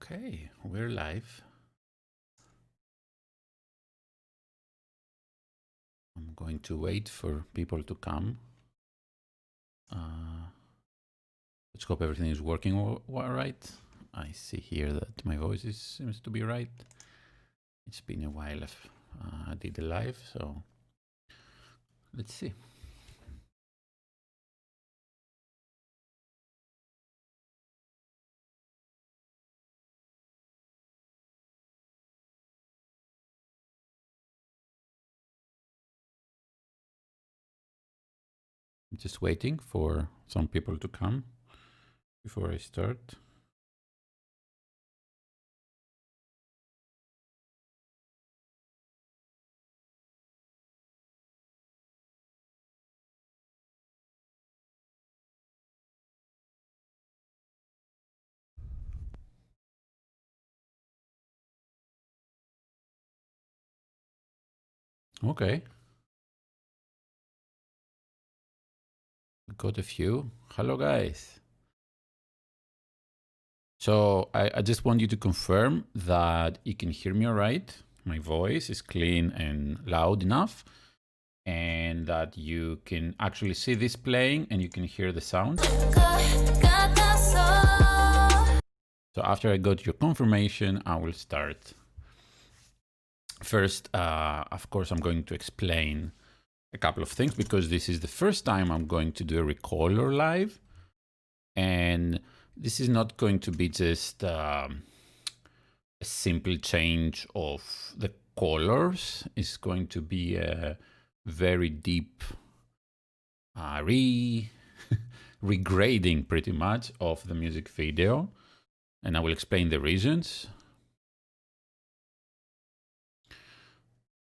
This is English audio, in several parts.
Okay, we're live. I'm going to wait for people to come. Let's hope everything is working all right. I see here that my voice seems to be right. It's been a while I did a live, so let's see. I'm just waiting for some people to come before I start. Okay. Got a few. Hello, guys. So I just want you to confirm that you can hear me all right. My voice is clean and loud enough, and that you can actually see this playing and you can hear the sound. So after I got your confirmation, I will start. First, of course, I'm going to explain a couple of things because this is the first time I'm going to do a RECOLOR live. And this is not going to be just a simple change of the colors. It's going to be a very deep regrading pretty much of the music video. And I will explain the reasons.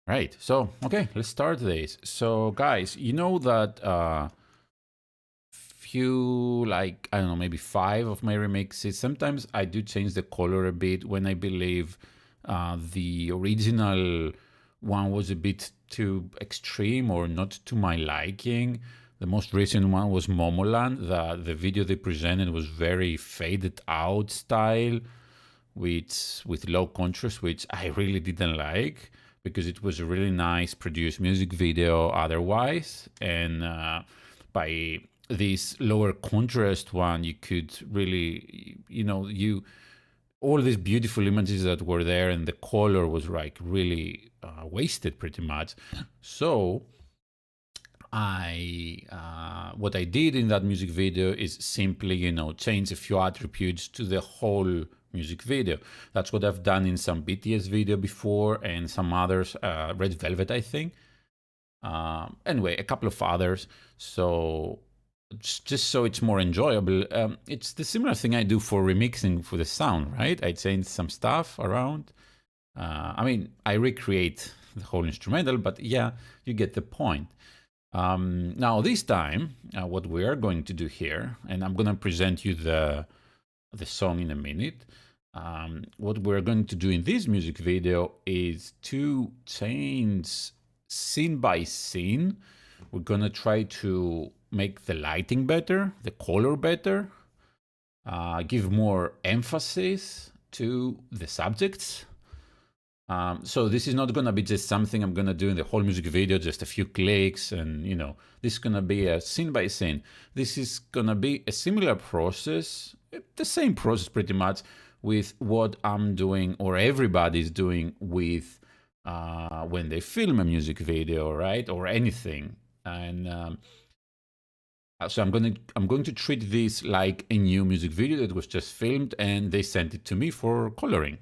Right, so, okay, let's start this. So guys, you know that like, I don't know, maybe 5 of my remixes, sometimes I do change the color a bit when I believe the original one was a bit too extreme or not to my liking. The most recent one was Momoland. The video they presented was very faded out style, with low contrast, which I really didn't like because it was a really nice produced music video otherwise. And by this lower contrast one, you could really, all these beautiful images that were there, and the color was like really wasted pretty much. So what I did in that music video is simply, change a few attributes to the whole music video. That's what I've done in some BTS video before and some others, Red Velvet, I think. Anyway, a couple of others. So just so it's more enjoyable. It's the similar thing I do for remixing for the sound, right? I change some stuff around. I recreate the whole instrumental, but yeah, you get the point. Now this time, what we are going to do here, and I'm going to present you the song in a minute. What we're going to do in this music video is to change scene by scene. We're going to try to make the lighting better, the color better, give more emphasis to the subjects. So this is not going to be just something I'm going to do in the whole music video, just a few clicks, and this is going to be a scene by scene. This is going to be a similar process, the same process pretty much, with what I'm doing or everybody's doing with when they film a music video, right, or anything. And so I'm going to treat this like a new music video that was just filmed and they sent it to me for coloring.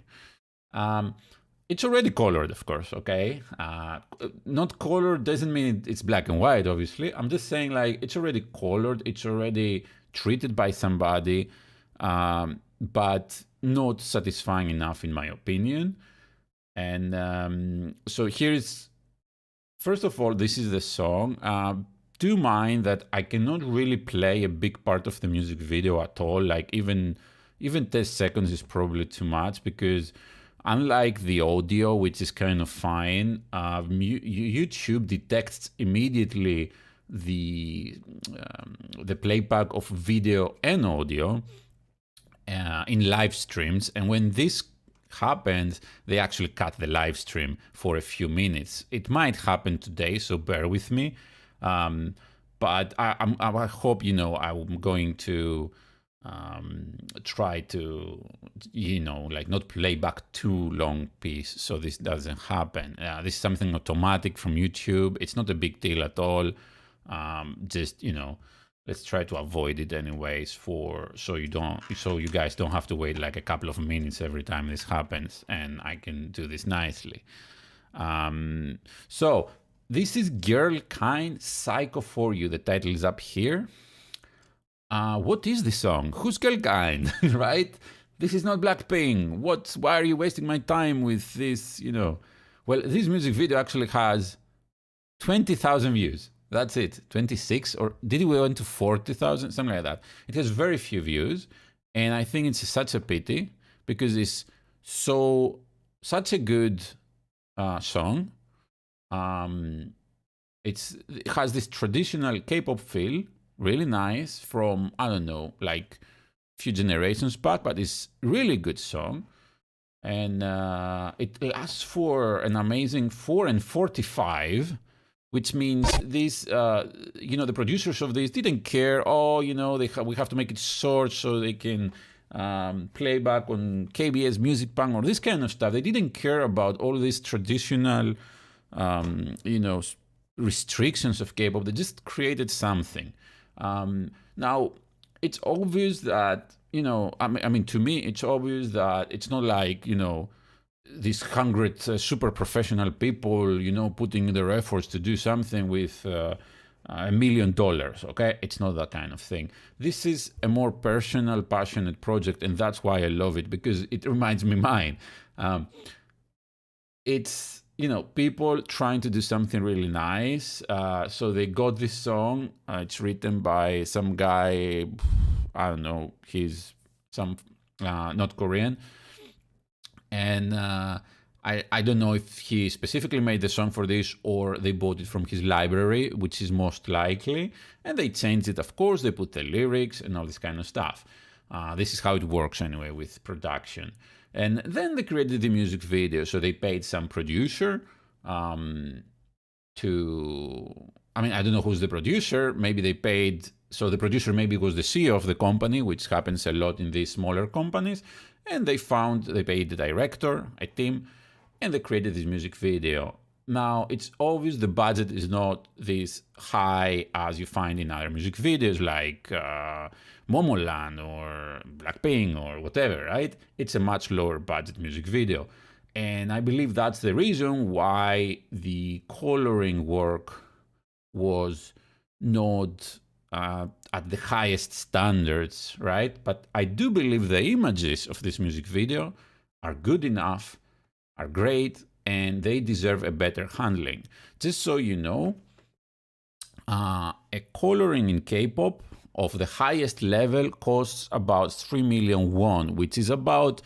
It's already colored, of course, okay? Not colored doesn't mean it's black and white, obviously. I'm just saying, like, it's already colored, it's already treated by somebody, but not satisfying enough, in my opinion. And so here's, first of all, this is the song. Do mind that I cannot really play a big part of the music video at all. Like, even 10 seconds is probably too much because unlike the audio, which is kind of fine, YouTube detects immediately the playback of video and audio, in live streams. And when this happens, they actually cut the live stream for a few minutes. It might happen today, so bear with me. But I hope, I'm going to try to, like not play back too long piece so this doesn't happen. This is something automatic from YouTube. It's not a big deal at all. Just, let's try to avoid it anyways so you guys don't have to wait like a couple of minutes every time this happens, and I can do this nicely. So this is GIRLKIND, Psycho4U. The title is up here. What is this song? Who's GIRLKIND, right? This is not Blackpink. Why are you wasting my time with this, Well, this music video actually has 20,000 views. That's it. 26, or did it went to 40,000? Something like that. It has very few views, and I think it's such a pity because it's such a good song. It has this traditional K-pop feel, really nice from, I don't know, like a few generations back, but it's really good song. And it lasts for an amazing 4:45, which means this, the producers of this didn't care. We have to make it short so they can play back on KBS Music Bank or this kind of stuff. They didn't care about all these traditional, restrictions of K-pop. They just created something. Now, it's obvious that, to me, it's obvious that it's not like, these 100 super professional people, putting their efforts to do something with $1 million, okay? It's not that kind of thing. This is a more personal, passionate project, and that's why I love it, because it reminds me mine. It's, people trying to do something really nice. So they got this song. It's written by some guy, I don't know, he's some, not Korean. And I don't know if he specifically made the song for this or they bought it from his library, which is most likely. And they changed it, of course. They put the lyrics and all this kind of stuff. This is how it works anyway with production. And then they created the music video. So they paid some producer I don't know who's the producer. Maybe they paid, so the producer maybe was the CEO of the company, which happens a lot in these smaller companies. And they paid the director, a team, and they created this music video. Now, it's obvious the budget is not this high as you find in other music videos like Momoland or Blackpink or whatever, right? It's a much lower budget music video. And I believe that's the reason why the coloring work was not at the highest standards, right? But I do believe the images of this music video are good enough, are great, and they deserve a better handling. Just so you know, a coloring in K-pop of the highest level costs about 3 million won, which is about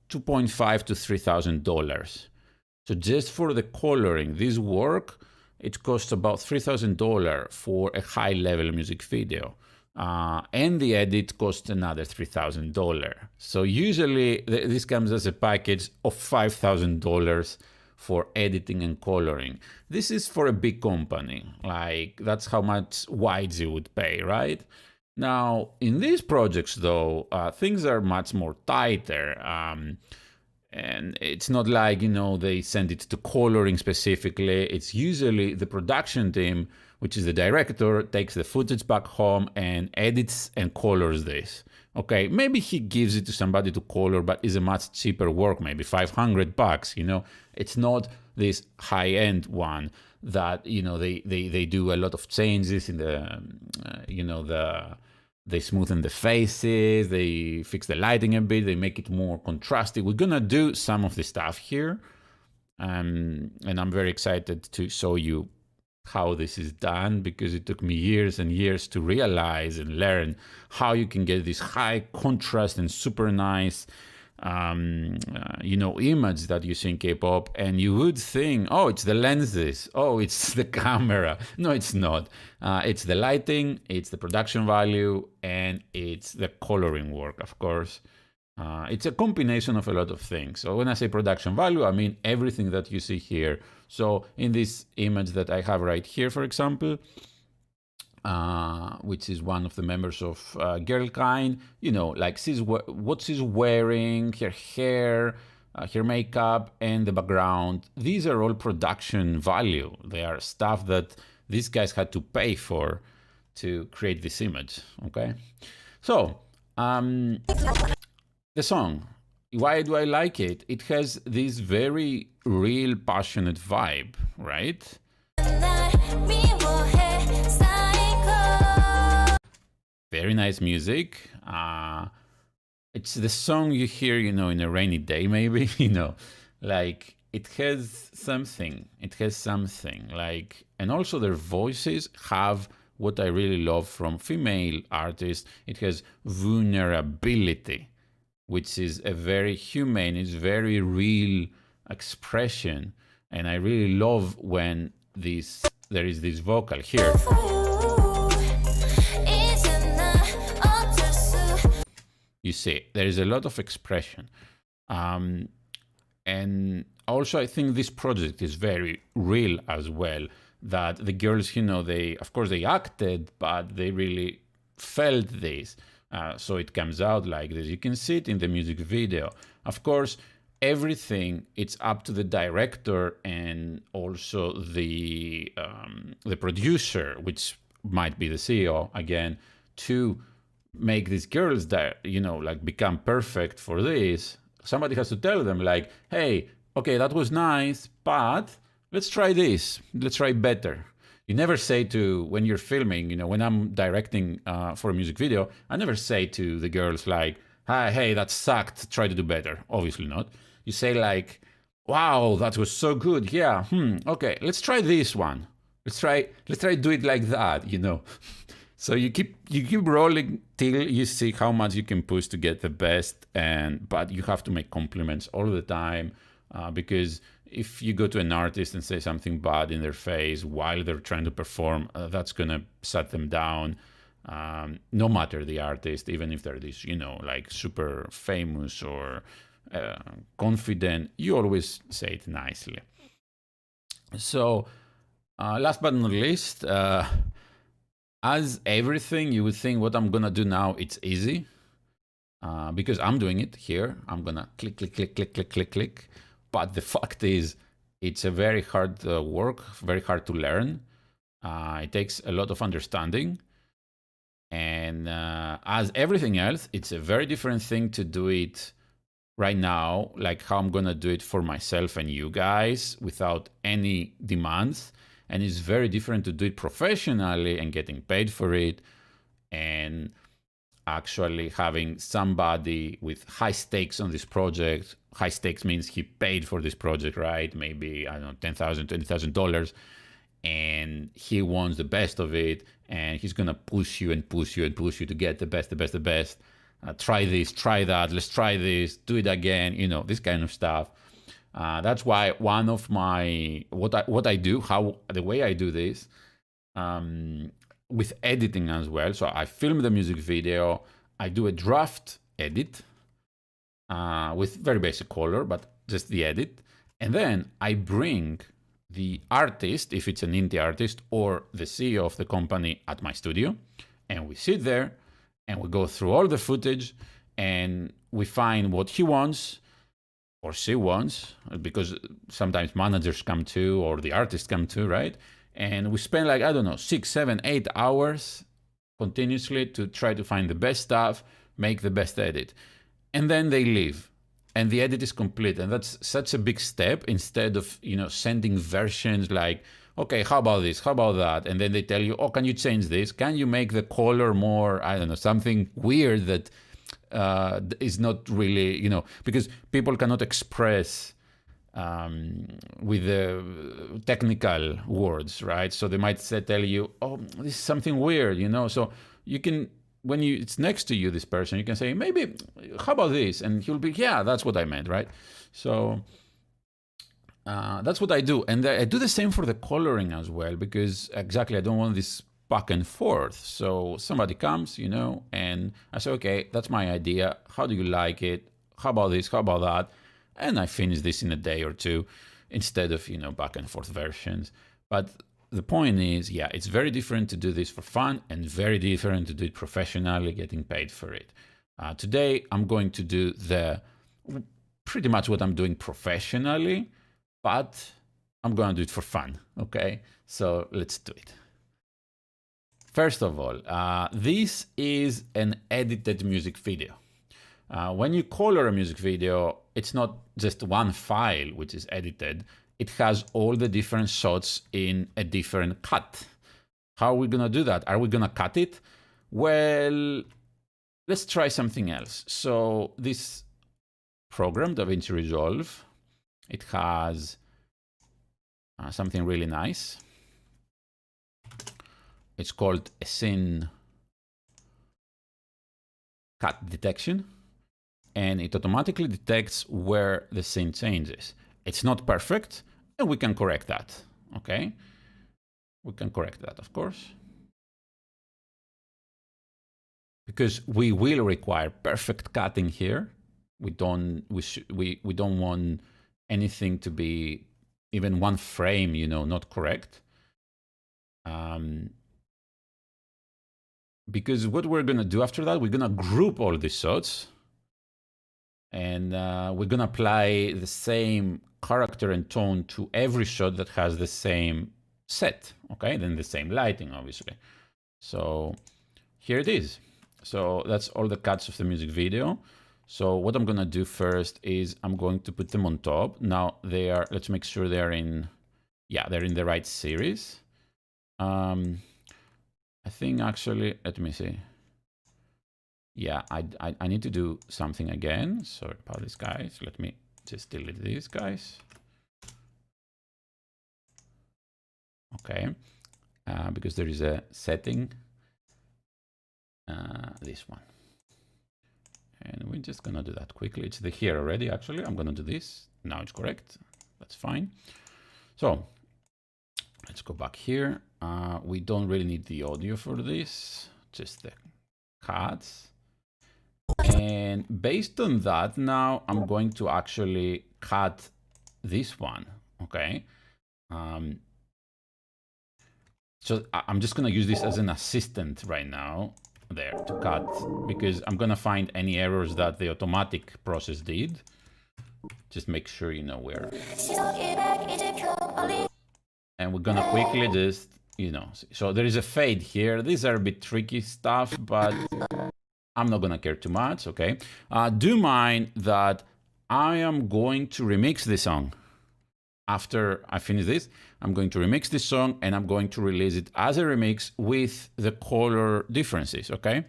$2.5 to $3,000. So just for the coloring, this work, it costs about $3,000 for a high-level music video. And the edit costs another $3,000. So usually this comes as a package of $5,000 for editing and coloring. This is for a big company. Like, that's how much YG would pay, right? Now, in these projects, though, things are much more tighter. And it's not like, they send it to coloring specifically. It's usually the production team, which is the director, takes the footage back home and edits and colors this. Okay, maybe he gives it to somebody to color, but it's a much cheaper work, maybe $500, It's not this high-end one that, they do a lot of changes in the, they smoothen the faces, they fix the lighting a bit, they make it more contrasty. We're gonna do some of the stuff here. And I'm very excited to show you how this is done, because it took me years and years to realize and learn how you can get this high contrast and super nice image that you see in K-pop, and you would think, oh, it's the lenses, oh, it's the camera. No, it's not. It's the lighting, it's the production value, and it's the coloring work, of course. It's a combination of a lot of things. So when I say production value, I mean everything that you see here. So in this image that I have right here, for example, which is one of the members of GIRLKIND, like what she's wearing, her hair, her makeup, and the background. These are all production value. They are stuff that these guys had to pay for to create this image, okay? So, the song, why do I like it? It has this very real, passionate vibe, right? Very nice music. It's the song you hear, in a rainy day, maybe, like it has something. It has something like, and also their voices have what I really love from female artists. It has vulnerability, which is a very humane, it's very real expression. And I really love when there is this vocal here. You see, there is a lot of expression. And also I think this project is very real as well, that the girls, of course they acted, but they really felt this. So it comes out like this. You can see it in the music video. Of course, everything, it's up to the director and also the producer, which might be the CEO again, to make these girls that, like become perfect for this. Somebody has to tell them like, hey, okay, that was nice, but let's try this. Let's try better. You never say to, when you're filming, when I'm directing for a music video, I never say to the girls like, hey, that sucked, try to do better. Obviously not. You say like, wow, that was so good. Yeah, okay, let's try this one. Let's try do it like that, So you keep rolling till you see how much you can push to get the best, but you have to make compliments all the time, because if you go to an artist and say something bad in their face while they're trying to perform, that's gonna shut them down. No matter the artist, even if they're this, like super famous or confident, you always say it nicely. So last but not least, as everything, you would think what I'm gonna do now, it's easy, because I'm doing it here. I'm gonna click, click, click, click, click, click, click. But the fact is, it's a very hard work, very hard to learn. It takes a lot of understanding. And as everything else, it's a very different thing to do it right now, like how I'm gonna do it for myself and you guys without any demands. And it's very different to do it professionally and getting paid for it, and actually having somebody with high stakes on this project. High stakes means he paid for this project, right? Maybe, I don't know, $10,000, $20,000, and he wants the best of it, and he's gonna push you and push you and push you to get the best, the best, the best. Try this, try that, let's try this, do it again, this kind of stuff. That's why one of my, what I do, the way I do this, with editing as well. So I film the music video, I do a draft edit, with very basic color, but just the edit. And then I bring the artist, if it's an indie artist, or the CEO of the company at my studio, and we sit there and we go through all the footage and we find what he wants or she wants, because sometimes managers come too, or the artists come too, right? And we spend like, I don't know, 6, 7, 8 hours continuously to try to find the best stuff, make the best edit. And then they leave and the edit is complete. And that's such a big step, instead of, sending versions like, okay, how about this? How about that? And then they tell you, oh, can you change this? Can you make the color more, I don't know, something weird that is not really, because people cannot express with the technical words, right? So they might tell you, oh, this is something weird, so you can when it's next to you, this person, you can say, maybe, how about this? And he'll be, yeah, that's what I meant, right? So that's what I do. And I do the same for the coloring as well, because exactly, I don't want this back and forth. So somebody comes, and I say, okay, that's my idea. How do you like it? How about this? How about that? And I finish this in a day or two instead of, back and forth versions. But the point is, yeah, it's very different to do this for fun and very different to do it professionally, getting paid for it. Today, I'm going to do pretty much what I'm doing professionally, but I'm going to do it for fun, okay? So let's do it. First of all, this is an edited music video. When you color a music video, it's not just one file which is edited. It has all the different shots in a different cut. How are we going to do that? Are we going to cut it? Well, let's try something else. So this program, DaVinci Resolve, it has something really nice. It's called a scene cut detection, and it automatically detects where the scene changes. It's not perfect, and we can correct that, okay? We can correct that, of course, because we will require perfect cutting here. We don't want anything to be even one frame, not correct. Because what we're gonna do after that, we're gonna group all these shots, and we're gonna apply the same character and tone to every shot that has the same set, okay? Then the same lighting, obviously. So here it is. So that's all the cuts of the music video. So what I'm gonna do first is I'm going to put them on top. Now let's make sure they're in the right series. I think actually, let me see. Yeah, I need to do something again. Sorry about this, guys. Let me just delete these guys. Okay, because there is a setting, this one. And we're just gonna do that quickly. It's here already, actually. I'm gonna do this. Now it's correct. That's fine. So let's go back here. We don't really need the audio for this, just the cuts. And based on that, now I'm going to actually cut this one, okay? So I'm just gonna use this as an assistant right now there to cut, because I'm gonna find any errors that the automatic process did. Just make sure you know where. And we're gonna quickly just, so there is a fade here. These are a bit tricky stuff, but I'm not gonna care too much, okay? Do mind that I am going to remix this song. After I finish this, I'm going to remix this song and I'm going to release it as a remix with the color differences, okay?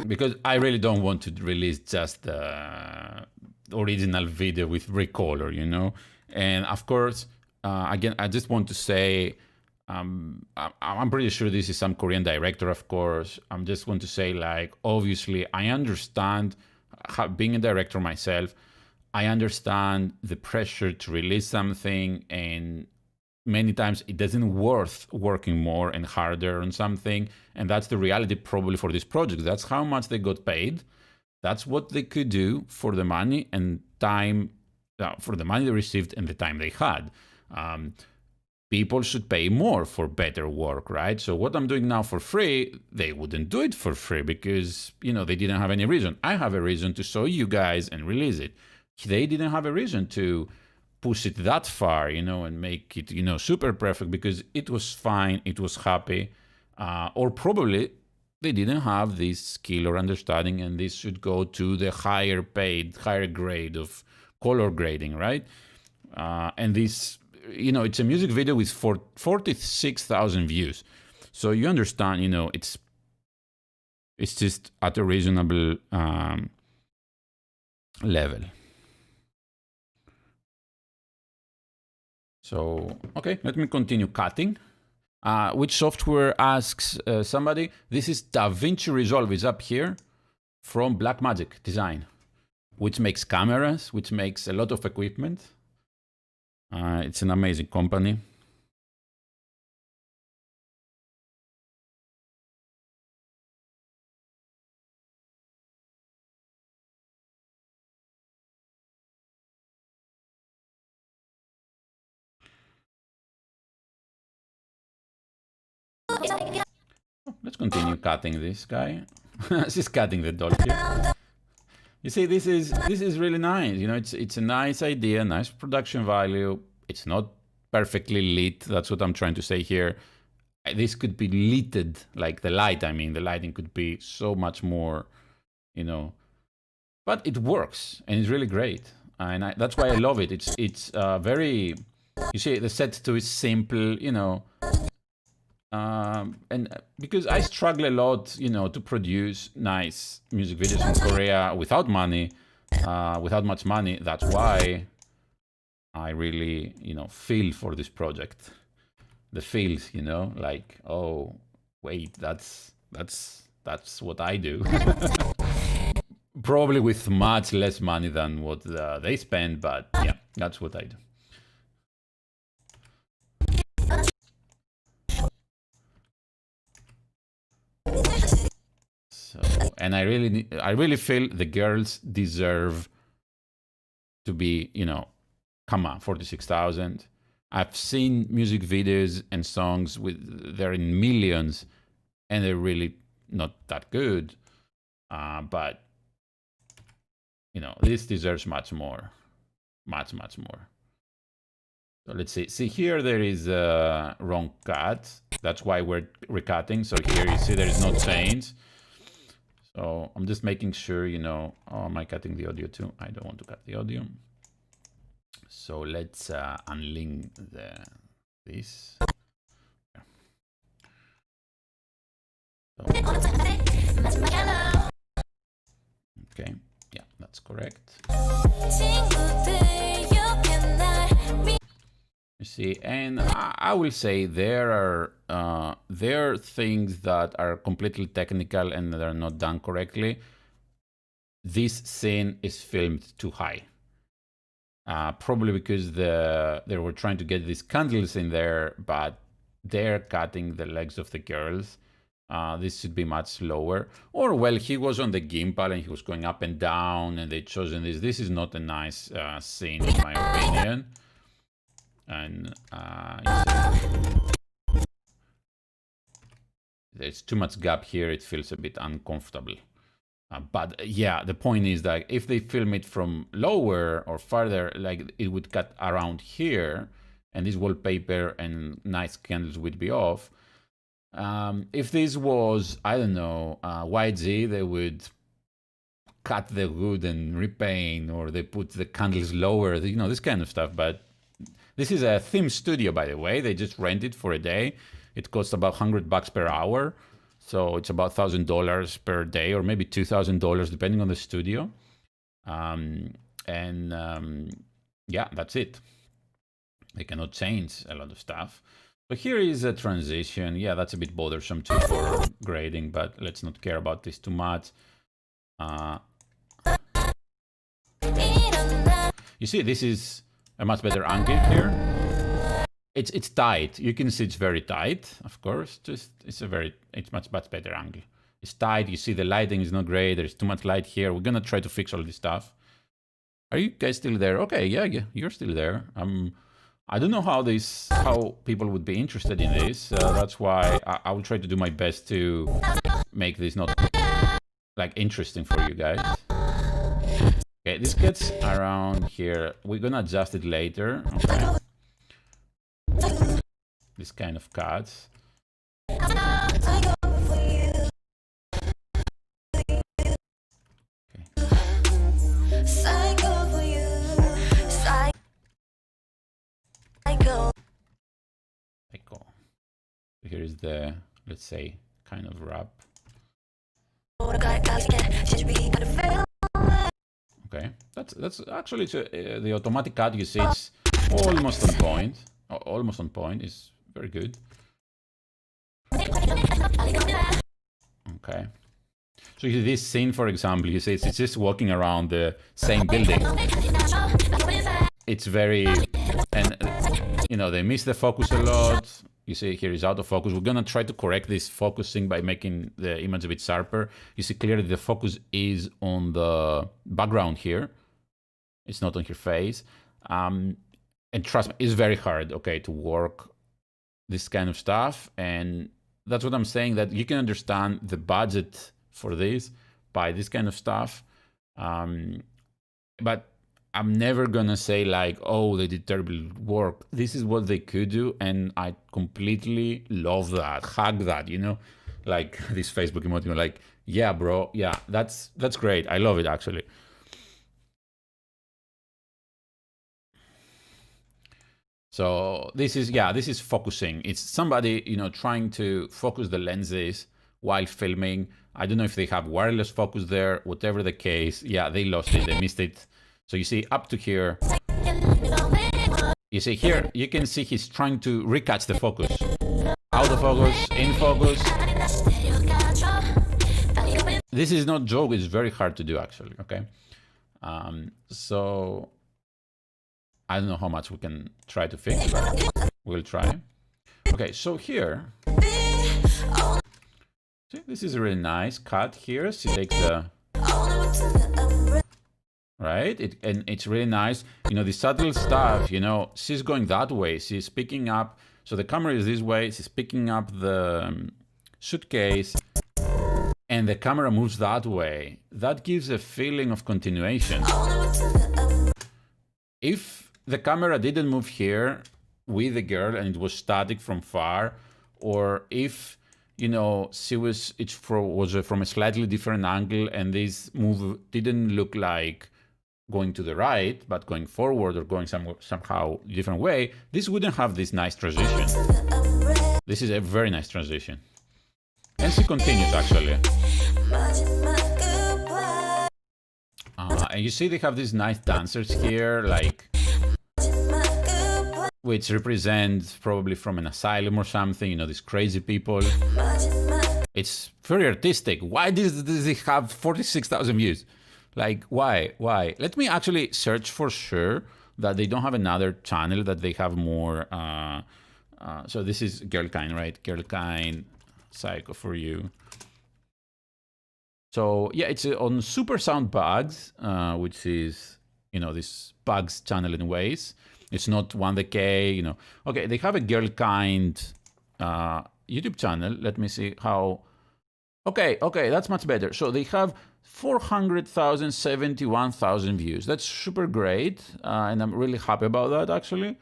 Because I really don't want to release just the original video with RECOLOR, And of course, again, I just want to say, I'm pretty sure this is some Korean director, of course. I just want to say, like, obviously, I understand, being a director myself, I understand the pressure to release something, and many times it doesn't worth working more and harder on something. And that's the reality probably for this project. That's how much they got paid. That's what they could do for the money and time, for the money they received and the time they had. People should pay more for better work, right? So what I'm doing now for free, they wouldn't do it for free because, they didn't have any reason. I have a reason to show you guys and release it. They didn't have a reason to push it that far, and make it, super perfect, because it was fine, it was happy, or probably they didn't have this skill or understanding, and this should go to the higher grade of color grading, right? And this, it's a music video with 46,000 views. So you understand, it's just at a reasonable level. So, okay, let me continue cutting. Which software, asks somebody? This is DaVinci Resolve, is up here from Blackmagic Design, which makes cameras, which makes a lot of equipment. It's an amazing company. Let's continue cutting this guy. She's cutting the doll here. You see, this is really nice. You know, it's a nice idea, nice production value. It's not perfectly lit. That's what I'm trying to say here. This could be lighted, like the light. I mean, the lighting could be so much more, you know. But it works, and it's really great, and that's why I love it. It's very. You see, the set to is simple, you know. And because I struggle a lot, you know, to produce nice music videos in Korea without money, without much money. That's why I really, you know, feel for this project. The feels, you know, like, oh, wait, that's what I do. Probably with much less money than what they spend, but yeah, that's what I do. So, and I really feel the girls deserve to be, you know, come on, 46,000. I've seen music videos and songs they're in millions, and they're really not that good. But you know, this deserves much more, much more. So let's see. See here, there is a wrong cut. That's why we're recutting. So here you see there is no change. So I'm just making sure, you know. Oh, am I cutting the audio too? I don't want to cut the audio. So let's unlink this. Okay, yeah, that's correct. You see, and I will say there are things that are completely technical and that are not done correctly. This scene is filmed too high. Probably because they were trying to get these candles in there, but they're cutting the legs of the girls. This should be much lower. Or, well, he was on the gimbal and he was going up and down, and they chosen this. This is not a nice scene, in my opinion. And there's too much gap here. It feels a bit uncomfortable. But yeah, the point is that if they film it from lower or farther, like it would cut around here, and this wallpaper and nice candles would be off. If this was, I don't know, YG, they would cut the wood and repaint, or they put the candles lower, you know, this kind of stuff. But this is a theme studio, by the way. They just rent it for a day. It costs about $100 per hour. So it's about $1,000 per day, or maybe $2,000, depending on the studio. Yeah, that's it. They cannot change a lot of stuff. But here is a transition. Yeah, that's a bit bothersome too for grading, but let's not care about this too much. You see, this is a much better angle here. It's tight. You can see it's very tight, of course. Just it's much better angle. It's tight. You see the lighting is not great. There's too much light here. We're gonna try to fix all this stuff. Are you guys still there? Okay, yeah, you're still there. I don't know how people would be interested in this. That's why I will try to do my best to make this not like interesting for you guys. Okay, this gets around here. We're gonna adjust it later. Okay. This kind of cuts. Okay. Psycho. Here is the, let's say, kind of wrap. Okay, that's actually the automatic cut. You see, it's almost on point. Almost on point. Is very good. Okay. So this scene, for example, you see it's just walking around the same building. It's very, and you know, they miss the focus a lot. You see here is out of focus. We're gonna try to correct this focusing by making the image a bit sharper. You see clearly the focus is on the background here. It's not on her face. And trust me, it's very hard, okay, to work this kind of stuff. And that's what I'm saying, that you can understand the budget for this by this kind of stuff. But I'm never gonna say like, oh, they did terrible work. This is what they could do, and I completely love that, hug that, you know, like this Facebook emoji, like, yeah, bro, yeah, that's great. I love it actually. So this is focusing. It's somebody, you know, trying to focus the lenses while filming. I don't know if they have wireless focus there, whatever the case. Yeah, they lost it, they missed it. So you see up to here, you see here, you can see he's trying to recatch the focus. Out of focus, in focus. This is not joke, it's very hard to do actually, okay? So I don't know how much we can try to fix, but we'll try. Okay, so here, see, this is a really nice cut here. She takes the, right? And it's really nice. You know, the subtle stuff, you know, she's going that way. She's picking up, so the camera is this way. She's picking up the suitcase and the camera moves that way. That gives a feeling of continuation. If the camera didn't move here with the girl and it was static from far, or if, you know, it was from a slightly different angle and this move didn't look like going to the right, but going forward or going somehow different way, this wouldn't have this nice transition. This is a very nice transition. And she continues actually. And you see they have these nice dancers here, like, which represent probably from an asylum or something, you know, these crazy people. It's very artistic. Why does it have 46,000 views? Like, why? Let me actually search for sure that they don't have another channel that they have more. So this is GIRLKIND, right? GIRLKIND, Psycho4U. So yeah, it's on Super Sound Bugs, which is, you know, this Bugs channel in ways. It's not 1K, you know. Okay, they have a GIRLKIND YouTube channel. Let me see how. Okay, that's much better. So they have 400,000, 71,000 views. That's super great, and I'm really happy about that actually.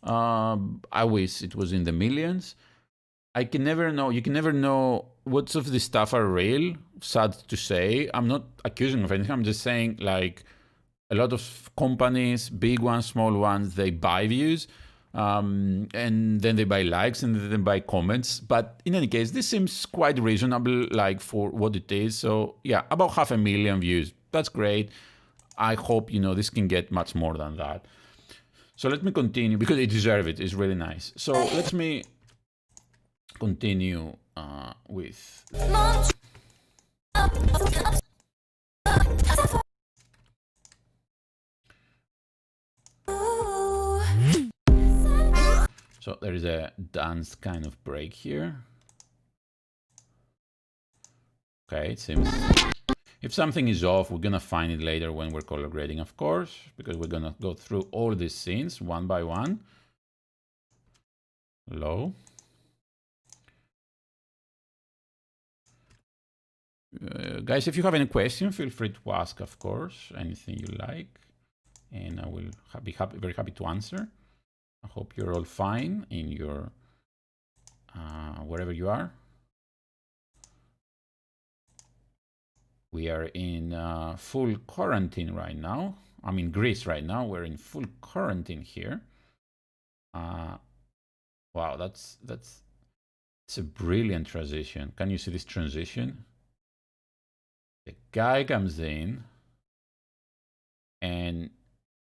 I wish it was in the millions. I can never know. You can never know what's of this stuff are real. Sad to say. I'm not accusing of anything. I'm just saying, like, a lot of companies, big ones, small ones, they buy views, and then they buy likes, and then they buy comments. But in any case, this seems quite reasonable, like, for what it is. So yeah, about 500,000 views. That's great. I hope, you know, this can get much more than that. So let me continue, because it deserves it. It's really nice. So let me continue with. So there is a dance kind of break here. Okay, it seems if something is off, we're gonna find it later when we're color grading, of course, because we're gonna go through all these scenes one by one. Low. Guys, if you have any question, feel free to ask, of course, anything you like, and I will be very happy to answer. I hope you're all fine in your wherever you are. We are in full quarantine right now. I'm in Greece right now. We're in full quarantine here. Wow, it's a brilliant transition. Can you see this transition? The guy comes in, and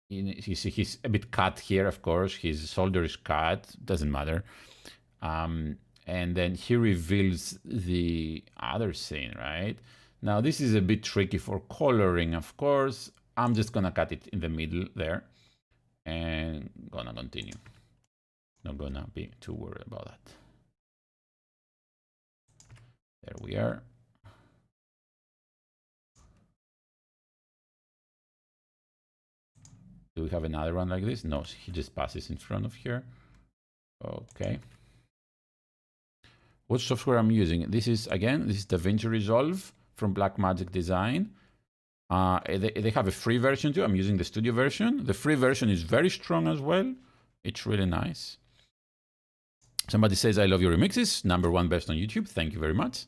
you see he's a bit cut here, of course. His shoulder is cut, doesn't matter. And and then he reveals the other scene, right? Now this is a bit tricky for coloring, of course. I'm just gonna cut it in the middle there and gonna continue. Not gonna be too worried about that. There we are. Do we have another one like this? No, he just passes in front of here. Okay. What software I'm using? This is, again, this is DaVinci Resolve from Blackmagic Design. They have a free version too. I'm using the studio version. The free version is very strong as well. It's really nice. Somebody says, I love your remixes. #1 best on YouTube. Thank you very much.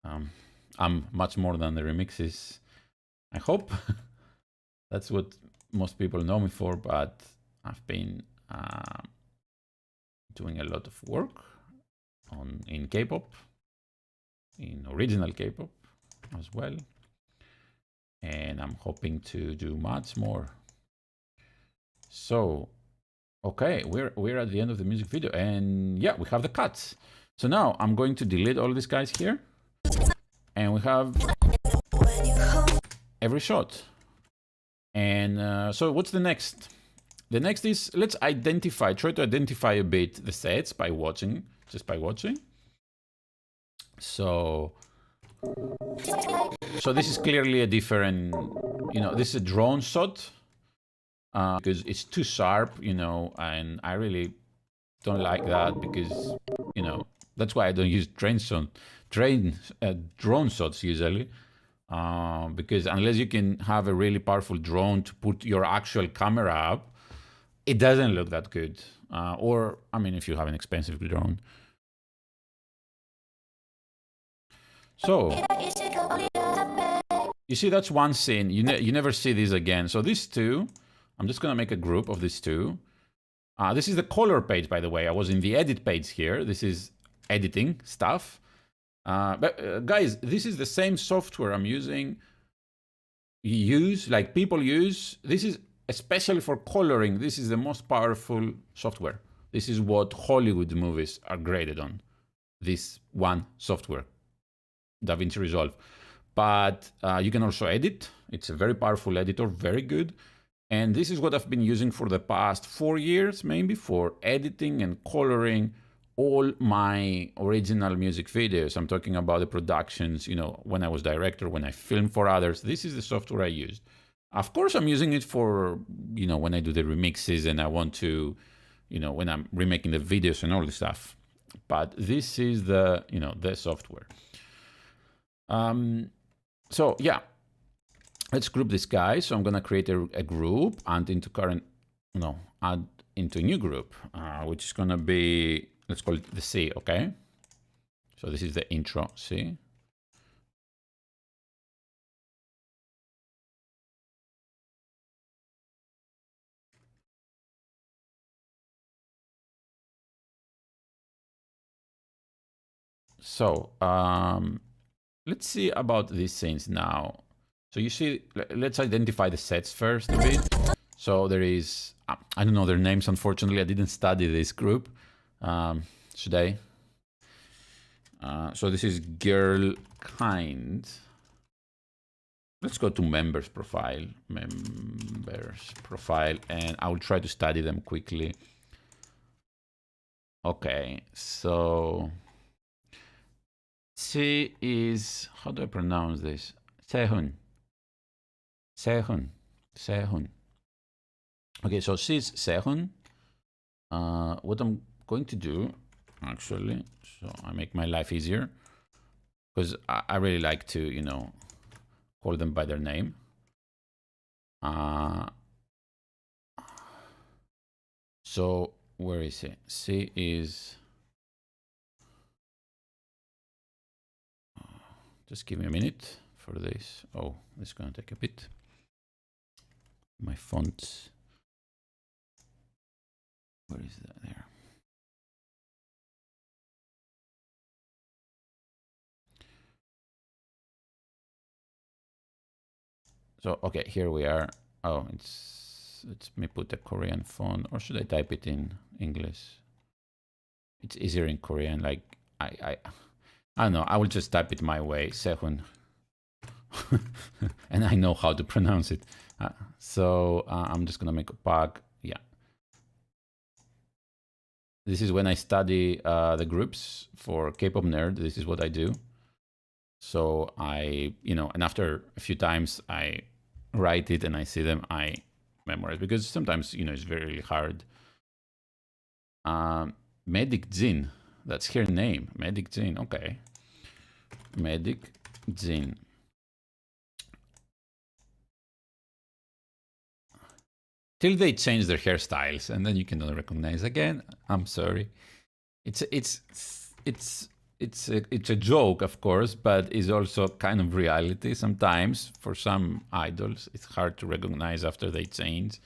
I'm much more than the remixes, I hope. That's what most people know me for, but I've been doing a lot of work in K-pop, in original K-pop as well. And I'm hoping to do much more. So, okay, we're at the end of the music video, and yeah, we have the cuts. So now I'm going to delete all these guys here, and we have every shot. And so what's the next? The next is, let's try to identify a bit the sets by watching, just by watching. So this is clearly a different, this is a drone shot because it's too sharp, and I really don't like that because, that's why I don't use drone shots usually. Because unless you can have a really powerful drone to put your actual camera up, it doesn't look that good. Or, I mean, if you have an expensive drone. So, you see, that's one scene. You never see these again. So these two, I'm just going to make a group of these two. This is the color page, by the way. I was in the edit page here. This is editing stuff. But guys, this is the same software I'm using. People use. This is especially for coloring. This is the most powerful software. This is what Hollywood movies are graded on. This one software, DaVinci Resolve. But you can also edit. It's a very powerful editor, very good. And this is what I've been using for the past 4 years, maybe, for editing and coloring all my original music videos. I'm talking about the productions, when I was director, when I filmed for others. This is the software I used. Of course, I'm using it for, when I do the remixes and I want to, when I'm remaking the videos and all this stuff. But this is the, the software. So yeah, let's group this guy. So I'm gonna create a group and add into a new group, which is gonna be, let's call it the C, okay? So this is the intro C. So let's see about these scenes now. So you see, let's identify the sets first a bit. So there is, I don't know their names, unfortunately. I didn't study this group. Should I? So this is GIRLKInd. Let's go to members profile, and I will try to study them quickly. Okay, so C is, how do I pronounce this? Sehun. Okay, so C is Sehun. What I'm going to do, actually, so I make my life easier, because I really like to, call them by their name. So where is it? C is, just give me a minute for this. Oh, this is going to take a bit. My fonts. Where is that? There. So, okay, here we are. Oh, let me put a Korean font, or should I type it in English? It's easier in Korean. Like I don't know. I will just type it my way, Sehun, and I know how to pronounce it. So I'm just gonna make a pack. Yeah. This is when I study the groups for K-pop nerd. This is what I do. So I, and after a few times I write it and I see them, I memorize, because sometimes, it's very hard. Medic Jin, that's her name. Medic Jin, okay. Medic Jin. Till they change their hairstyles, and then you cannot recognize again. I'm sorry. It's a joke, of course, but it's also kind of reality. Sometimes for some idols, it's hard to recognize after they change,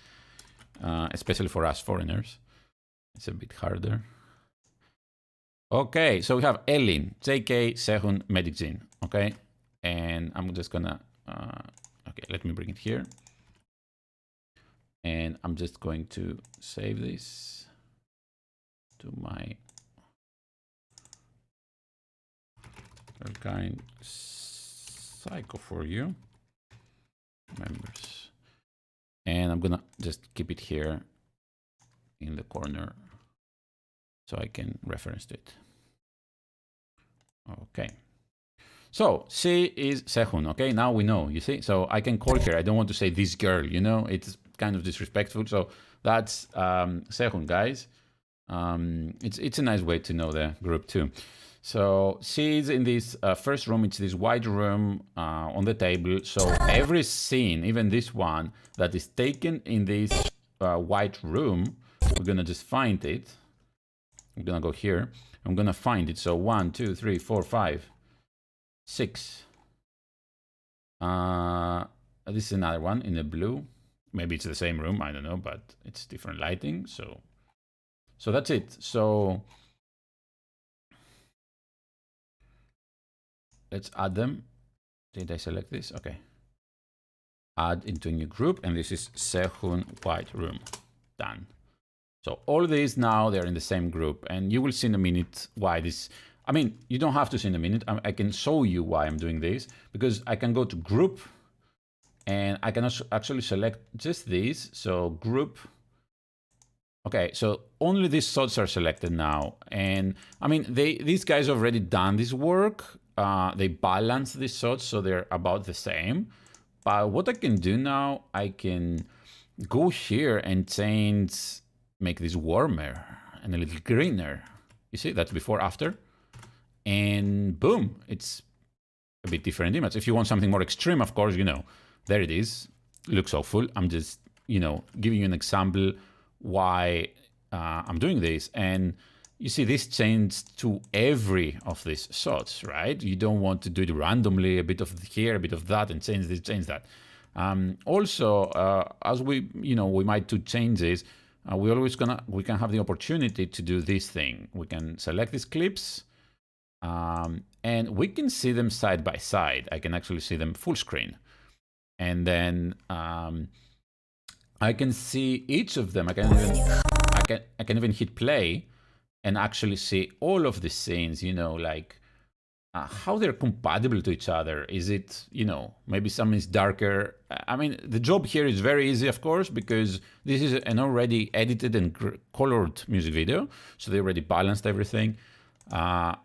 especially for us foreigners. It's a bit harder. Okay, so we have Elin, JK, Sehun, Medic Jin. Okay, and I'm just gonna. Okay, let me bring it here. And I'm just going to save this to my GIRLKIND Psycho4U members. And I'm gonna just keep it here in the corner so I can reference it. Okay. So she is Sehun. Okay, now we know, you see? So I can call her. I don't want to say this girl, it's kind of disrespectful. So that's Sehun, guys. It's a nice way to know the group too. So she's in this first room. It's this white room on the table. So every scene, even this one that is taken in this white room, we're gonna just find it. I'm gonna go here. I'm gonna find it. So 1, 2, 3, 4, 5, 6. This is another one in the blue. Maybe it's the same room, I don't know, but it's different lighting. So that's it. So let's add them. Did I select this? Okay. Add into a new group, and this is Sehun white room. Done. So all these now, they're in the same group, and you will see in a minute why this. I mean, you don't have to see in a minute. I can show you why I'm doing this, because I can go to group, and I can also actually select just these. So group. Okay, so only these shots are selected now. And I mean, these guys already done this work. They balance these shots, so they're about the same. But what I can do now, I can go here and change, make this warmer and a little greener. You see, that's before, after. And boom, it's a bit different image. If you want something more extreme, of course, there it is. Looks awful. I'm just, giving you an example why I'm doing this. And you see, this changed to every of these shots, right? You don't want to do it randomly, a bit of here, a bit of that, and change this, change that. Also, as we might do changes, we can have the opportunity to do this thing. We can select these clips, and we can see them side by side. I can actually see them full screen. And then I can see each of them. I can even hit play and actually see all of the scenes, like how they're compatible to each other. Is it, maybe some is darker. I mean, the job here is very easy, of course, because this is an already edited and colored music video. So they already balanced everything.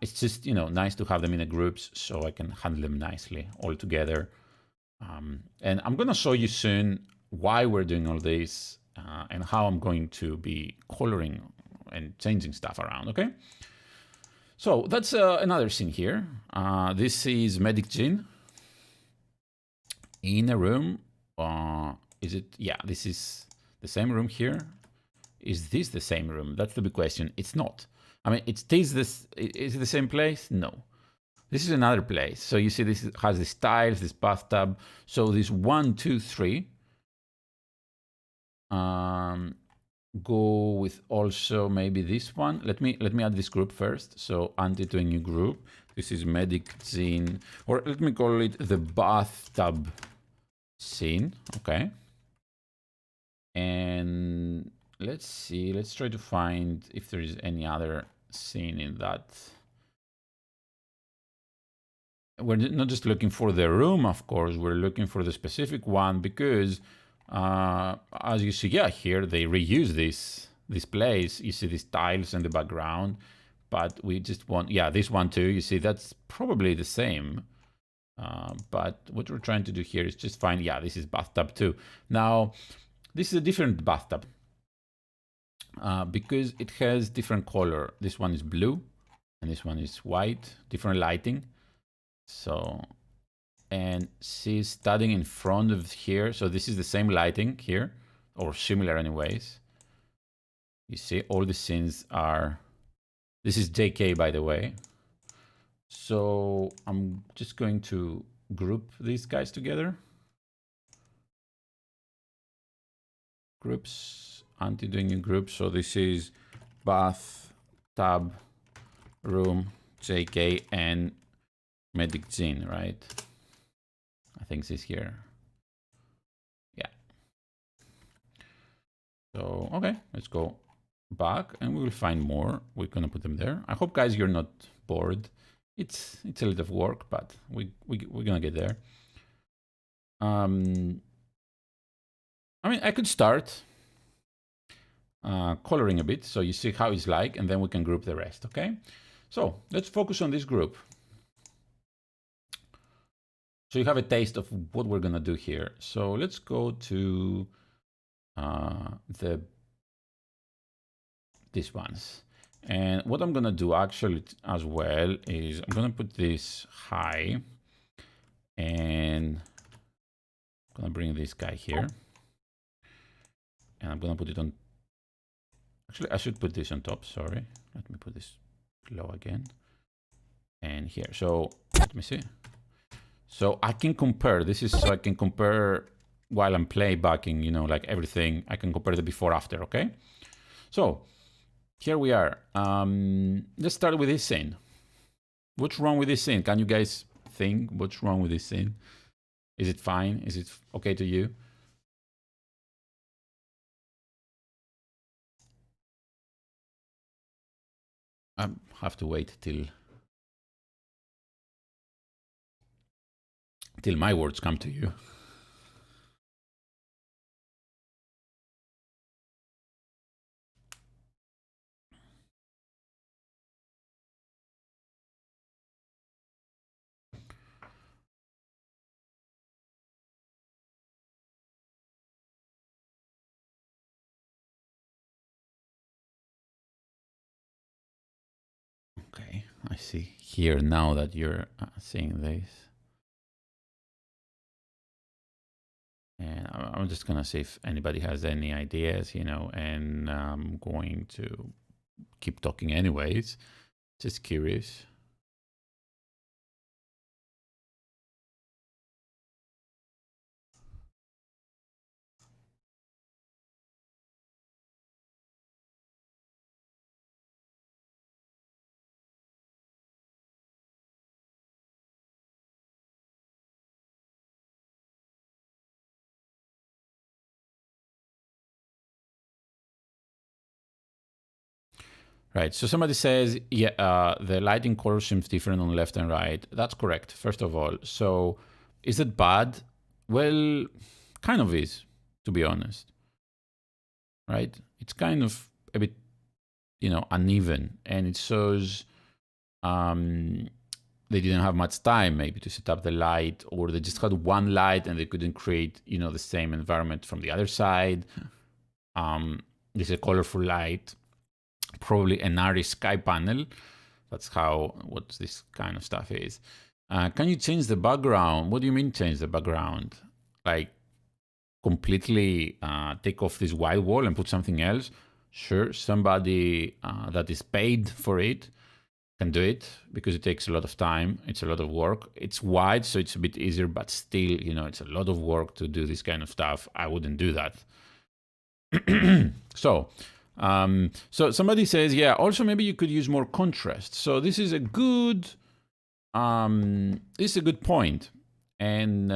It's just, nice to have them in a groups so I can handle them nicely all together. And I'm going to show you soon why we're doing all this and how I'm going to be coloring and changing stuff around, okay? So that's another scene here. This is Medic Jin in a room. Is it? Yeah, this is the same room here. Is this the same room? That's the big question. It's not. I mean, it is this. Is it the same place? No. This is another place. So you see, this has these tiles, this bathtub. So this 1, 2, 3. Go with also maybe this one. Let me add this group first. So add it to a new group. This is Medic Scene, or let me call it the bathtub scene. Okay. And let's see. Let's try to find if there is any other scene in that. We're not just looking for the room, of course, we're looking for the specific one because as you see, yeah, here they reuse this place. You see these tiles in the background, but we just want, yeah, this one too. You see, that's probably the same. But what we're trying to do here is just find, yeah, this is bathtub too. Now, this is a different bathtub because it has different color. This one is blue and this one is white, different lighting. So, and she's standing in front of here. So this is the same lighting here, or similar anyways. You see all the scenes are, this is JK, by the way. So I'm just going to group these guys together. Groups, anti-doing in groups. So this is bath, tab, room, JK, and medic Jean, right? I think this is here. Yeah. So, okay, let's go back and we will find more. We're gonna put them there. I hope, guys, you're not bored. It's a lot of work, but we're gonna get there. I mean, I could start coloring a bit so you see how it's like, and then we can group the rest, okay? So let's focus on this group. So you have a taste of what we're gonna do here. So let's go to these ones. And what I'm gonna do actually as well is I'm gonna put this high and I'm gonna bring this guy here. And I'm gonna put it on, actually I should put this on top, sorry. Let me put this low again. And here, so let me see. So I can compare, this is so I can compare while I'm playbacking, you know, like everything, I can compare the before after, okay? So here we are. Let's start with this scene. What's wrong with this scene? Can you guys think what's wrong with this scene? Is it fine? Is it okay to you? I have to wait till my words come to you. Okay, I see here now that you're seeing this. And I'm just gonna see if anybody has any ideas, you know, and I'm going to keep talking anyways. Just curious. Right, so somebody says, yeah, the lighting color seems different on left and right. That's correct, first of all. So is it bad? Well, kind of is, to be honest. Right? It's kind of a bit, you know, uneven, and it shows they didn't have much time maybe to set up the light, or they just had one light and they couldn't create, you know, the same environment from the other side. This is a colorful light, probably an Areia sky panel. That's how, what this kind of stuff is. Can you change the background? What do you mean change the background? Like completely take off this white wall and put something else? Sure, somebody that is paid for it can do it, because it takes a lot of time. It's a lot of work. It's white, so it's a bit easier, but still, you know, it's a lot of work to do this kind of stuff. I wouldn't do that. So somebody says, yeah, also maybe you could use more contrast. So this is a good, point. And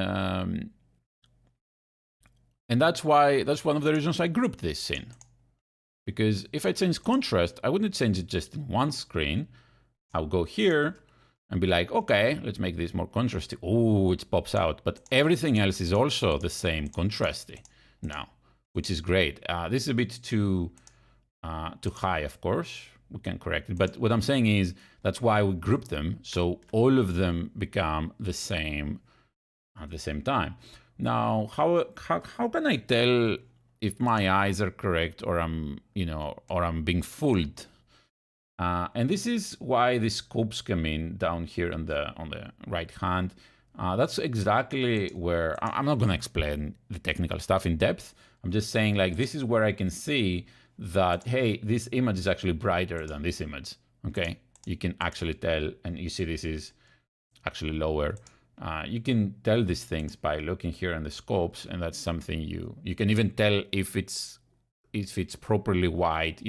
that's one of the reasons I grouped this in. Because if I change contrast, I wouldn't change it just in one screen. I'll go here and be like, okay, let's make this more contrasty. Oh, it pops out. But everything else is also the same contrasty now, which is great. This is a bit too high, of course. We can correct it. But what I'm saying is that's why we group them. So all of them become the same at the same time. Now, how can I tell if my eyes are correct or I'm being fooled? And this is why the scopes come in down here on the right hand. That's exactly where I'm not going to explain the technical stuff in depth. I'm just saying, like, this is where I can see that, hey, this image is actually brighter than this image. Okay, you can actually tell, and you see this is actually lower. You can tell these things by looking here on the scopes, and that's something you can even tell if it's properly wide,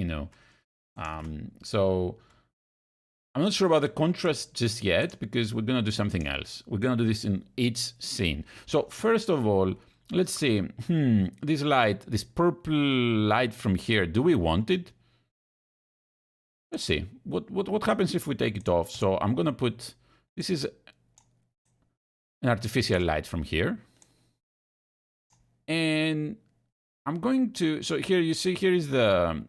so I'm not sure about the contrast just yet, because we're gonna do something else. We're gonna do this in each scene. So first of all, let's see, this light, this purple light from here, do we want it? Let's see, what happens if we take it off? So I'm gonna put, this is an artificial light from here. And I'm going to, so here you see, here is the,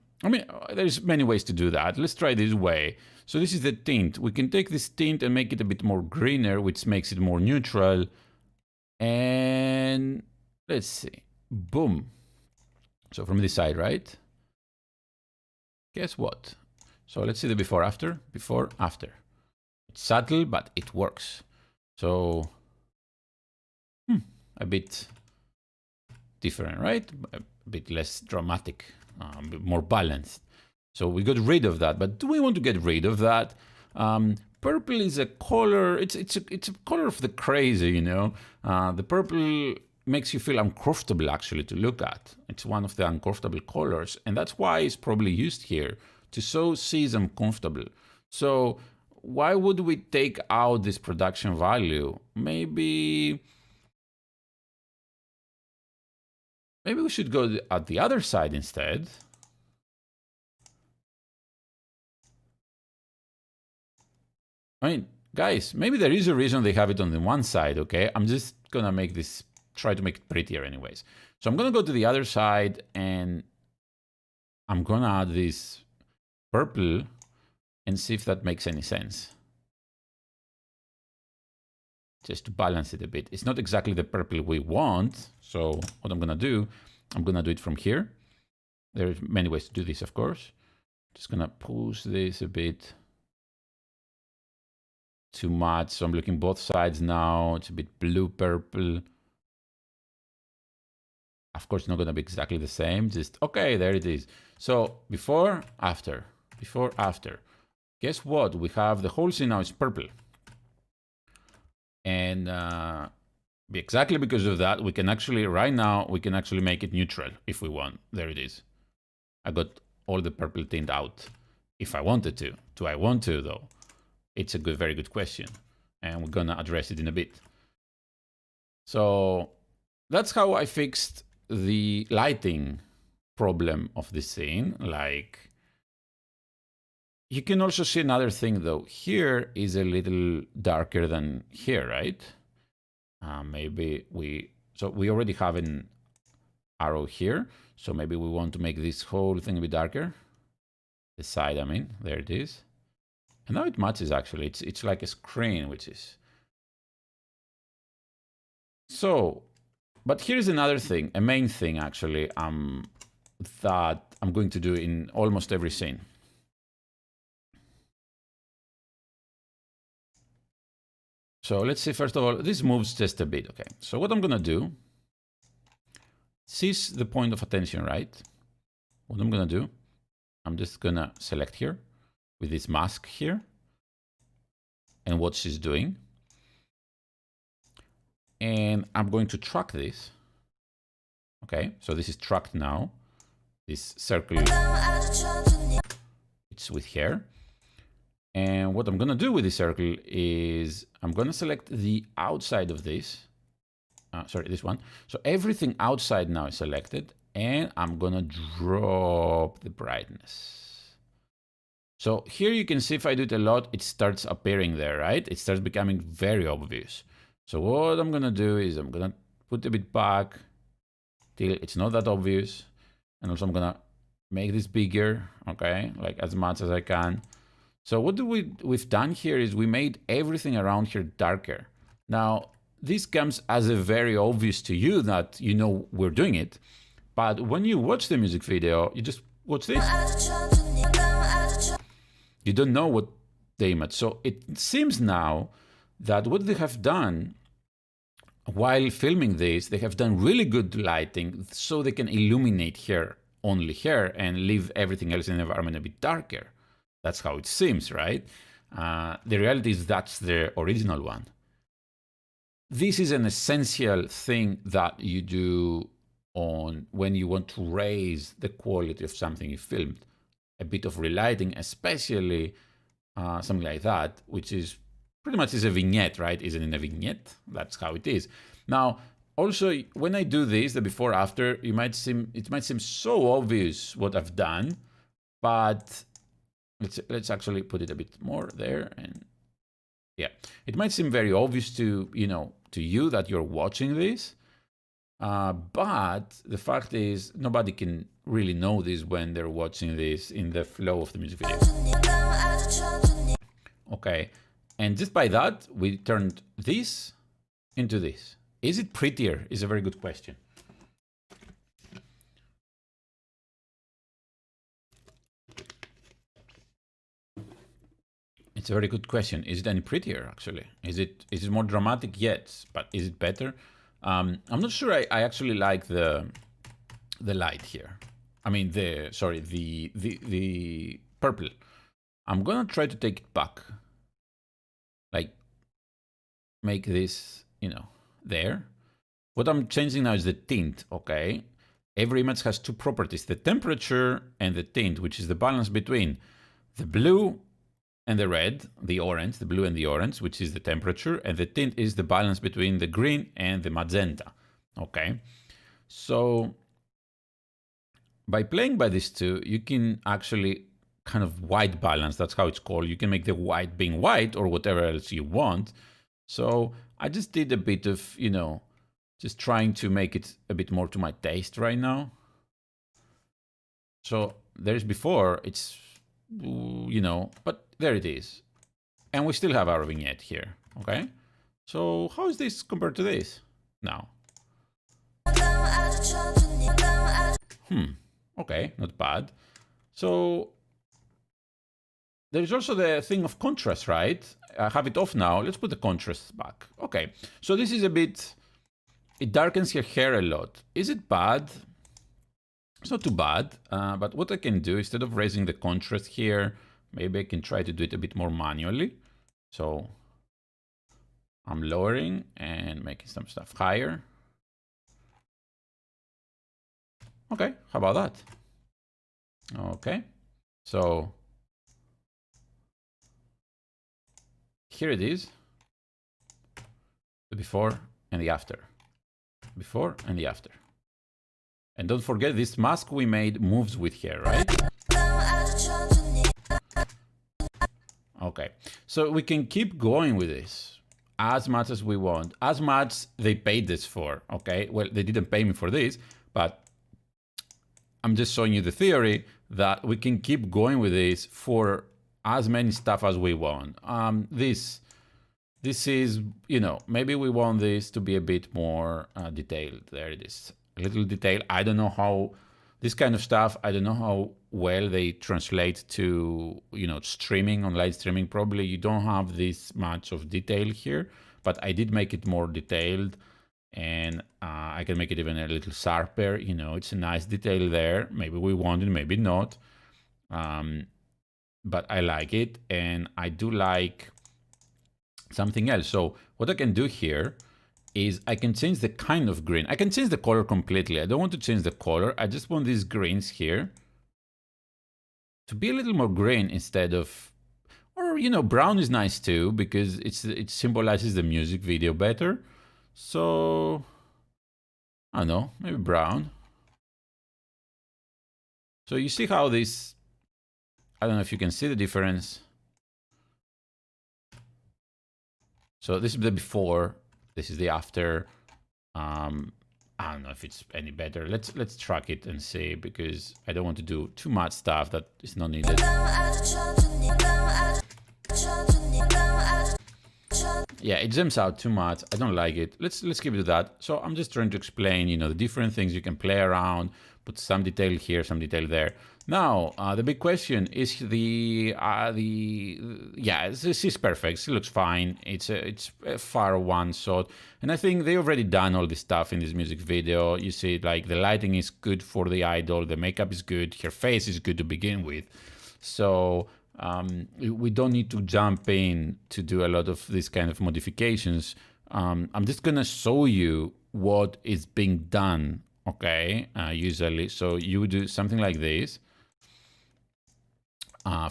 there's many ways to do that. Let's try this way. So this is the tint. We can take this tint and make it a bit more greener, which makes it more neutral. And let's see, boom. So from this side, right? Guess what? So let's see the before, after, before, after. It's subtle, but it works. So, a bit different, right? A bit less dramatic, a bit more balanced. So we got rid of that, but do we want to get rid of that? Purple is a color, it's a color of the crazy, The purple makes you feel uncomfortable actually to look at. It's one of the uncomfortable colors, and that's why it's probably used here, to so seize uncomfortable. So why would we take out this production value? Maybe we should go at the other side instead. I mean, guys, maybe there is a reason they have it on the one side, okay? I'm just gonna make this, try to make it prettier anyways. So I'm gonna go to the other side and I'm gonna add this purple and see if that makes any sense. Just to balance it a bit. It's not exactly the purple we want. So what I'm gonna do, I'm gonna do it from here. There's many ways to do this, of course. Just gonna push this a bit too much. So I'm looking both sides now. It's a bit blue-purple. Of course, not gonna be exactly the same. Just, okay, there it is. So before, after, before, after. Guess what? We have the whole scene now is purple. And exactly because of that, we can actually, right now, we can actually make it neutral if we want. There it is. I got all the purple tint out if I wanted to. Do I want to, though? It's a very good question. And we're gonna address it in a bit. So that's how I fixed the lighting problem of the scene. Like, you can also see another thing though. Here is a little darker than here, right? Maybe we already have an arrow here. So maybe we want to make this whole thing a bit darker. The side, I mean, there it is. And now it matches actually. It's like a screen, which is. So, but here's another thing, a main thing actually, that I'm going to do in almost every scene. So let's see, first of all, this moves just a bit, okay. So what I'm gonna do, seize the point of attention, right? What I'm gonna do, I'm just gonna select here with this mask here and what she's doing. And I'm going to track this. Okay, so this is tracked now. This circle, it's with hair. And what I'm gonna do with this circle is I'm gonna select the outside of this. Sorry, this one. So everything outside now is selected. and I'm gonna drop the brightness. So here you can see if I do it a lot, it starts appearing there, right? It starts becoming very obvious. So what I'm gonna do is I'm gonna put a bit back till it's not that obvious. And also I'm gonna make this bigger, okay? Like as much as I can. So what we've done here is we made everything around here darker. Now, this comes as a very obvious to you that you know we're doing it. But when you watch the music video, you just watch this. You don't know what the image. So it seems now that what they have done while filming this, they have done really good lighting so they can illuminate here, only here, and leave everything else in the environment a bit darker. That's how it seems, right? The reality is that's the original one. This is an essential thing that you do when you want to raise the quality of something you filmed. A bit of relighting, especially something like that, which is pretty much is a vignette, right? Isn't it a vignette? That's how it is. Now, also, when I do this, the before after, it might seem so obvious what I've done, but let's actually put it a bit more there, and yeah, it might seem very obvious to you that you're watching this, but the fact is nobody can really know this when they're watching this in the flow of the music video. Okay, and just by that, we turned this into this. Is it prettier? Is a very good question. It's a very good question. Is it any prettier, actually? Is it more dramatic? Yes, but is it better? I'm not sure I actually like the light here. I mean, the purple. I'm gonna try to take it back. Like, make this, there. What I'm changing now is the tint, okay? Every image has two properties, the temperature and the tint, which is the balance between the blue and the red, the orange, the blue and the orange, which is the temperature, and the tint is the balance between the green and the magenta, okay? So by playing by these two, you can actually kind of white balance, that's how it's called. You can make the white being white or whatever else you want. So I just did a bit of, just trying to make it a bit more to my taste right now. So there's before, it's, but there it is. And we still have our vignette here, okay? So how is this compared to this now? Okay, not bad. So there's also the thing of contrast, right? I have it off now. Let's put the contrast back. Okay, so this is a bit, it darkens your hair a lot. Is it bad? It's not too bad, but what I can do, instead of raising the contrast here, maybe I can try to do it a bit more manually. So I'm lowering and making some stuff higher. Okay, how about that? Okay, so here it is, the before and the after. Before and the after. And don't forget, this mask we made moves with hair, right? Okay, so we can keep going with this as much as we want, as much they paid this for, okay? Well, they didn't pay me for this, but I'm just showing you the theory that we can keep going with this for as many stuff as we want. This is, maybe we want this to be a bit more detailed. There it is, a little detail. I don't know how, this kind of stuff, I don't know how well they translate to, streaming, on live streaming. Probably you don't have this much of detail here, but I did make it more detailed, and I can make it even a little sharper. It's a nice detail there. Maybe we want it, maybe not. But I like it, and I do like something else. So what I can do here is I can change the kind of green. I can change the color completely. I don't want to change the color. I just want these greens here to be a little more green instead of, or brown is nice too, because it symbolizes the music video better. So I don't know, maybe brown. So you see how this, I don't know if you can see the difference. So this is the before, this is the after. I don't know if it's any better. Let's track it and see, because I don't want to do too much stuff that is not needed. Yeah, it zooms out too much. I don't like it. Let's keep it to that. So I'm just trying to explain, you know, the different things you can play around, put some detail here, some detail there. Now, the big question is yeah, this is perfect. It looks fine. It's a far one shot, and I think they already done all this stuff in this music video. You see, like the lighting is good for the idol, the makeup is good, her face is good to begin with. So we don't need to jump in to do a lot of this kind of modifications. I'm just gonna show you what is being done, okay, usually. So you would do something like this.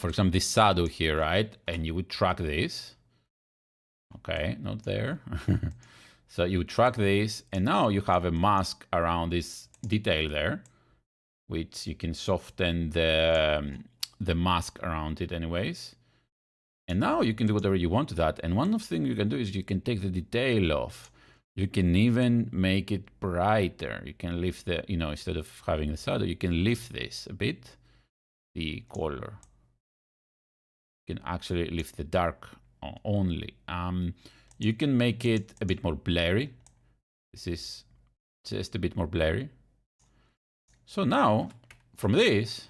For example, this shadow here, right? And you would track this. Okay, not there. So you would track this, and now you have a mask around this detail there, which you can soften the mask around it anyways. And now you can do whatever you want to that. And one of the things you can do is you can take the detail off. You can even make it brighter. You can lift the, you know, instead of having the shadow, you can lift this a bit, the color. You can actually lift the dark only. You can make it a bit more blurry. This is just a bit more blurry. So now, from this,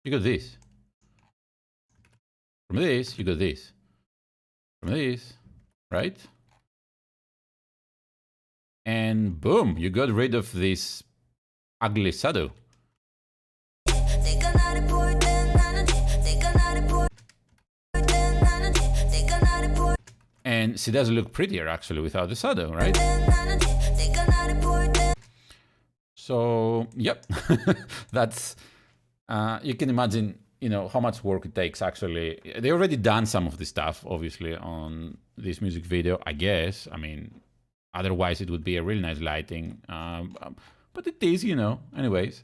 you got this. From this, you got this. From this, right? And boom, you got rid of this ugly shadow. And she does look prettier actually without the shadow, right? So, yep, that's, you can imagine, you know, how much work it takes actually. They already done some of the stuff, obviously, on this music video, I guess. I mean, otherwise it would be a really nice lighting. But it is, you know, anyways.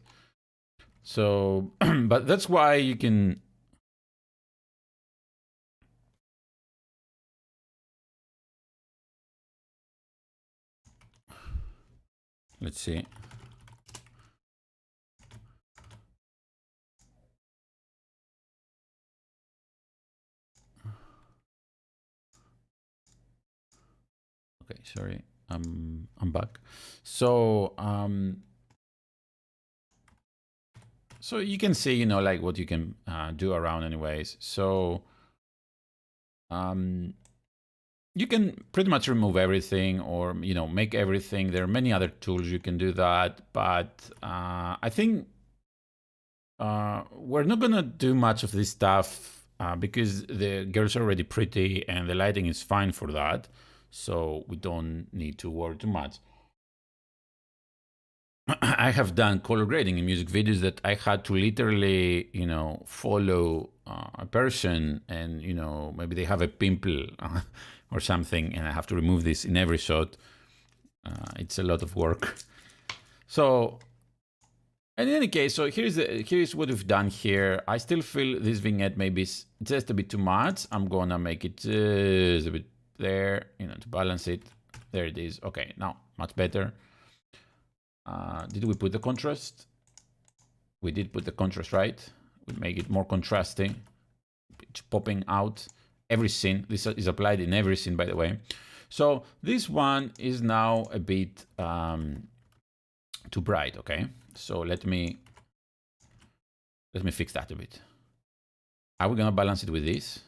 So, but that's why you can... Let's see. Okay, sorry, I'm back. So, so you can see, you know, like what you can do around anyways. So, you can pretty much remove everything, or, you know, make everything. There are many other tools you can do that, but I think we're not gonna do much of this stuff because the girls are already pretty and the lighting is fine for that. So we don't need to worry too much. I have done color grading in music videos that I had to literally, you know, follow a person, and, you know, maybe they have a pimple or something, and I have to remove this in every shot. It's a lot of work. So in any case, so here's what we've done here. I still feel this vignette maybe is just a bit too much. I'm gonna make it just a bit there, you know, to balance it. There it is. Okay, now much better. Did we put the contrast? We did put the contrast, right? We make it more contrasting. It's popping out every scene. This is applied in every scene, by the way. So this one is now a bit too bright. Okay, so let me fix that a bit. Are we gonna balance it with this?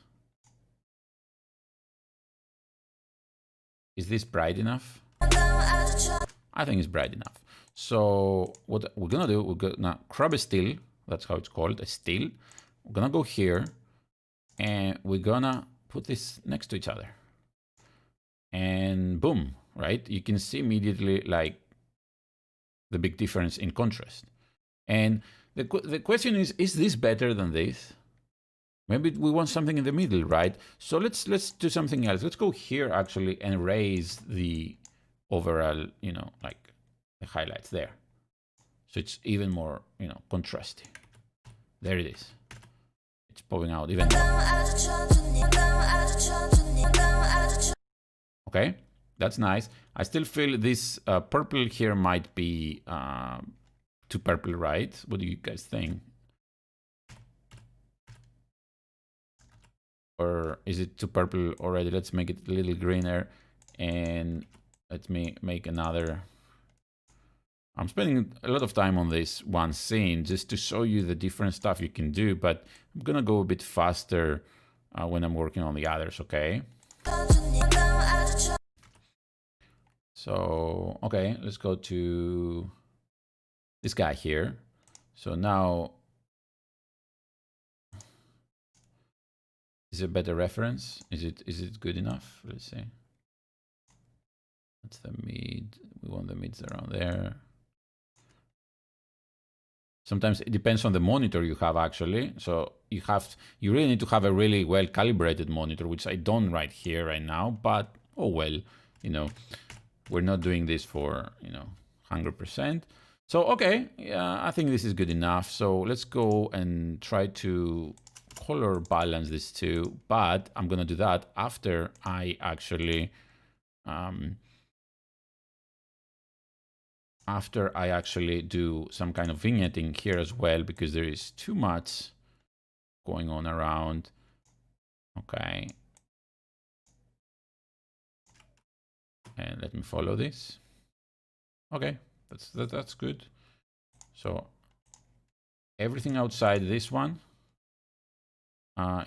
Is this bright enough? I think it's bright enough. So what we're gonna do, we're gonna grab a still. That's how it's called, a still. We're gonna go here, and we're gonna put this next to each other. And boom, right? You can see immediately like the big difference in contrast. And the question is this better than this? Maybe we want something in the middle, right? So let's do something else. Let's go here actually and raise the overall, you know, like the highlights there. So it's even more, you know, contrasty. There it is. It's popping out even. Okay, that's nice. I still feel this purple here might be too purple, right? What do you guys think? Or is it too purple already? Let's make it a little greener, and let me make another. I'm spending a lot of time on this one scene just to show you the different stuff you can do, but I'm gonna go a bit faster when I'm working on the others, okay? So, okay, let's go to this guy here. So now, is it a better reference? Is it good enough? Let's see. That's the mid. We want the mids around there. Sometimes it depends on the monitor you have actually. So you really need to have a really well calibrated monitor, which I don't right here right now, but oh well, you know, we're not doing this for, you know, 100%. So, okay, yeah, I think this is good enough. So let's go and try to color balance this too, but I'm gonna do that after I actually, do some kind of vignetting here as well, because there is too much going on around. Okay. And let me follow this. Okay, that's good. So everything outside this one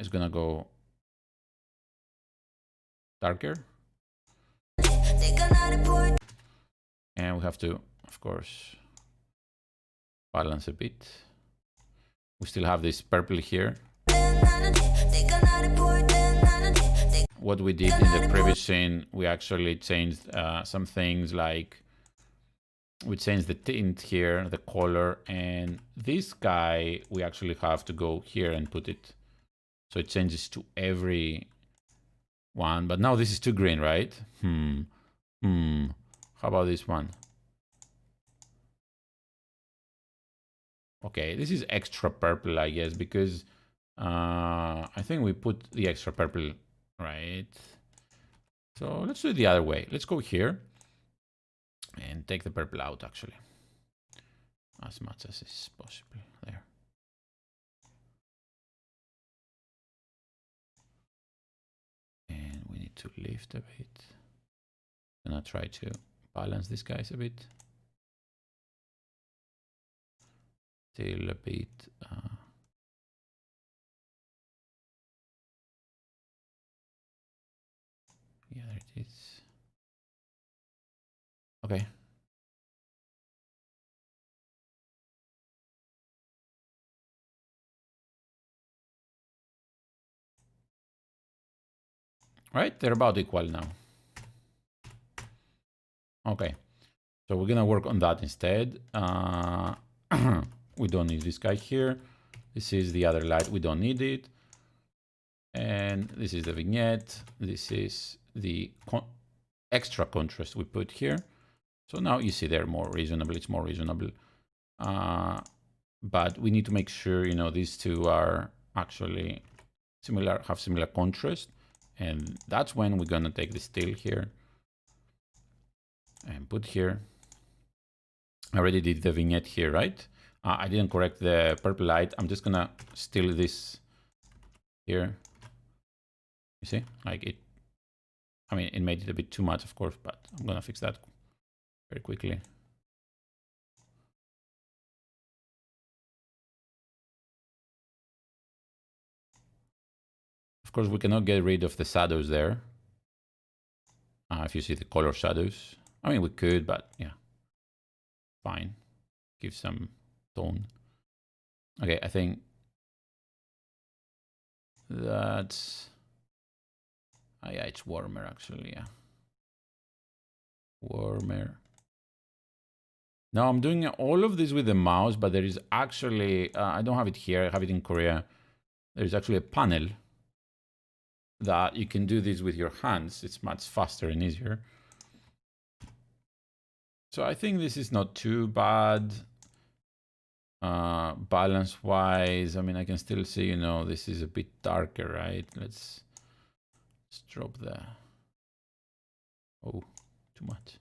is gonna go darker. And we have to, of course, balance a bit. We still have this purple here. What we did in the previous scene, we actually changed some things, like we changed the tint here, the color, and this guy, we actually have to go here and put it. So it changes to every one, but now this is too green, right? How about this one? Okay, this is extra purple, I guess, because I think we put the extra purple, right? So let's do it the other way. Let's go here and take the purple out, actually, as much as is possible there. And we need to lift a bit. I'm gonna try to balance these guys a bit. Still a bit. Yeah, there it is. Okay. Right, they're about equal now. Okay, so we're gonna work on that instead. We don't need this guy here. This is the other light, we don't need it. And this is the vignette. This is the extra contrast we put here. So now you see they're more reasonable, it's more reasonable. But we need to make sure, you know, these two are actually similar, have similar contrast. And that's when we're gonna take the still here and put here. I already did the vignette here, right? I didn't correct the purple light. I'm just gonna steal this here. You see, like it, I mean, it made it a bit too much, of course, but I'm gonna fix that very quickly. Of course, we cannot get rid of the shadows there. If you see the color shadows, I mean, we could, but yeah, fine. Give some tone. Okay, I think that's, yeah, it's warmer actually, yeah. Warmer. Now I'm doing all of this with the mouse, but there is actually, I don't have it here, I have it in Korea. There's actually a panel that you can do this with your hands. It's much faster and easier. So I think this is not too bad. balance wise, I mean, I can still see, you know, this is a bit darker, right? Let's drop the, oh, too much.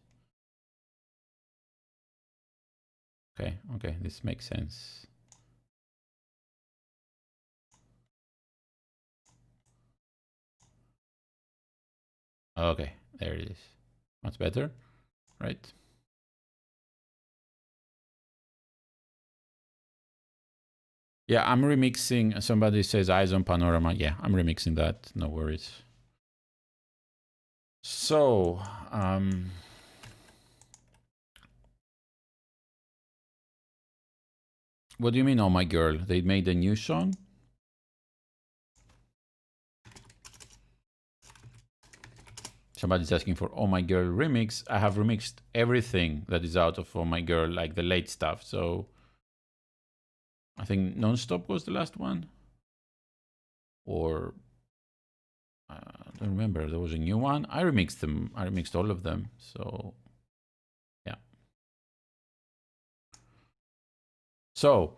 Okay, okay, this makes sense. Okay, there it is. Much better, right? Yeah, I'm remixing. Somebody says eyes on panorama. Yeah, I'm remixing that. No worries. So, what do you mean, oh my girl? They made a new song? Somebody's asking for Oh My Girl remix. I have remixed everything that is out of Oh My Girl, like the late stuff. So I think Nonstop was the last one. Or I don't remember. There was a new one. I remixed them. I remixed all of them. So yeah. So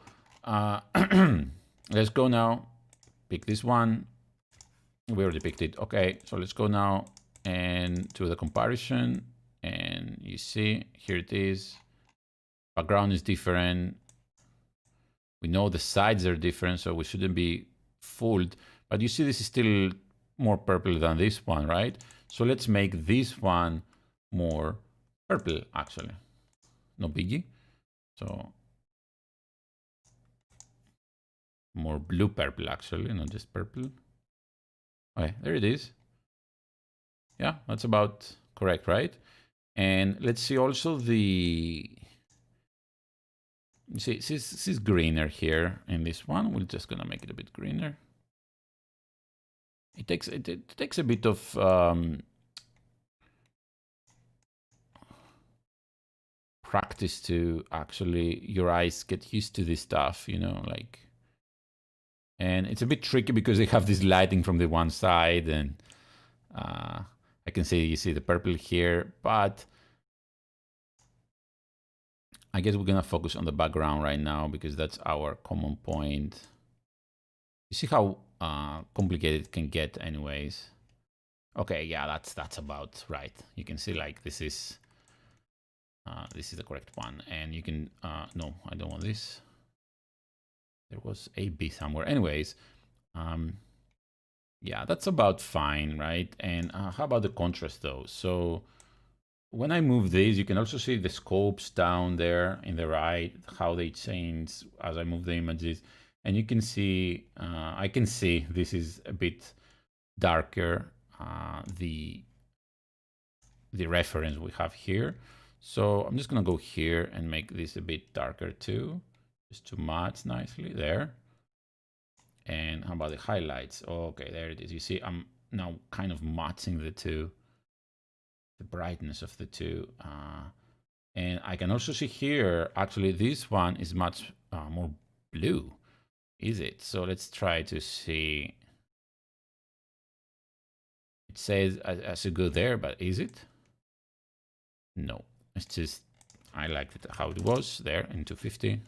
let's go now. Pick this one. We already picked it. Okay, so let's go now and do the comparison. And you see, here it is. Background is different. We know the sides are different, so we shouldn't be fooled. But you see, this is still more purple than this one, right? So let's make this one more purple, actually. No biggie. So more blue purple, actually, not just purple. Okay, there it is. Yeah, that's about correct, right? And let's see also the, see, this is greener here in this one. We're just gonna make it a bit greener. It takes a bit of practice to actually your eyes get used to this stuff, you know, like, and it's a bit tricky because they have this lighting from the one side, and I can see, you see the purple here, but I guess we're gonna focus on the background right now because that's our common point. You see how complicated it can get anyways. Okay, yeah, that's about right. You can see like this is the correct one, and you can no, I don't want this. There was a B somewhere. Anyways, yeah, that's about fine, right? And how about the contrast though? So when I move these, you can also see the scopes down there in the right, how they change as I move the images. And you can see, I can see this is a bit darker, the reference we have here. So I'm just gonna go here and make this a bit darker too, just to match nicely there. And how about the highlights? Okay, there it is. You see, I'm now kind of matching the two, the brightness of the two. And I can also see here, actually, this one is much more blue, is it? So let's try to see. It says as a go there, but is it? No, it's just, I liked it how it was there in 250.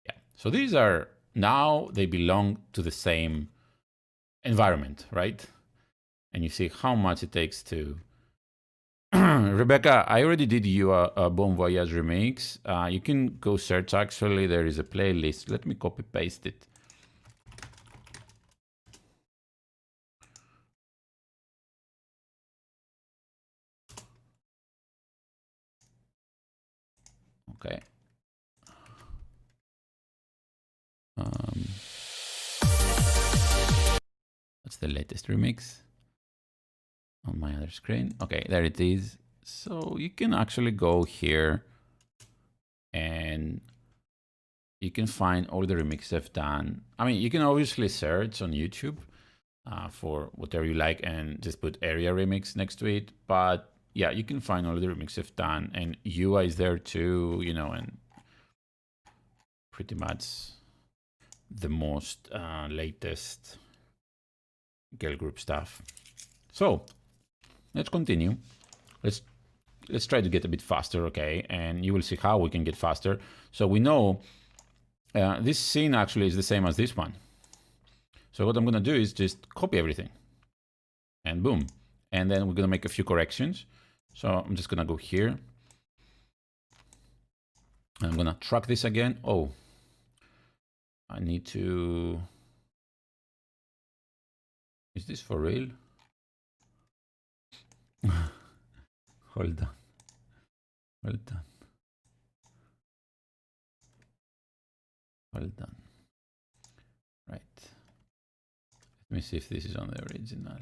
Yeah, so these are, now they belong to the same environment, right? And you see how much it takes to Rebecca, I already did you a Bon Voyage remix. You can go search, actually, there is a playlist. Let me copy paste it. Okay. That's the latest remix on my other screen. Okay, there it is. So you can actually go here and you can find all the remixes I've done. I mean, you can obviously search on YouTube for whatever you like and just put Areia remix next to it. But yeah, you can find all the remixes I've done, and UI is there too, you know, and pretty much the most latest girl group stuff. So let's continue. Let's try to get a bit faster, okay? And you will see how we can get faster. So we know This scene actually is the same as this one. So what I'm gonna do is just copy everything and boom. And then we're gonna make a few corrections. So I'm just gonna go here. I'm gonna track this again. Oh, I need to, is this for real? Hold on, hold on, hold on. Right. Let me see if this is on the original.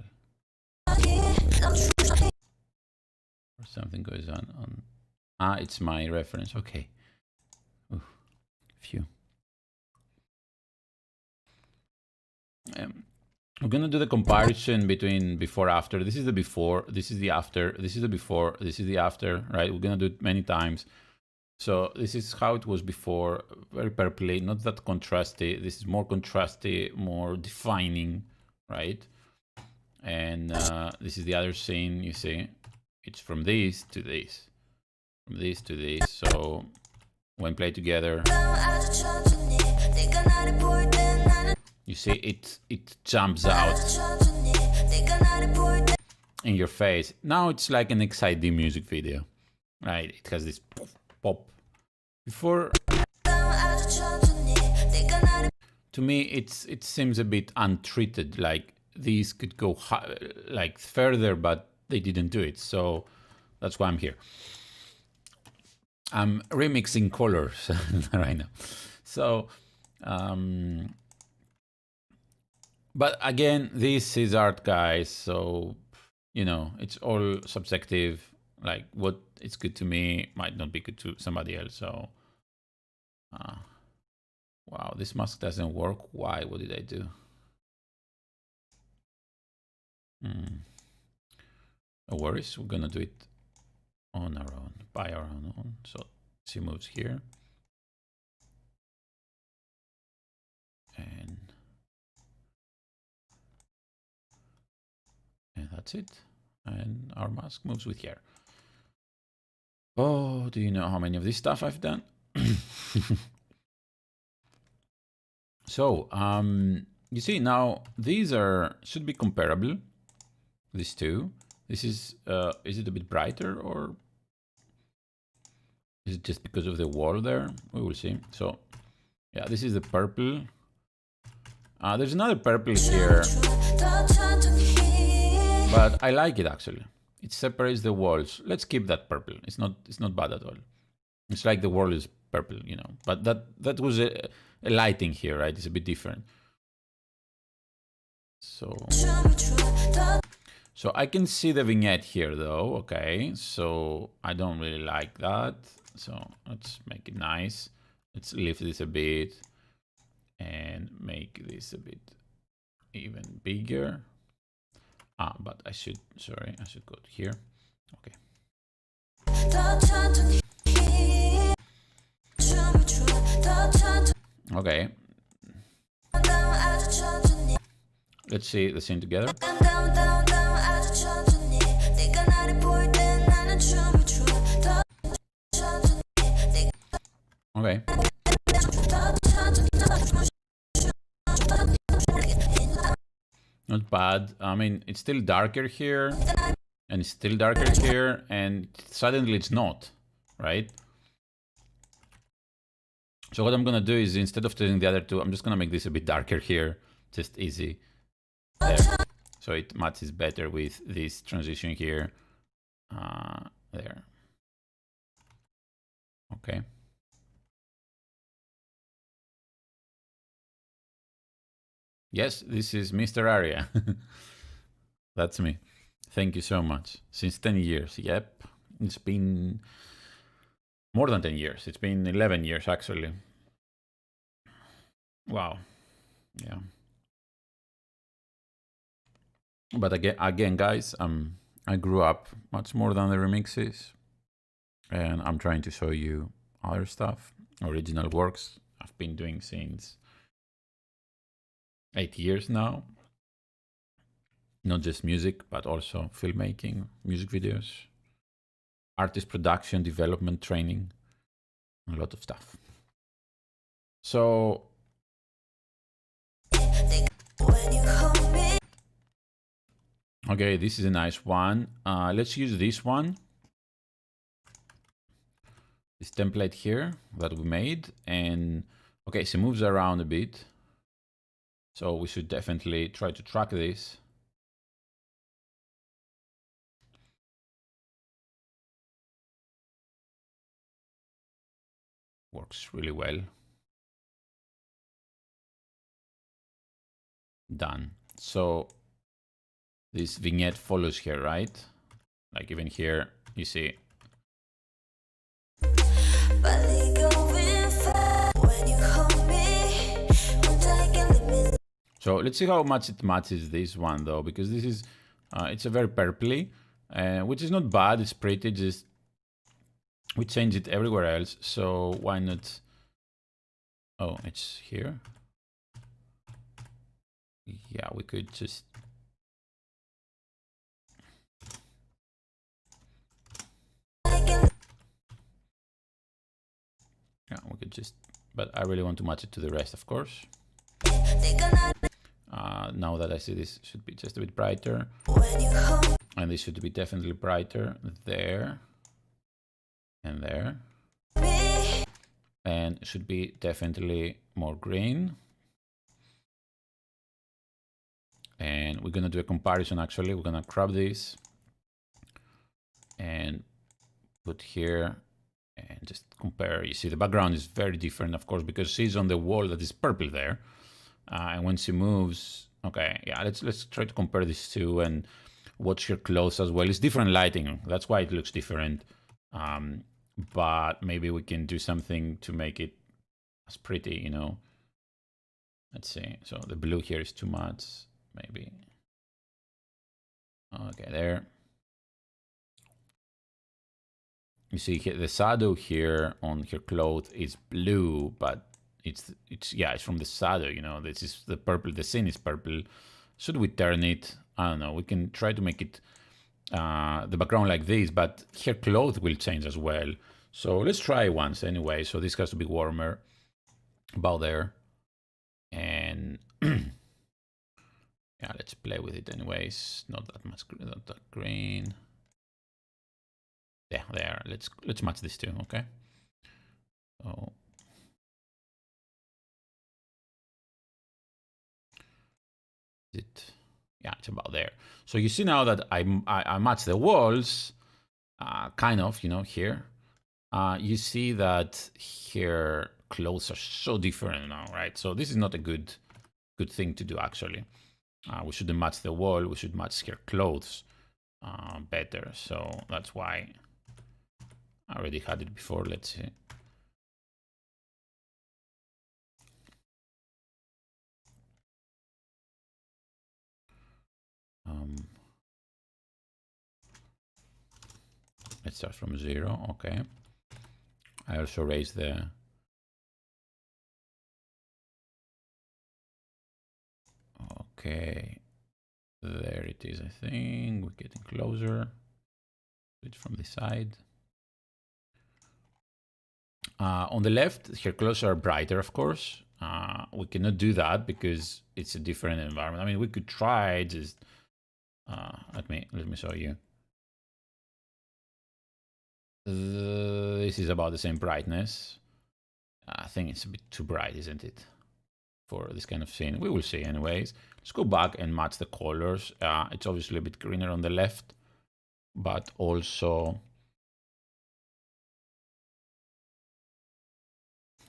Or something goes on. Ah, it's my reference. Okay. Ooh, phew. We're gonna do the comparison between before after. This is the before, this is the after, this is the before, this is the after, right? We're gonna do it many times. So this is how it was before, very purpley, not that contrasty. This is more contrasty, more defining, right? And this is the other scene, you see. It's from this to this, from this to this. So when played together, you see it jumps out in your face. Now it's like an XID music video, right? It has this poof, pop. Before, to me, it seems a bit untreated. Like these could go like further, but they didn't do it. So that's why I'm here. I'm remixing colors right now. So, but again, this is art, guys. So, you know, it's all subjective. Like what is good to me might not be good to somebody else. So, wow, this mask doesn't work. Why? What did I do? No worries. We're gonna do it on our own, by our own. So she moves here. And that's it. And our mask moves with here. Oh, do you know how many of this stuff I've done? So, you see now these should be comparable. These two. This is it a bit brighter or is it just because of the wall there? We will see. So, yeah, this is the purple. There's another purple here, but I like it actually. It separates the walls. Let's keep that purple. It's not bad at all. It's like the wall is purple, you know. But that was a lighting here, right? It's a bit different. So I can see the vignette here though. Okay, so I don't really like that. So let's make it nice. Let's lift this a bit and make this a bit even bigger. But I should go here. Okay. Okay. Let's see the scene together. Okay. Not bad. I mean, it's still darker here, and it's still darker here, and suddenly it's not, right? So what I'm gonna do is, instead of doing the other two, I'm just gonna make this a bit darker here, just easy. There. So it matches better with this transition here. There. Okay. Yes, this is Mr. Areia. That's me. Thank you so much. Since 10 years, yep. It's been more than 10 years. It's been 11 years, actually. Wow. Yeah. But again, guys, I grew up much more than the remixes. And I'm trying to show you other stuff, original works I've been doing since 8 years now. Not just music, but also filmmaking, music videos, artist production, development, training, a lot of stuff. So okay, this is a nice one. Let's use this one, this template here that we made. And okay, so it moves around a bit. So we should definitely try to track this. Works really well. Done. So this vignette follows here, right? Like even here, you see. So let's see how much it matches this one though, because this is, it's a very purpley, which is not bad. It's pretty, just we change it everywhere else. So why not? Oh, it's here. Yeah, we could just. Yeah, we could just, but I really want to match it to the rest, of course. Now that I see this should be just a bit brighter. And this should be definitely brighter there and there. And should be definitely more green. And we're gonna do a comparison actually. We're gonna crop this and put here and just compare. You see the background is very different, of course, because she's on the wall that is purple there. And when she moves, okay, yeah, let's try to compare these two and watch her clothes as well. It's different lighting, that's why it looks different. But maybe we can do something to make it as pretty, you know. Let's see. So the blue here is too much, maybe. Okay, there. You see here, the shadow here on her clothes is blue, but it's from the shadow, you know. This is the purple, the scene is purple. Should we turn it? I don't know. We can try to make it the background like this, but her clothes will change as well. So let's try once anyway. So this has to be warmer, about there. And yeah, let's play with it anyways. Not that much, not that green. Yeah, there. Let's match this too, okay? So yeah, it's about there. So you see now that I match the walls, kind of, you know, here. You see that here clothes are so different now, right? So this is not a good thing to do actually. We shouldn't match the wall. We should match her clothes better. So that's why I already had it before. Let's see. Let's start from 0. Okay. I also raise the. Okay. There it is, I think. We're getting closer. Switch from the side. On the left, her clothes are brighter, of course. We cannot do that because it's a different environment. I mean, we could try just. Let me show you. This is about the same brightness. I think it's a bit too bright, isn't it? For this kind of scene. We will see anyways. Let's go back and match the colors. It's obviously a bit greener on the left, but also,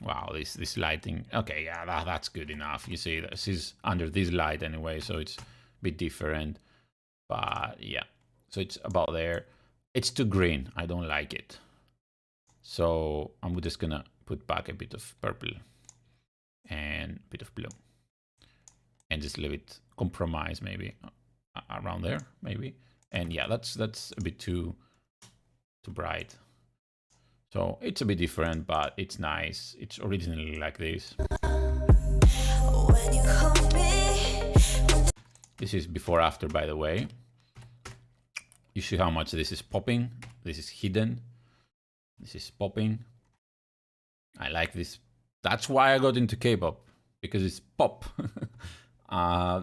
wow, this lighting. Okay, yeah, that's good enough. You see, this is under this light anyway, so it's a bit different. But yeah, so it's about there. It's too green. I don't like it. So I'm just gonna put back a bit of purple and a bit of blue. And just leave it compromise maybe around there, maybe. And yeah, that's a bit too bright. So it's a bit different, but it's nice. It's originally like this. This is before after, by the way. You see how much this is popping. This is hidden. This is popping. I like this That's why I got into K-pop, because it's pop.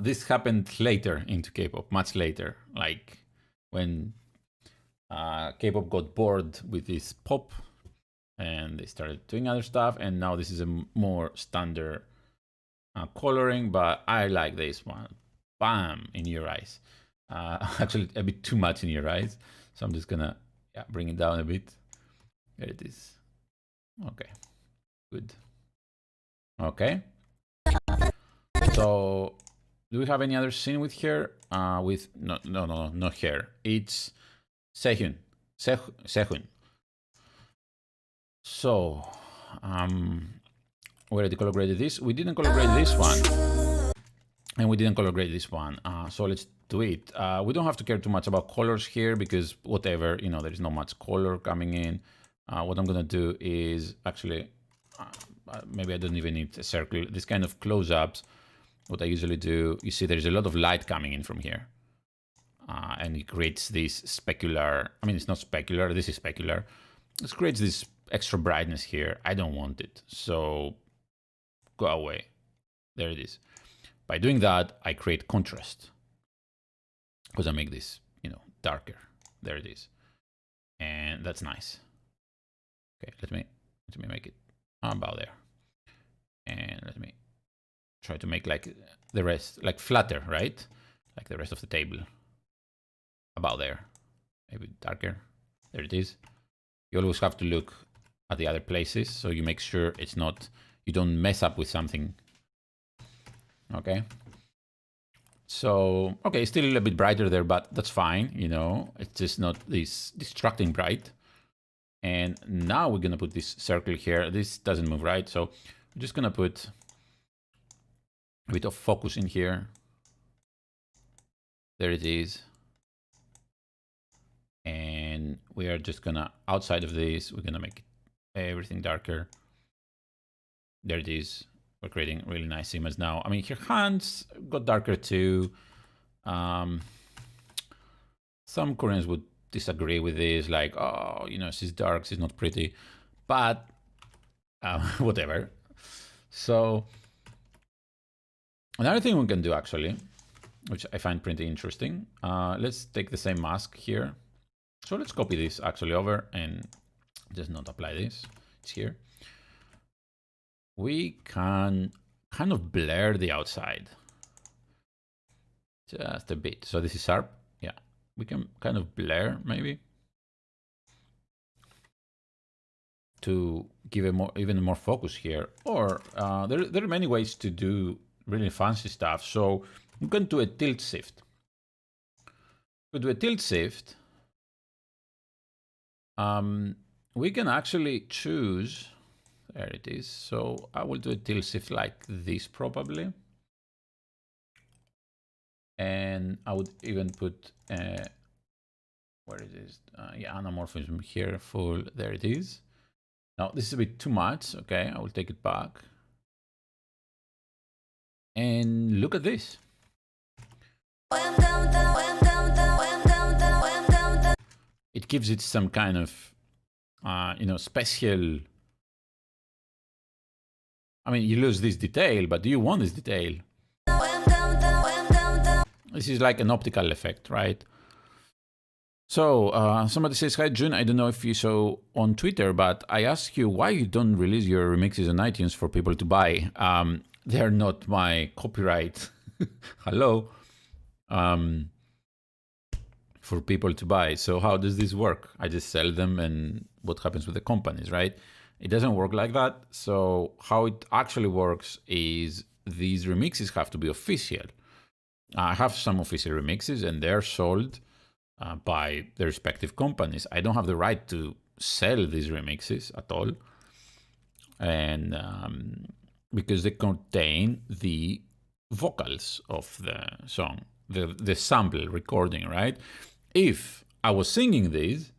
This happened later into K-pop, much later, like when K-pop got bored with this pop and they started doing other stuff, and now this is a more standard coloring, but I like this one. Bam, in your eyes. Actually, a bit too much in your eyes, so I'm just gonna bring it down a bit. There it is. Okay, good. Okay. So, do we have any other scene with hair? With no hair. It's Sehun. Sehun. So, we already color graded this. We didn't color grade this one, and we didn't color grade this one. So let's do it. We don't have to care too much about colors here because whatever, you know, there is not much color coming in. What I'm gonna do is actually, maybe I don't even need a circle. This kind of close-ups, what I usually do, you see there's a lot of light coming in from here. And it creates this specular, I mean, it's not specular, this is specular. It creates this extra brightness here. I don't want it, so go away. There it is. By doing that, I create contrast because I make this, you know, darker. There it is, and that's nice. Okay, let me make it about there, and let me try to make like the rest, like flatter, right? Like the rest of the table. About there, maybe darker. There it is. You always have to look at the other places so you make sure it's not, you don't mess up with something. Okay. So, okay, it's still a bit brighter there, but that's fine, you know, it's just not this distracting bright. And now we're gonna put this circle here. This doesn't move right, so I'm just gonna put a bit of focus in here. There it is. And we are just gonna, outside of this, we're gonna make everything darker. There it is. We're creating really nice image now. I mean, her hands got darker too. Some Koreans would disagree with this, like, oh, you know, she's dark, she's not pretty, but whatever. So another thing we can do actually, which I find pretty interesting, let's take the same mask here. So let's copy this actually over and just not apply this. It's here. We can kind of blur the outside just a bit. So this is sharp. Yeah, we can kind of blur maybe to give a even more focus here. Or there are many ways to do really fancy stuff. So we can do a tilt shift. We do a tilt shift. We can actually choose, there it is. So I will do a tilt shift like this probably. And I would even put, where it is? Yeah, anamorphism here, full, there it is. Now this is a bit too much. Okay, I will take it back. And look at this. It gives it some kind of, you know, special. I mean, you lose this detail, but do you want this detail? This is like an optical effect, right? So somebody says, hi, June, I don't know if you saw on Twitter, but I asked you why you don't release your remixes on iTunes for people to buy. They're not my copyright. Hello. For people to buy. So how does this work? I just sell them, and what happens with the companies, right? It doesn't work like that. So how it actually works is these remixes have to be official. I have some official remixes and they're sold by the respective companies. I don't have the right to sell these remixes at all. And because they contain the vocals of the song, the sample recording, right? If I was singing these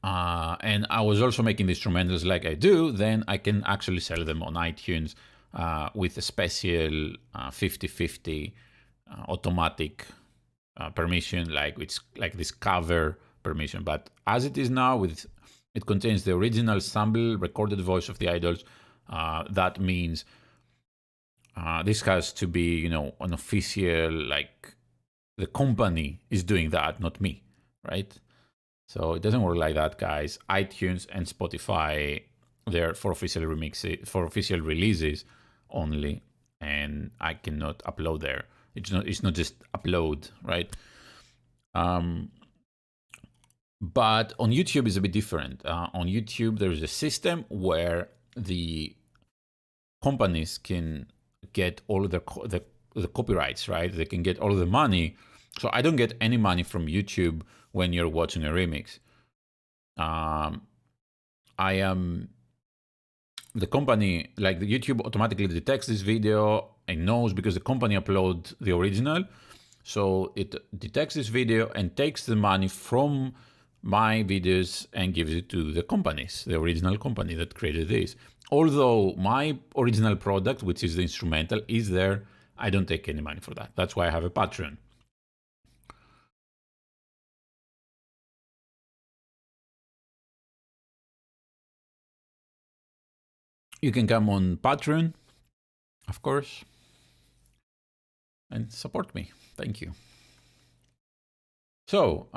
and I was also making the instrumentals like I do, then I can actually sell them on iTunes with a special 50/50 automatic permission, like it's like this cover permission. But as it is now, with it contains the original sample recorded voice of the idols That means this has to be, an official, like the company is doing that, not me, right? So it doesn't work like that, guys. iTunes and Spotify, they're for official remixes, for official releases only, and I cannot upload there. It's not just upload, right? But on YouTube is a bit different. On YouTube, there is a system where the companies can get all of the copyrights, right? They can get all of the money. So I don't get any money from YouTube when you're watching a remix. I am the company, like the YouTube automatically detects this video and knows because the company upload the original. So it detects this video and takes the money from my videos and gives it to the companies, the original company that created this. Although my original product, which is the instrumental, is there, I don't take any money for that. That's why I have a Patreon. You can come on Patreon, of course, and support me. Thank you. So,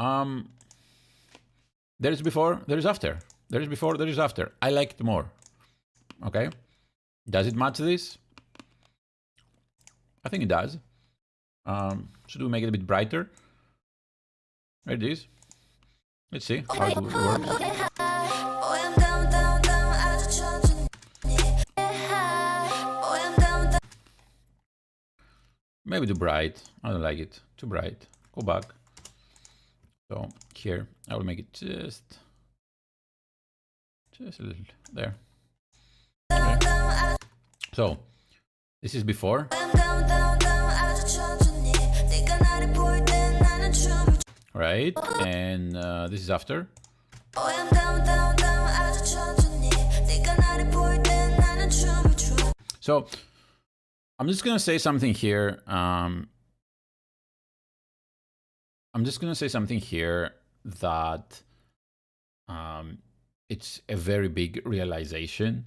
there is before, there is after. There is before, there is after. I like it more. Okay? Does it match this? I think it does. Should we make it a bit brighter? There it is. Let's see how it works. Maybe too bright. I don't like it. Too bright. Go back. So here, I will make it just a little there. Okay. So this is before. Right, and this is after. So I'm just gonna say something here. That it's a very big realization,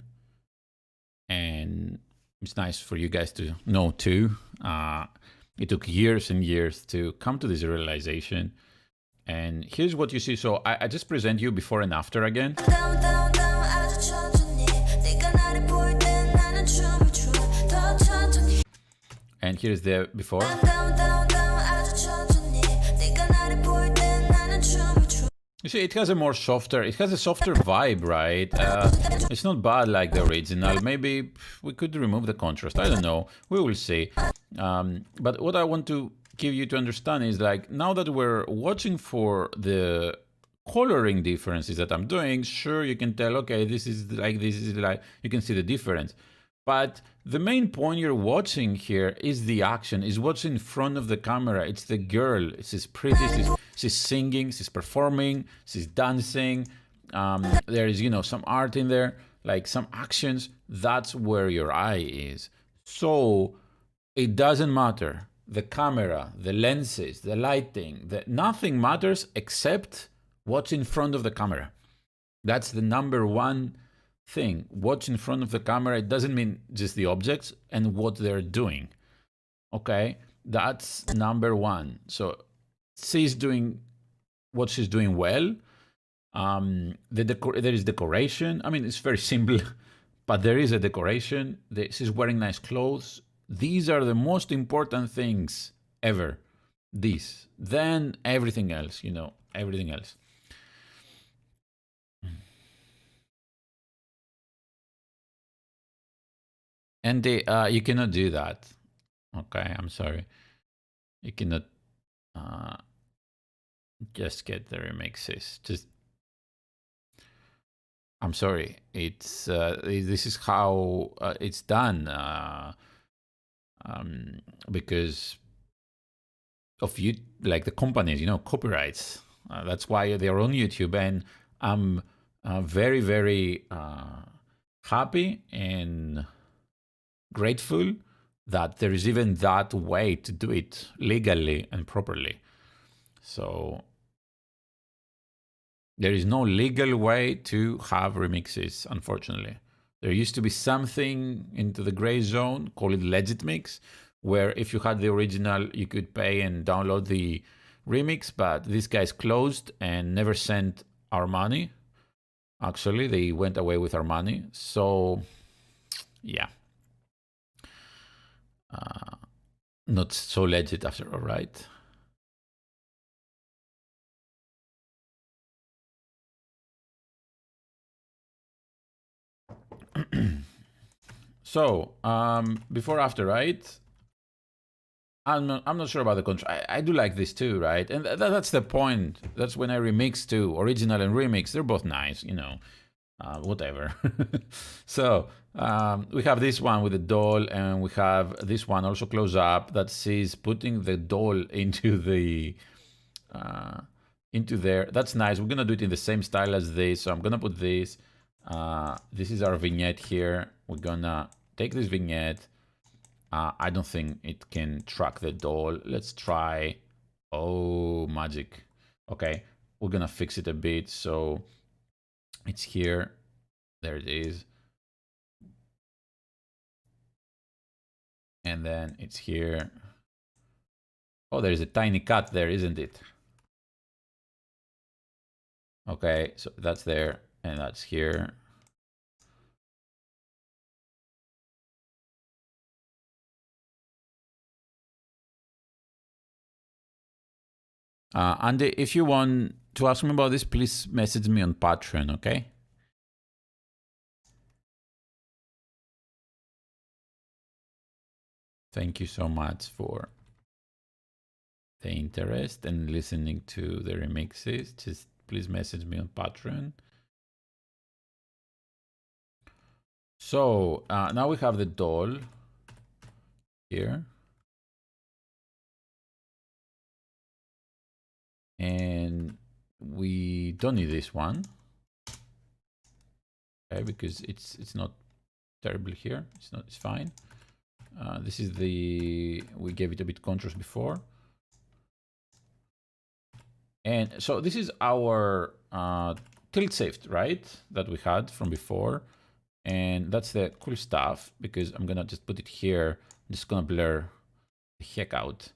and it's nice for you guys to know too. It took years and years to come to this realization, and here's what you see. So I just present you before and after again. And here's the before. You see, it has a softer vibe, right? It's not bad like the original. Maybe we could remove the contrast. I don't know. We will see. But what I want to give you to understand is, like, now that we're watching for the coloring differences that I'm doing, sure, you can tell, okay, this is like, you can see the difference. But the main point you're watching here is the action, is what's in front of the camera. It's the girl. She's pretty, she's singing, she's performing, she's dancing. There is, some art in there, like some actions. That's where your eye is. So it doesn't matter. The camera, the lenses, the lighting, nothing matters except what's in front of the camera. That's the number one thing. What's in front of the camera. It doesn't mean just the objects and what they're doing. Okay, that's number one. So she's doing what she's doing well. There is decoration. I mean, it's very simple, but there is a decoration. She's wearing nice clothes. These are the most important things ever. This, then everything else. Everything else. And you cannot do that. Okay, I'm sorry. You cannot just get the remixes. I'm sorry. It's this is how it's done because of you, like the companies, copyrights. That's why they're on YouTube, and I'm very, very happy and grateful that there is even that way to do it legally and properly. So there is no legal way to have remixes, unfortunately. There used to be something into the gray zone, call it Legit Mix, where if you had the original, you could pay and download the remix, but these guys closed and never sent our money. Actually, they went away with our money. So, yeah. Not so legit after all, right? So, before after, right? I'm not sure about the control. I do like this too, right? And that's the point. That's when I remix too. Original and remix, they're both nice, you know. Whatever. So we have this one with the doll, and we have this one also close up that sees putting the doll into the into there. That's nice. We're gonna do it in the same style as this. So I'm gonna put this. This is our vignette here. We're gonna take this vignette. I don't think it can track the doll. Let's try. Oh, magic. Okay, we're gonna fix it a bit. So it's here. There it is. And then it's here. Oh, there's a tiny cut there, isn't it? Okay, so that's there and that's here. Andy, if you want to ask me about this, please message me on Patreon, okay? Thank you so much for the interest and listening to the remixes. Just please message me on Patreon. So now we have the doll here. And we don't need this one. Okay, because it's not terrible here. It's fine. This is we gave it a bit contrast before. And so this is our tilt shift, right? That we had from before. And that's the cool stuff because I'm gonna just put it here. I'm just gonna blur the heck out.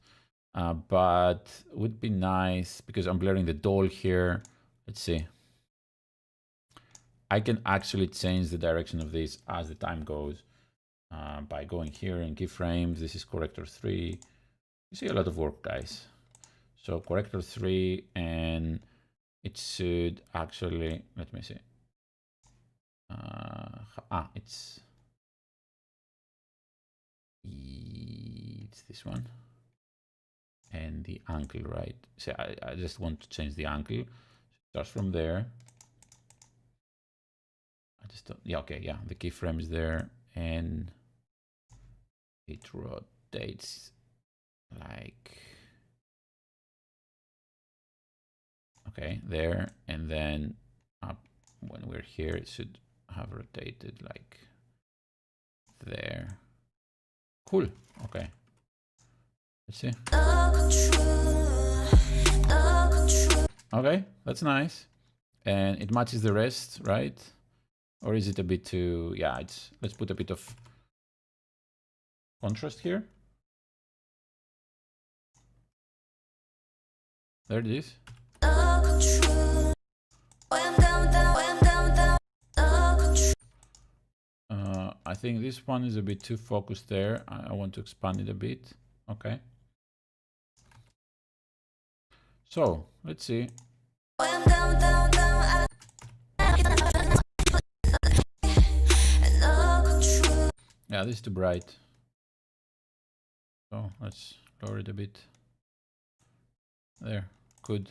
But would be nice because I'm blurring the doll here. Let's see. I can actually change the direction of this as the time goes by going here in keyframes. This is corrector 3. You see a lot of work, guys. So corrector 3, and it should actually, let me see. It's this one. And the angle, right? So I just want to change the angle. Starts from there. I just don't, yeah, okay, yeah. The keyframe is there, and it rotates like, okay, there, and then up when we're here, it should have rotated like there. Cool. Okay. Let's see. Okay, that's nice. And it matches the rest, right? Or is it a bit too, yeah, let's put a bit of contrast here. There it is. I think this one is a bit too focused there. I want to expand it a bit. Okay. So let's see. Yeah, this is too bright. So let's lower it a bit. There, good.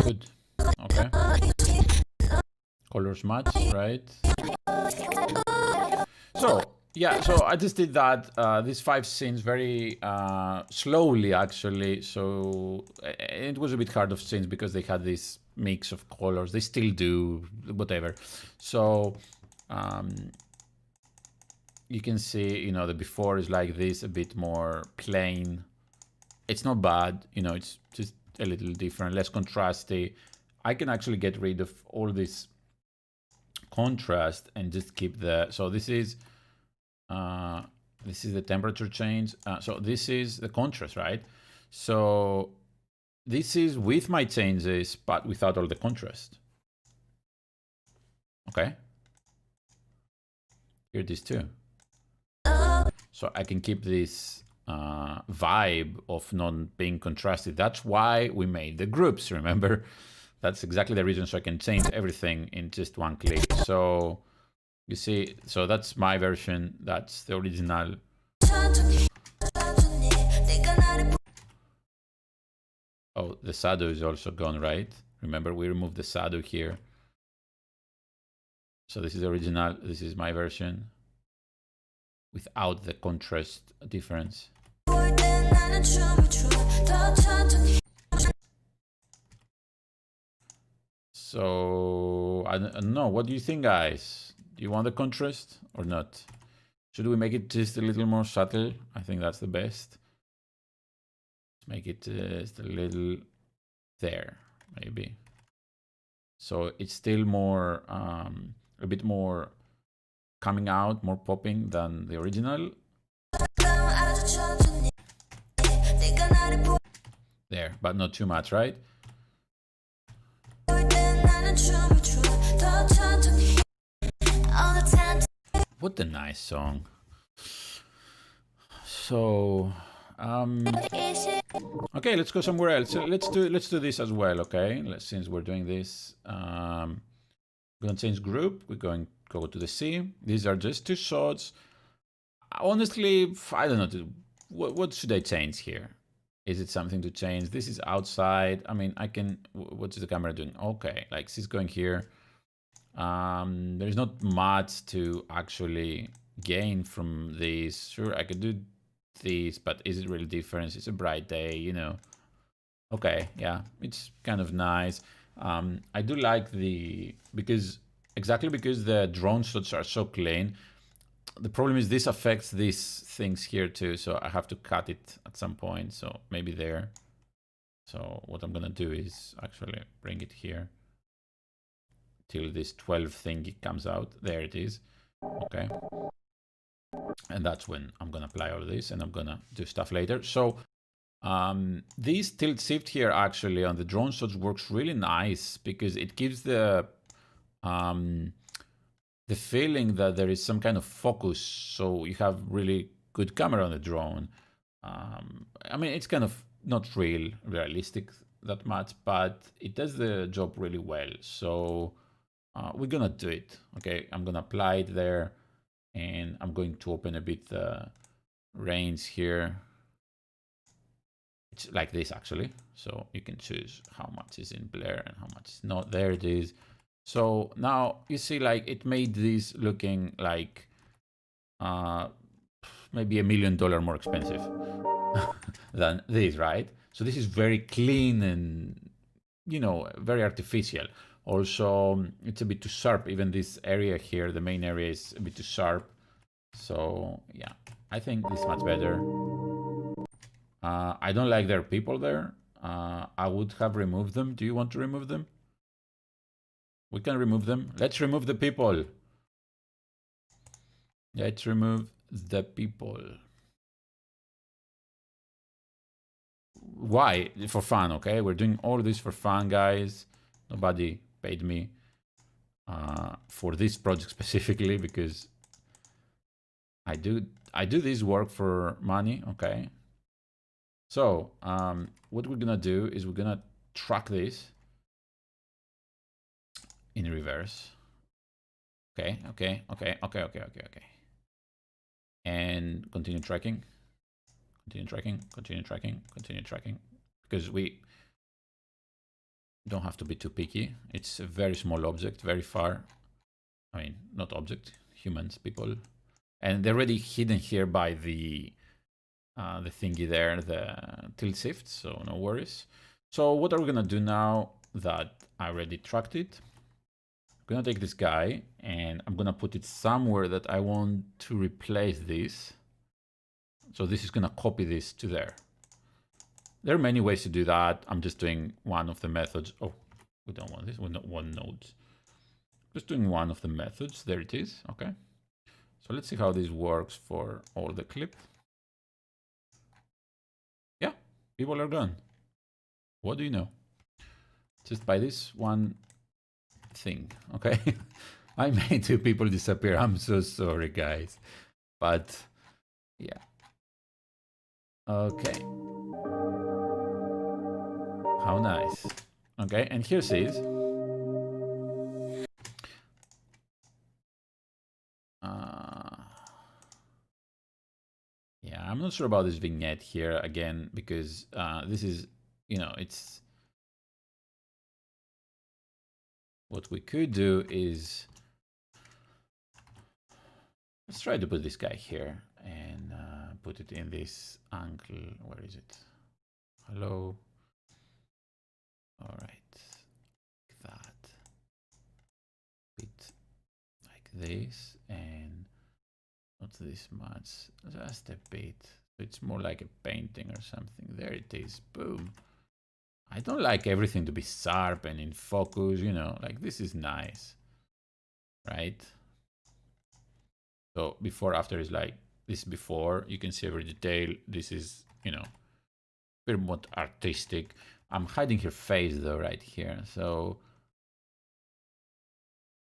Good. Okay. Colors match, right? So yeah, so I just did that. These 5 scenes very slowly, actually. So it was a bit hard of scenes because they had this mix of colors. They still do, whatever. So you can see, you know, the before is like this, a bit more plain, it's not bad, you know, it's just a little different, less contrasty. I can actually get rid of all this contrast and just keep the, so this is the temperature change. So this is the contrast, right? So this is with my changes, but without all the contrast. Okay. Here it is too. So I can keep this vibe of not being contrasted. That's why we made the groups, remember? That's exactly the reason, so I can change everything in just one click. So you see, so that's my version, that's the original. Oh, the shadow is also gone, right? Remember, we removed the shadow here. So this is the original, this is my version without the contrast difference. So I don't know, what do you think, guys? Do you want the contrast or not? Should we make it just a little more subtle? I think that's the best. Let's make it just a little there, maybe. So it's still more, a bit more coming out, more popping than the original. There, but not too much, right? What a nice song. So, okay, let's go somewhere else. Let's do this as well, okay? Since we're doing this, we're gonna change group. We're going to go to the C. These are just 2 shots. Honestly, I don't know. What should I change here? Is it something to change? This is outside. I mean, I can. What's the camera doing? Okay, like she's going here. There's not much to actually gain from this. Sure, I could do this, but is it really different? It's a bright day, you know. Okay, yeah, it's kind of nice. I do like because the drone shots are so clean. The problem is this affects these things here too, so I have to cut it at some point. So maybe there. So what I'm gonna do is actually bring it here till this 12 thingy comes out. There it is. Okay. And that's when I'm gonna apply all of this, and I'm gonna do stuff later. So this tilt shift here actually on the drone shots works really nice because it gives the feeling that there is some kind of focus, so you have really good camera on the drone. I mean, it's kind of not realistic that much, but it does the job really well. So we're gonna do it. Okay, I'm gonna apply it there, and I'm going to open a bit the range here. It's like this actually, so you can choose how much is in blur and how much is not. There it is. So now you see, like, it made this looking like maybe $1 million more expensive than this, right? So this is very clean and, you know, very artificial. Also, it's a bit too sharp. Even this area here, the main area, is a bit too sharp. So yeah, I think this is much better. I don't like there are people there. I would have removed them. Do you want to remove them? We can remove them. Let's remove the people. Let's remove the people. Why? For fun, okay? We're doing all this for fun, guys. Nobody paid me for this project specifically because I do this work for money, okay? So what we're gonna do is we're gonna track this in reverse. Okay. And continue tracking, because we don't have to be too picky. It's a very small object, very far. I mean, not object, humans, people. And they're already hidden here by the thingy there, the tilt shift, so no worries. So what are we gonna do now that I already tracked it? I'm gonna take this guy and I'm gonna put it somewhere that I want to replace this. So this is gonna copy this to there. There are many ways to do that. I'm just doing one of the methods. Oh, we don't want this. We don't want nodes. Just doing one of the methods. There it is. Okay. So let's see how this works for all the clip. Yeah, people are gone. What do you know? Just by this one thing. Okay. I made 2 people disappear. I'm so sorry, guys. But yeah. Okay. How nice. Okay, and here says yeah, I'm not sure about this vignette here again, because this is, you know, it's what we could do is let's try to put this guy here and put it in this angle. Where is it? Hello. All right, like that. Bit like this, and not this much, just a bit. It's more like a painting or something. There it is. Boom. I don't like everything to be sharp and in focus, you know, like this is nice, right? So before, after is like this before, you can see every detail. This is, you know, very more artistic. I'm hiding her face though, right here. So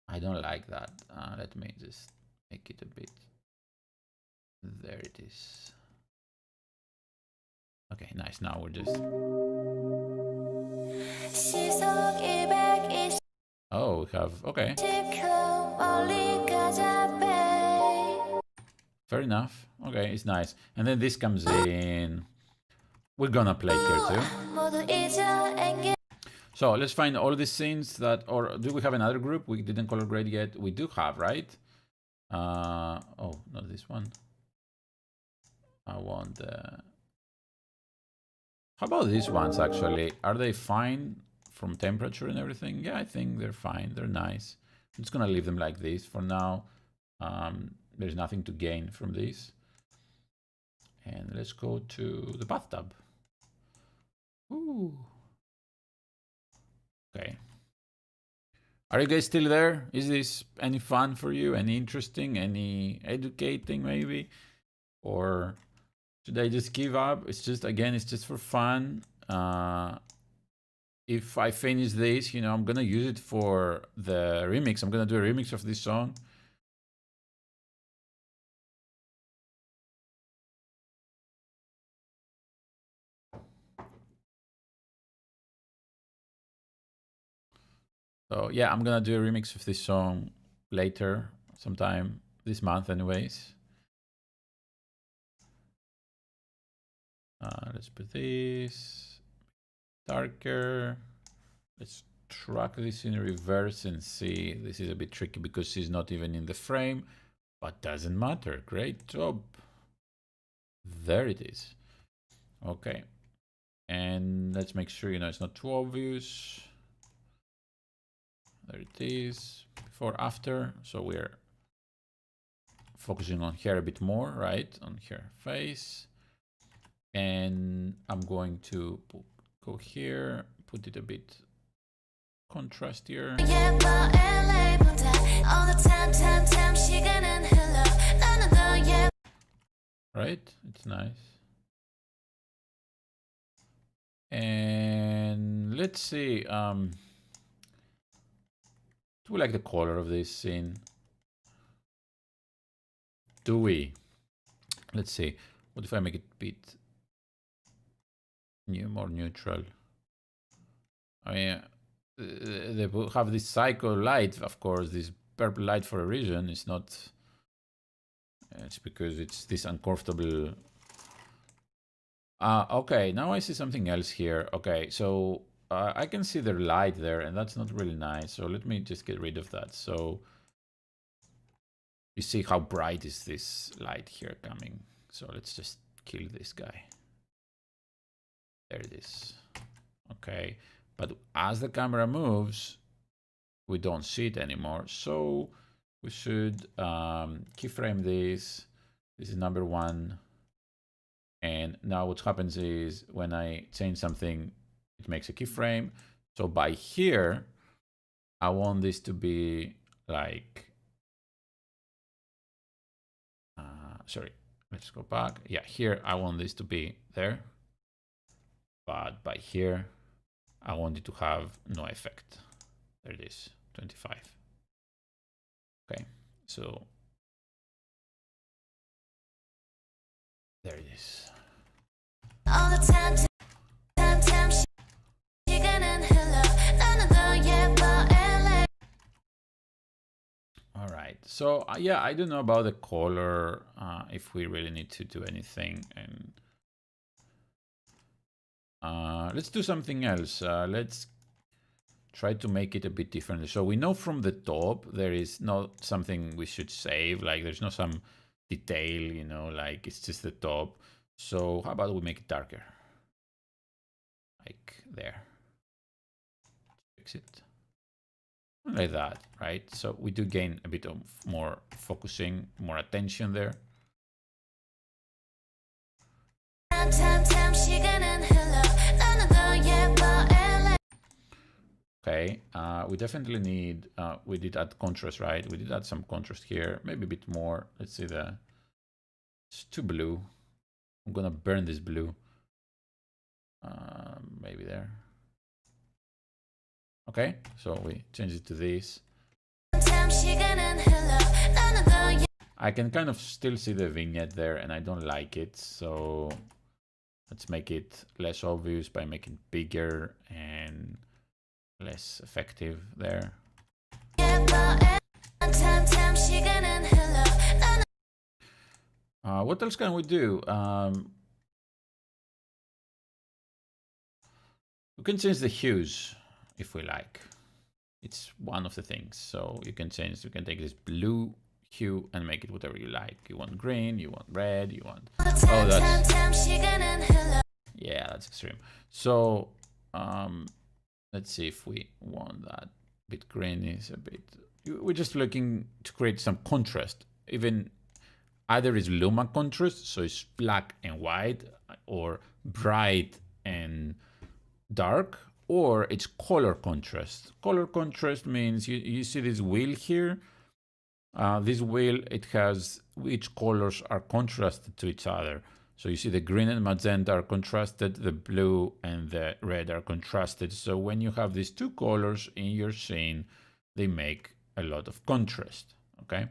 I don't like that. Let me just make it a bit. There it is. Okay, nice. Now we're just. Oh, we have. Okay. Fair enough. Okay, it's nice. And then this comes in. We're gonna play here too. So let's find all these scenes that, or do we have another group? We didn't color grade yet. We do have, right? Oh, not this one. I want how about these ones actually? Are they fine from temperature and everything? Yeah, I think they're fine. They're nice. I'm just gonna leave them like this for now. There's nothing to gain from this. And let's go to the bathtub. Ooh. Okay. Are you guys still there? Is this any fun for you? Any interesting? Any educating maybe? Or should I just give up? It's just, again, it's just for fun. If I finish this, you know, I'm gonna use it for the remix. I'm gonna do a remix of this song. So yeah, I'm gonna do a remix of this song later, sometime this month anyways. Let's put this darker. Let's track this in reverse and see. This is a bit tricky because she's not even in the frame, but doesn't matter. Great job. There it is. Okay. And let's make sure, you know, it's not too obvious. There it is. Before, after. So we're focusing on her a bit more, right? On her face. And I'm going to go here, put it a bit contrastier. Right? It's nice. And let's see. Do we like the color of this scene? Do we? Let's see. What if I make it a bit more neutral? I mean, they have this psycho light, of course, this purple light for a reason. It's not. It's because it's this uncomfortable. Okay, now I see something else here. Okay, so I can see the light there, and that's not really nice. So let me just get rid of that. So you see how bright is this light here coming. So let's just kill this guy. There it is. Okay, but as the camera moves, we don't see it anymore. So we should keyframe this. This is number 1. And now what happens is when I change something, it makes a keyframe. So by here, I want this to be like, sorry, let's go back. Yeah, here I want this to be there. But by here, I want it to have no effect. There it is, 25. Okay, so there it is. All the time, all right, so yeah, I don't know about the color, if we really need to do anything. And let's do something else. Let's try to make it a bit different. So we know from the top, there is not something we should save. Like there's no some detail, you know, like it's just the top. So how about we make it darker? Like there. Fix it. Like that, right? So we do gain a bit of more focusing, more attention there. Okay, we definitely need, we did add contrast, right? We did add some contrast here, maybe a bit more. Let's see it's too blue. I'm gonna burn this blue. Maybe there. Okay, so we change it to this. I can kind of still see the vignette there and I don't like it. So let's make it less obvious by making it bigger and less effective there. What else can we do? We can change the hues if we like. It's one of the things. So you can change, you can take this blue hue and make it whatever you like. You want green, you want red, you want, oh, that's, yeah, that's extreme. So let's see if we want that bit green is a bit, we're just looking to create some contrast. Even either is luma contrast, so it's black and white, or bright and dark, or it's color contrast. Color contrast means you see this wheel here. This wheel, it has which colors are contrasted to each other. So you see the green and magenta are contrasted, the blue and the red are contrasted. So when you have these two colors in your scene, they make a lot of contrast, okay?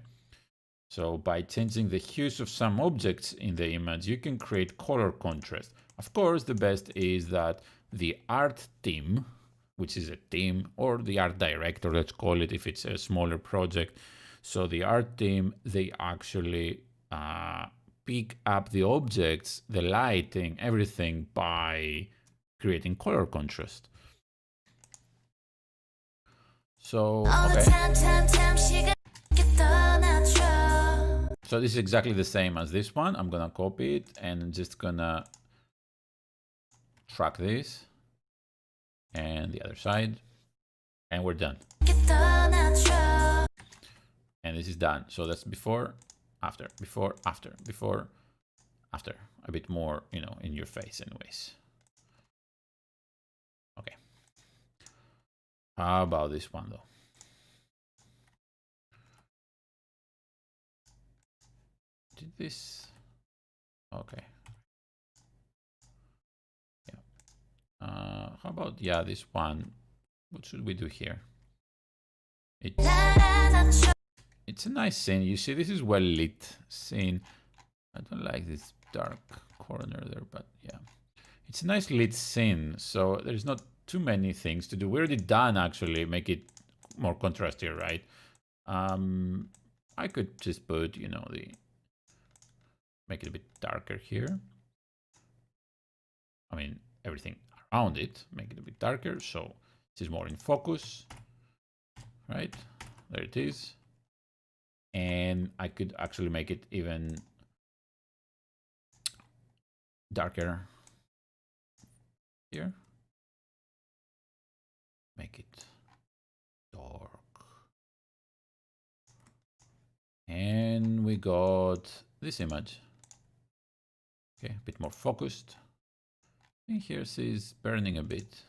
So by changing the hues of some objects in the image, you can create color contrast. Of course, the best is that the art team, which is a team, or the art director, let's call it if it's a smaller project. So the art team, they actually pick up the objects, the lighting, everything by creating color contrast. So, okay. So this is exactly the same as this one. I'm gonna copy it and I'm just gonna track this and the other side, and we're done. And this is done. So that's before, after, before, after, before, after. A bit more, you know, in your face anyways. Okay. How about this one though? Did this? Okay. Yeah. How about, yeah, this one? What should we do here? It's a nice scene. You see, this is well lit scene. I don't like this dark corner there, but yeah. It's a nice lit scene, so there's not too many things to do. We already done, actually, make it more contrasty, right? I could just put, you know, make it a bit darker here. I mean, everything around it, make it a bit darker, so this is more in focus, right? There it is. And I could actually make it even darker here. Make it dark. And we got this image. Okay, a bit more focused. And here she's burning a bit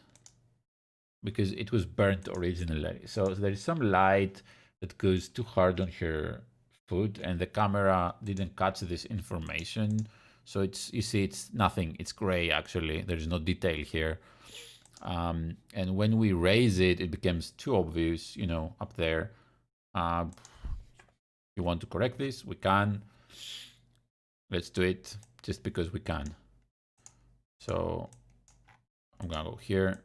because it was burnt originally. So there is some light that goes too hard on her foot and the camera didn't catch this information. So it's, you see, it's nothing, it's gray actually. There's no detail here. And when we raise it, it becomes too obvious, you know, up there. You want to correct this? We can. Let's do it just because we can. So I'm gonna go here.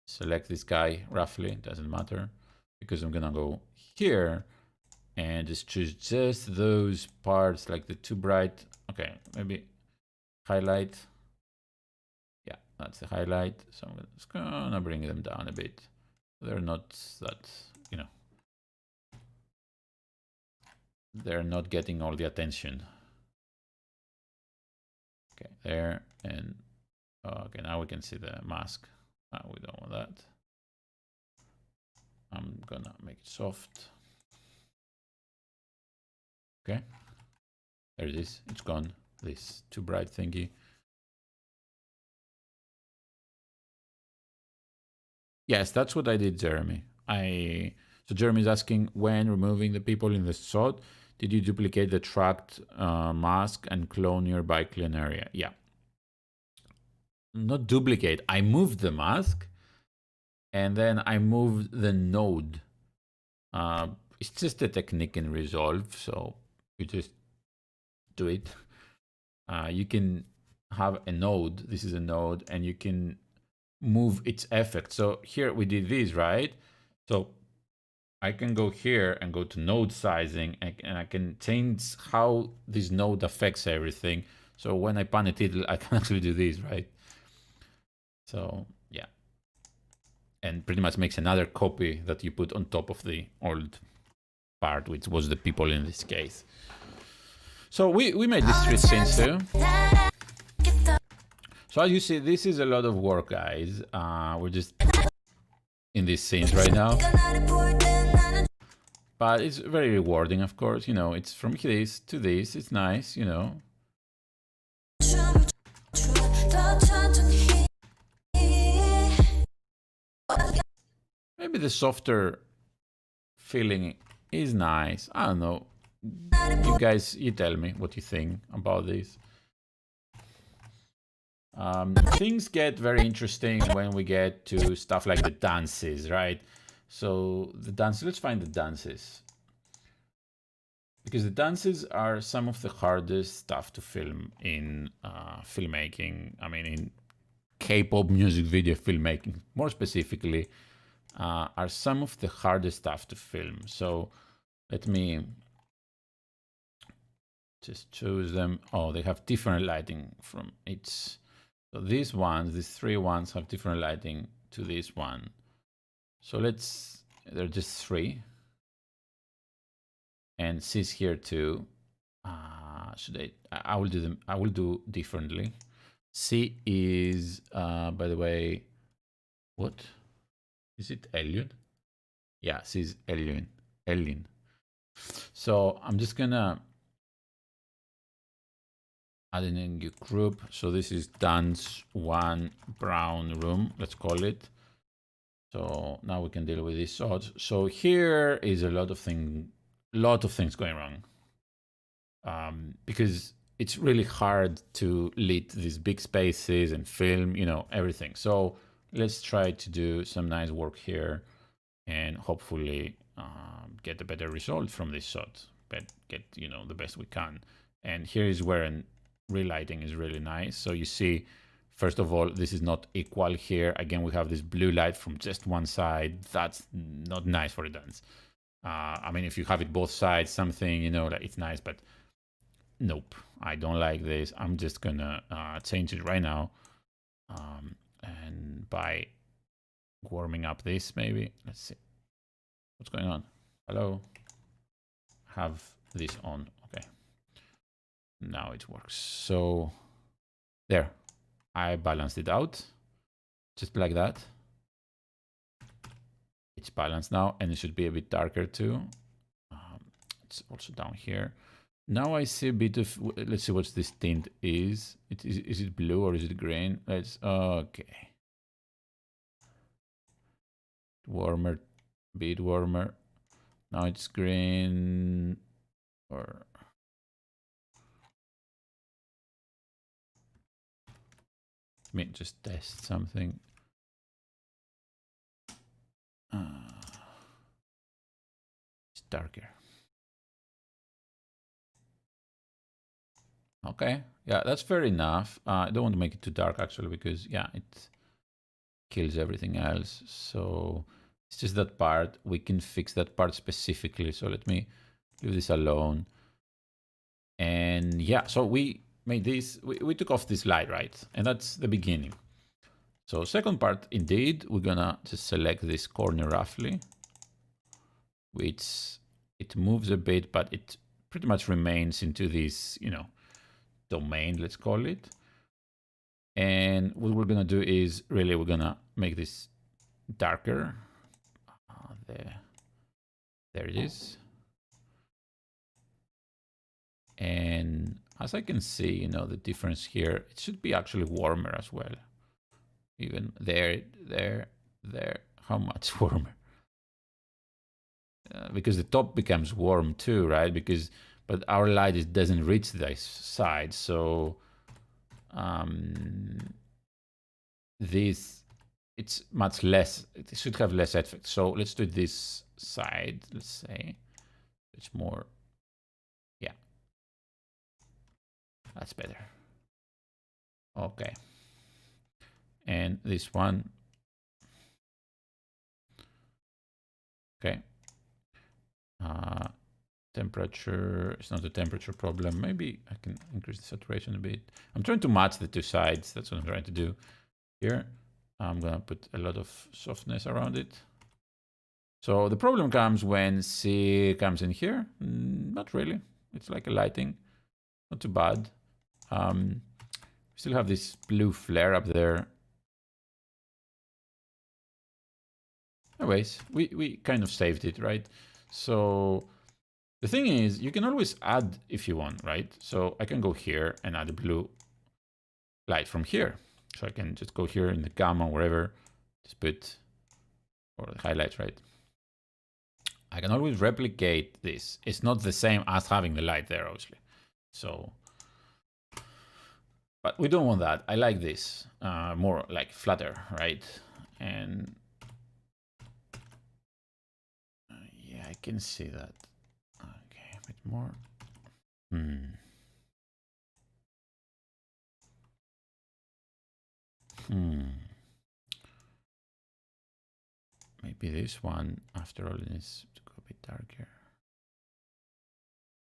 Select this guy roughly, doesn't matter, because I'm gonna go here and just choose just those parts, like the too bright. Okay, maybe highlight. Yeah, that's the highlight. So I'm just gonna bring them down a bit. They're not that, you know, they're not getting all the attention. Okay, there, and okay, now we can see the mask. We don't want that. I'm gonna make it soft. Okay, there it is. It's gone. This too bright thingy. Yes, that's what I did, Jeremy. So Jeremy's asking, when removing the people in the shot, did you duplicate the tracked mask and clone nearby clean area? Yeah. Not duplicate. I moved the mask and then I moved the node. It's just a technique in Resolve, so you just do it. You can have a node. This is a node, and you can move its effect. So here we did this, right? So I can go here and go to node sizing, and I can change how this node affects everything. So when I pan it, I can actually do this, right? So yeah, and pretty much makes another copy that you put on top of the old part, which was the people in this case. So we made this street scene too. So as you see, this is a lot of work, guys. We're just in these scenes right now. But it's very rewarding, of course. You know, it's from this to this. It's nice, you know. Maybe the softer feeling is nice. I don't know. You guys, you tell me what you think about this. Things get very interesting when we get to stuff like the dances, right? So the dances, let's find the dances. Because the dances are some of the hardest stuff to film in filmmaking. I mean, in K-pop music video filmmaking, more specifically, are some of the hardest stuff to film. So let me just choose them. Oh, they have different lighting from each. So these ones, these three ones have different lighting to this one. So they're just three. And C's here too. I will do them, I will do differently. C is, by the way, what? Is it alien? Yeah, C is alien. So I'm just gonna add in a new group. So this is dance one brown room, let's call it. So now we can deal with this shot. So here is a lot of things going wrong. Because it's really hard to lit these big spaces and film, you know, everything. So let's try to do some nice work here and hopefully get a better result from this shot, but get, you know, the best we can. And here is where relighting is really nice. So you see, first of all, this is not equal here. Again, we have this blue light from just one side. That's not nice for a dance. I mean, if you have it both sides, something, you know, like it's nice, but nope, I don't like this. I'm just gonna change it right now. And by warming up this, maybe, let's see. What's going on? Hello? Have this on, okay. Now it works. So there, I balanced it out, just like that. It's balanced now, and it should be a bit darker too. It's also down here. Now I see a bit of, let's see what this tint is. Is it blue or is it green? Let's, okay. Warmer, bit warmer. Now it's green, or let me just test something. It's darker. Okay, yeah, that's fair enough. I don't want to make it too dark actually, because yeah, it kills everything else. So it's just that part. We can fix that part specifically. So let me leave this alone. And yeah, so we made this, we took off this light, right? And that's the beginning. So second part, indeed, we're gonna just select this corner roughly, which it moves a bit, but it pretty much remains into this, you know, domain, let's call it. And what we're gonna do is really, we're gonna make this darker. There it is. And as I can see, you know, the difference here, it should be actually warmer as well. Even there, how much warmer? Because the top becomes warm too, right? But our light doesn't reach this side, so this, it's much less, it should have less effect. So let's do this side, let's say. It's more, yeah. That's better. Okay. And this one. Okay. Temperature, it's not a temperature problem. Maybe I can increase the saturation a bit. I'm trying to match the two sides. That's what I'm trying to do here. I'm gonna put a lot of softness around it. So the problem comes when C comes in here. Not really. It's like a lighting. Not too bad. We still have this blue flare up there. Anyways, we kind of saved it, right? So the thing is, you can always add if you want, right? So I can go here and add a blue light from here. So I can just go here in the gamma, wherever, just put, or the highlights, right? I can always replicate this. It's not the same as having the light there, obviously. So, but we don't want that. I like this, more like flatter, right? And yeah, I can see that. Okay, a bit more. Maybe this one, after all, needs to go a bit darker.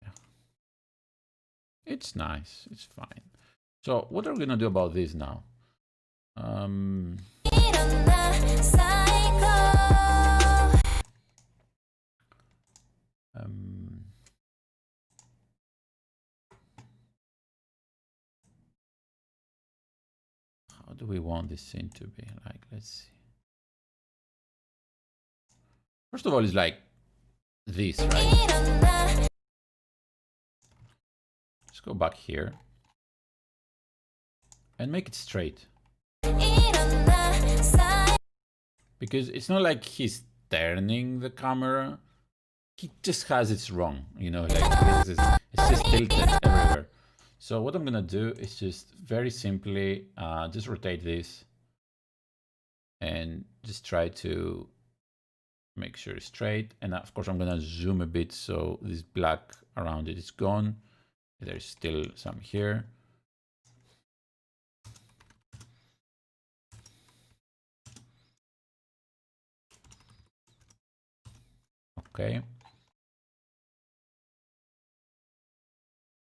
Yeah. It's nice. It's fine. So what are we gonna do about this now? How do we want this scene to be? Like, let's see. First of all, it's like this, right? Let's go back here and make it straight. Because it's not like he's turning the camera. He just has it wrong, you know, like it's just tilted everywhere. So what I'm gonna do is just very simply just rotate this and just try to make sure it's straight. And of course I'm gonna zoom a bit so this black around it is gone. There's still some here. Okay.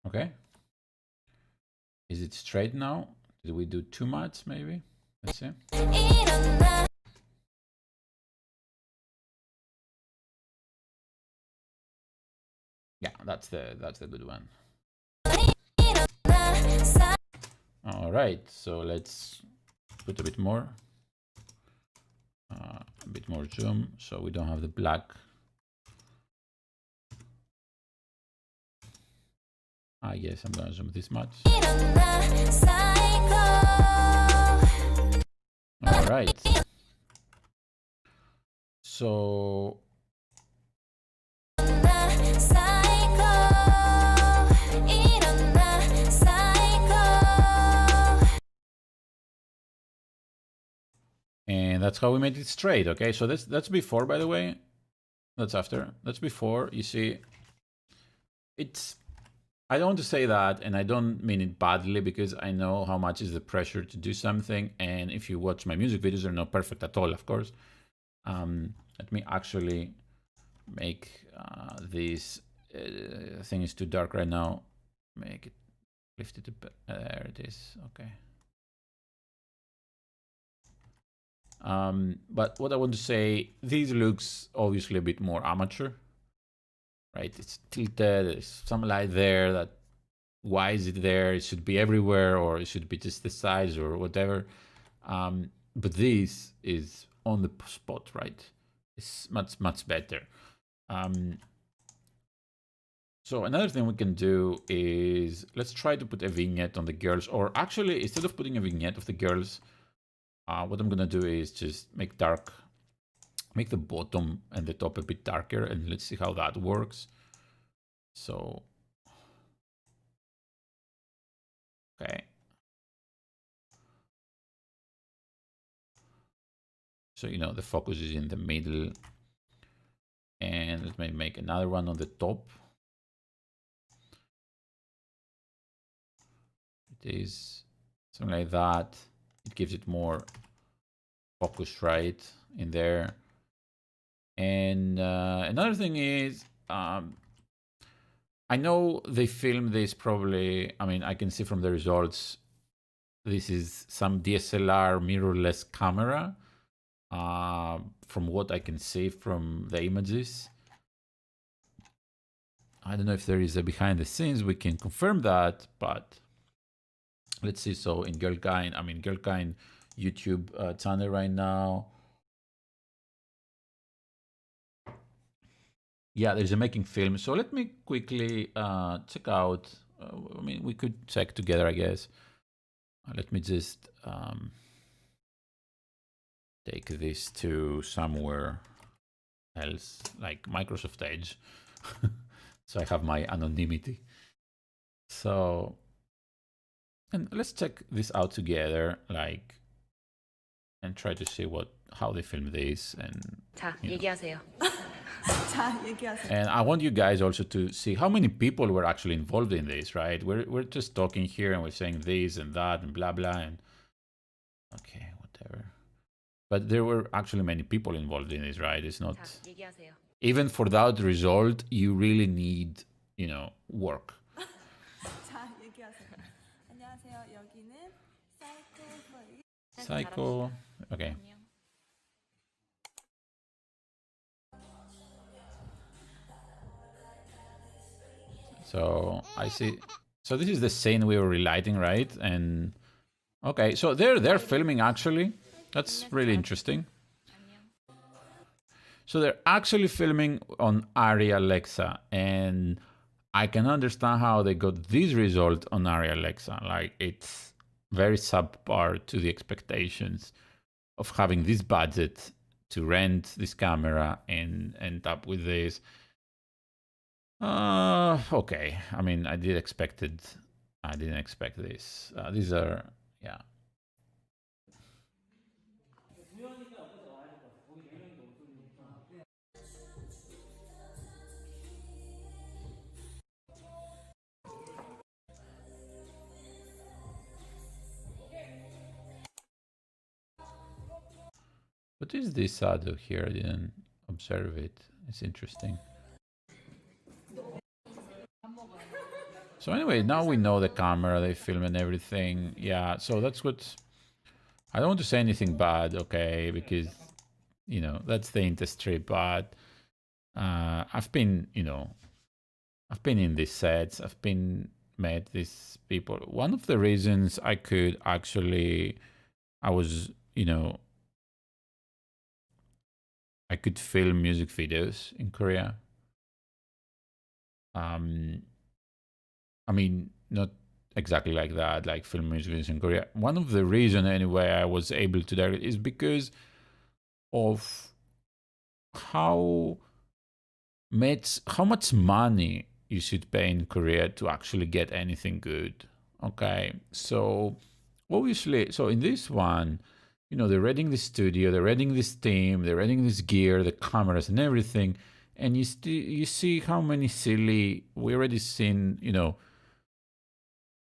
Okay. Is it straight now? Did we do too much maybe? Let's see. Yeah, that's the good one. All right, so let's put a bit more zoom so we don't have the black. Yes, I'm gonna zoom this much. All right. So and that's how we made it straight. Okay, so that's before, by the way. That's after. That's before. You see, it's. I don't want to say that, and I don't mean it badly, because I know how much is the pressure to do something. And if you watch my music videos, they're not perfect at all, of course. Let me actually make this thing is too dark right now. Make it, lift it up. There it is. Okay. But what I want to say, this looks obviously a bit more amateur, right? It's tilted, there's some light there. That, why is it there? It should be everywhere, or it should be just the size or whatever. But this is on the spot, right? It's much better. So another thing we can do is, let's try to put a vignette on the girls, or actually, instead of putting a vignette of the girls, what I'm gonna do is just make the bottom and the top a bit darker, and let's see how that works. So, okay. So, you know, the focus is in the middle, and let me make another one on the top. It is something like that. It gives it more focus right in there. And another thing is, I know they filmed this probably, I mean, I can see from the results, this is some DSLR mirrorless camera, from what I can see from the images. I don't know if there is a behind the scenes, we can confirm that, but let's see. So in GIRLKInd YouTube channel right now. Yeah, there's a making film. So let me quickly check out. I mean, we could check together, I guess. Let me just take this to somewhere else, like Microsoft Edge. So I have my anonymity. So, and let's check this out together, like, and try to see how they film this. And 자, 얘기하세요. And I want you guys also to see how many people were actually involved in this, right? We're just talking here and we're saying this and that and blah blah, and okay, whatever. But there were actually many people involved in this, right? It's not, 자, 얘기하세요. even for that result, you really need, you know, work. 자, 얘기하세요. 안녕하세요. 여기는 Psycho4U. Psycho. Okay. So I see. So this is the scene we were relighting, right? And okay, so they're filming actually. That's really interesting. So they're actually filming on Areia Alexa, and I can understand how they got this result on Areia Alexa. Like, it's very subpar to the expectations of having this budget to rent this camera and end up with this. Okay. I mean, I didn't expect this. These are, yeah. What is this shadow here? I didn't observe it. It's interesting. So anyway, now we know the camera, they film and everything. Yeah, so that's what... I don't want to say anything bad, okay, because, you know, that's the industry, but I've been, you know, I've been in these sets, I've met these people. One of the reasons I could actually, I was, you know, I could film music videos in Korea. I mean, not exactly like that, like film music videos in Korea. One of the reason anyway I was able to direct is because of how much money you should pay in Korea to actually get anything good. Okay, so obviously, so in this one, you know, they're renting the studio, they're renting this team, they're renting this gear, the cameras and everything, and you see how many silly we already seen, you know,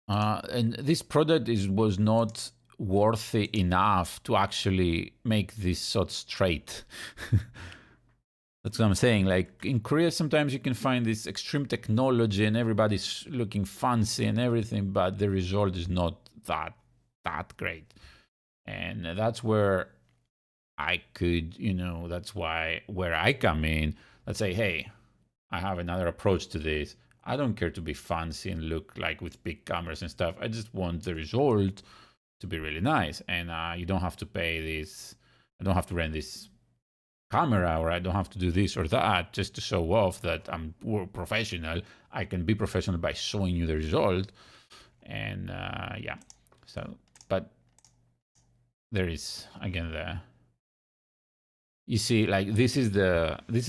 and this product was not worthy enough to actually make this shot straight. That's what I'm saying. Like in Korea, sometimes you can find this extreme technology and everybody's looking fancy and everything, but the result is not that great. And that's where I could, you know, that's why where I come in. Let's say, hey, I have another approach to this. I don't care to be fancy and look like with big cameras and stuff. I just want the result to be really nice, and you don't have to pay this. I don't have to rent this camera, or I don't have to do this or that just to show off that I'm professional. I can be professional by showing you the result. And yeah, so, but there is again the, you see, like this is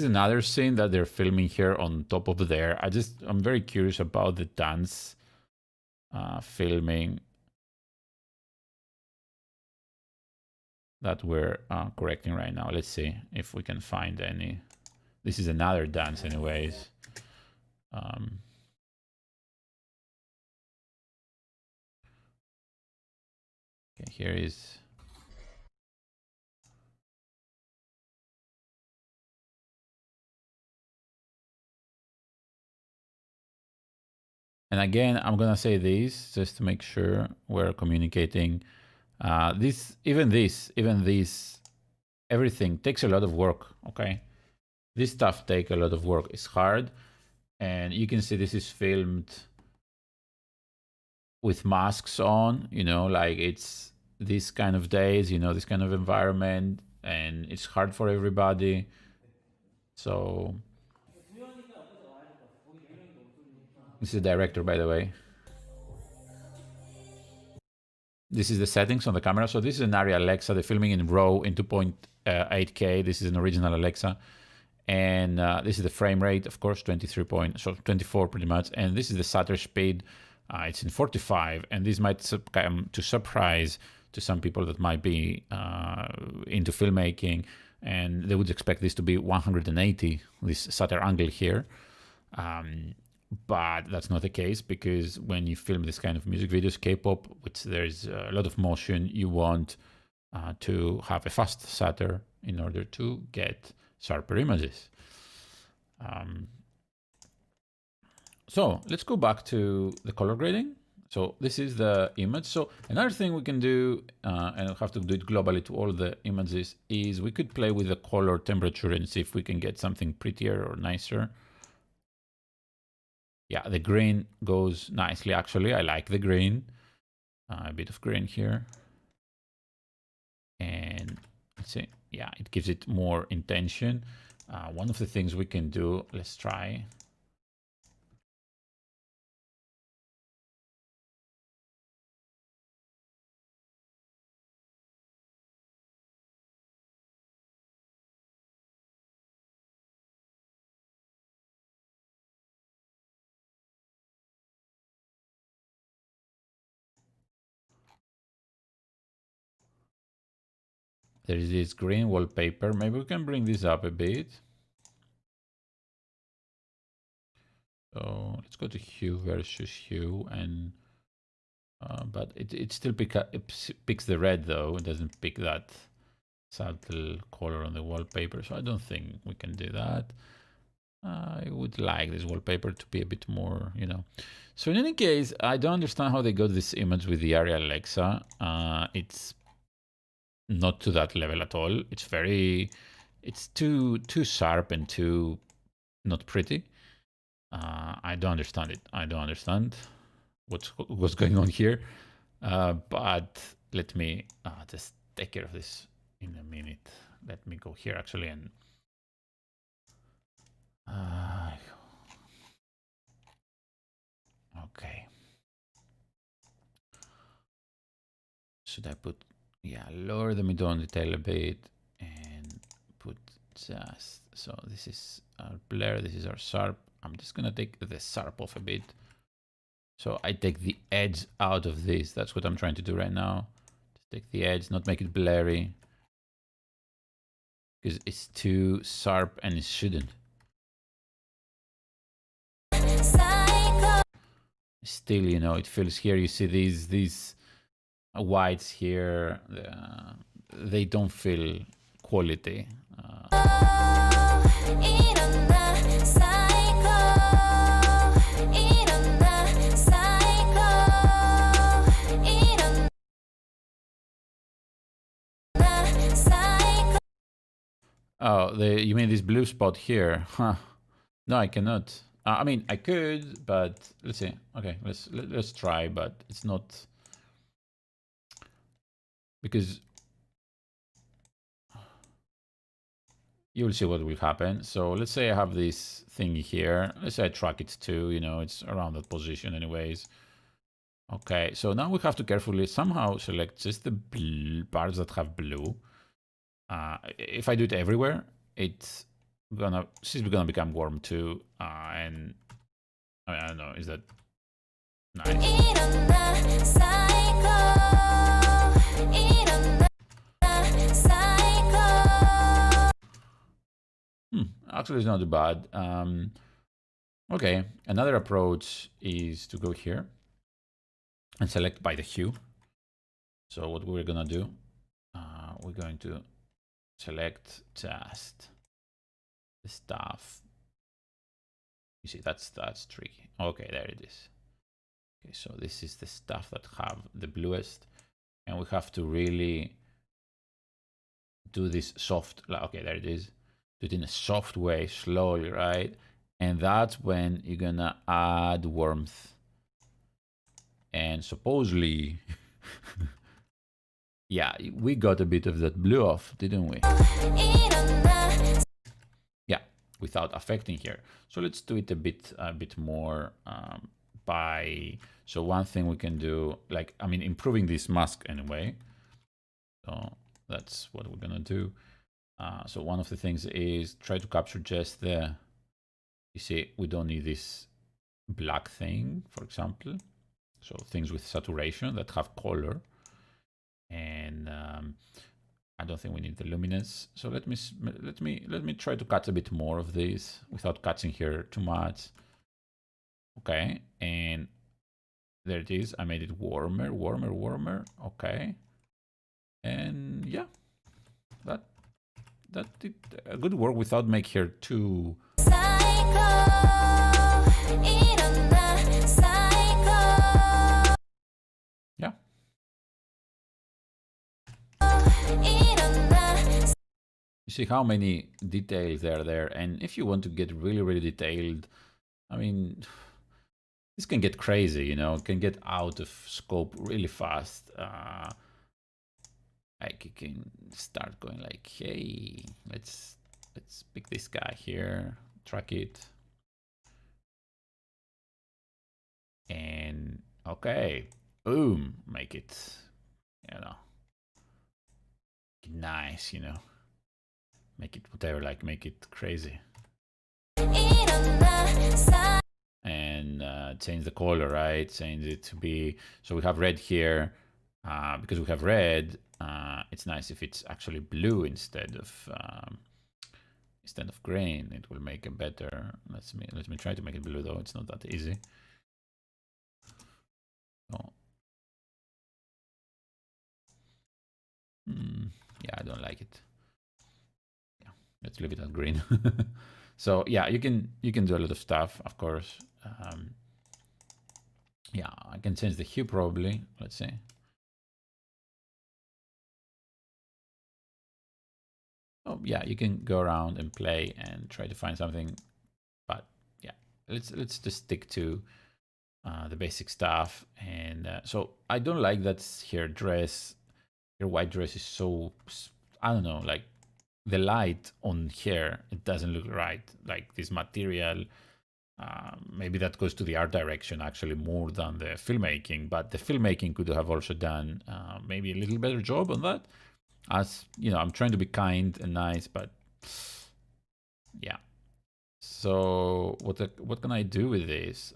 another scene that they're filming here on top of there. I'm very curious about the dance filming that we're correcting right now. Let's see if we can find any. This is another dance anyways. Okay, here is. And again, I'm gonna say this just to make sure we're communicating. Even this, everything takes a lot of work. Okay, this stuff takes a lot of work. It's hard, and you can see this is filmed with masks on. You know, like it's this kind of days. You know, this kind of environment, and it's hard for everybody. So this is the director, by the way. This is the settings on the camera. So this is an Areia Alexa. They're filming in RAW in 2.8K. This is an original Alexa. And this is the frame rate, of course, 24 pretty much. And this is the shutter speed. It's in 45. And this might come to surprise to some people that might be into filmmaking. And they would expect this to be 180, this shutter angle here. But that's not the case, because when you film this kind of music videos, K-pop, which there's a lot of motion, you want to have a fast shutter in order to get sharper images. So let's go back to the color grading. So this is the image. So another thing we can do, and I'll have to do it globally to all the images, is we could play with the color temperature and see if we can get something prettier or nicer. Yeah, the green goes nicely, actually. I like the green. A bit of green here. And let's see. Yeah, it gives it more intention. One of the things we can do, let's try. There is this green wallpaper. Maybe we can bring this up a bit. So let's go to hue versus hue, and but it still picks the red though. It doesn't pick that subtle color on the wallpaper. So I don't think we can do that. I would like this wallpaper to be a bit more, you know. So in any case, I don't understand how they got this image with the Areia Alexa. It's not to that level at all. It's too sharp and too not pretty. I don't understand it. I don't understand what's going on here. But let me just take care of this in a minute. Let me go here actually and Okay. Should I put, yeah, lower the mid-tone detail a bit and put just, so this is our blur, this is our sharp. I'm just gonna take the sharp off a bit. So I take the edge out of this. That's what I'm trying to do right now. Just take the edge, not make it blurry. Because it's too sharp and it shouldn't. Still, you know, it feels here, you see these whites here, they don't feel quality. Oh, you mean this blue spot here? Huh. No, I cannot. I mean, I could, but let's see. Okay, let's try, but it's not, because you'll see what will happen. So let's say I have this thing here. Let's say I track it too, you know, it's around that position anyways. Okay, so now we have to carefully somehow select just the parts that have blue. If I do it everywhere, she's gonna become warm too. And I don't know, is that nice? Actually, it's not too bad. Okay, another approach is to go here and select by the hue. So what we're gonna do, we're going to select just the stuff. You see, that's tricky. Okay, there it is. Okay, so this is the stuff that have the bluest, and we have to really do this soft. Okay, there it is. Do it in a soft way, slowly, right? And that's when you're gonna add warmth. And supposedly, yeah, we got a bit of that blue off, didn't we? Yeah, without affecting here. So let's do it a bit more so one thing we can do, like, I mean, improving this mask anyway. So that's what we're gonna do. So one of the things is try to capture just the, you see, we don't need this black thing, for example. So things with saturation that have color. And I don't think we need the luminance. So let me try to cut a bit more of this without cutting here too much. Okay, and there it is. I made it warmer. Okay, and yeah, that did a good work without make here too. Yeah. You see how many details are there, and if you want to get really detailed, I mean, this can get crazy, you know, it can get out of scope really fast. Like you can start going like, hey, let's pick this guy here, track it, and okay, boom, make it, you know, nice, you know, make it whatever, like make it crazy. And change the color, right? Change it to be, so we have red here. Because we have red, it's nice if it's actually blue instead of green. It will make it better. Let me try to make it blue though. It's not that easy. Oh. Yeah, I don't like it. Yeah, let's leave it at green. So yeah, you can do a lot of stuff, of course. Yeah, I can change the hue probably. Let's see. Oh yeah, you can go around and play and try to find something, but yeah, let's just stick to the basic stuff. And so I don't like that here dress. Your white dress is so, I don't know, like the light on here, it doesn't look right. Like this material, Maybe that goes to the art direction actually more than the filmmaking, but the filmmaking could have also done maybe a little better job on that. As you know, I'm trying to be kind and nice, but yeah. So what can I do with this?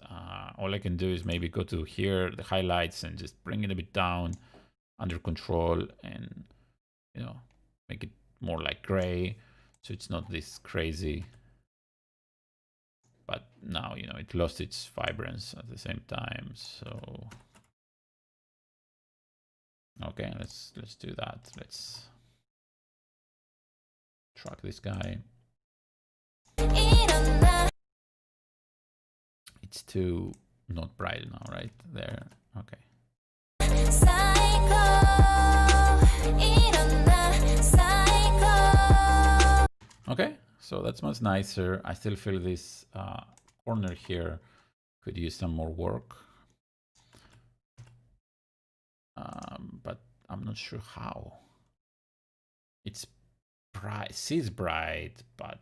All I can do is maybe go to here, the highlights, and just bring it a bit down, under control, and you know, make it more like gray, so it's not this crazy. But now, you know, it lost its vibrance at the same time. So okay, let's do that. Let's track this guy. It's too not bright now, right? There. Okay. Okay, so that's much nicer. I still feel this corner here could use some more work. But I'm not sure how. It's bright, sees bright, but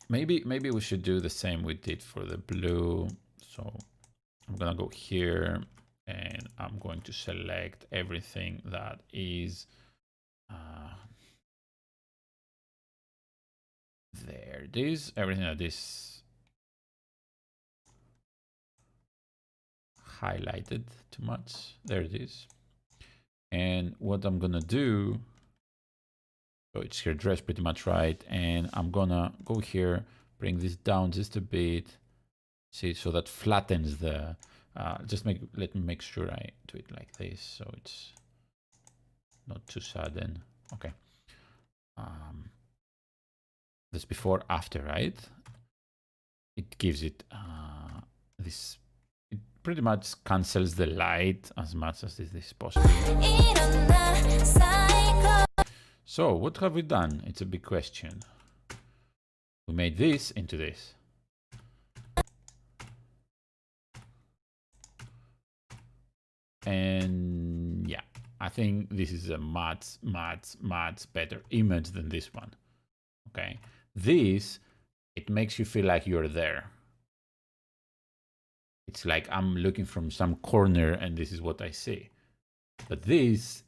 maybe we should do the same we did for the blue. So I'm gonna go here and I'm going to select everything that is there it is, everything that is highlighted too much. There it is. And what I'm gonna do, so it's here dressed pretty much right, and I'm gonna go here, bring this down just a bit, see, so that flattens the let me make sure I do it like this so it's not too sudden. Okay, this before after, right? It gives it this, it pretty much cancels the light as much as this is possible. So what have we done? It's a big question. We made this into this. And yeah, I think this is a much better image than this one. Okay, this, it makes you feel like you're there. It's like I'm looking from some corner and this is what I see. But this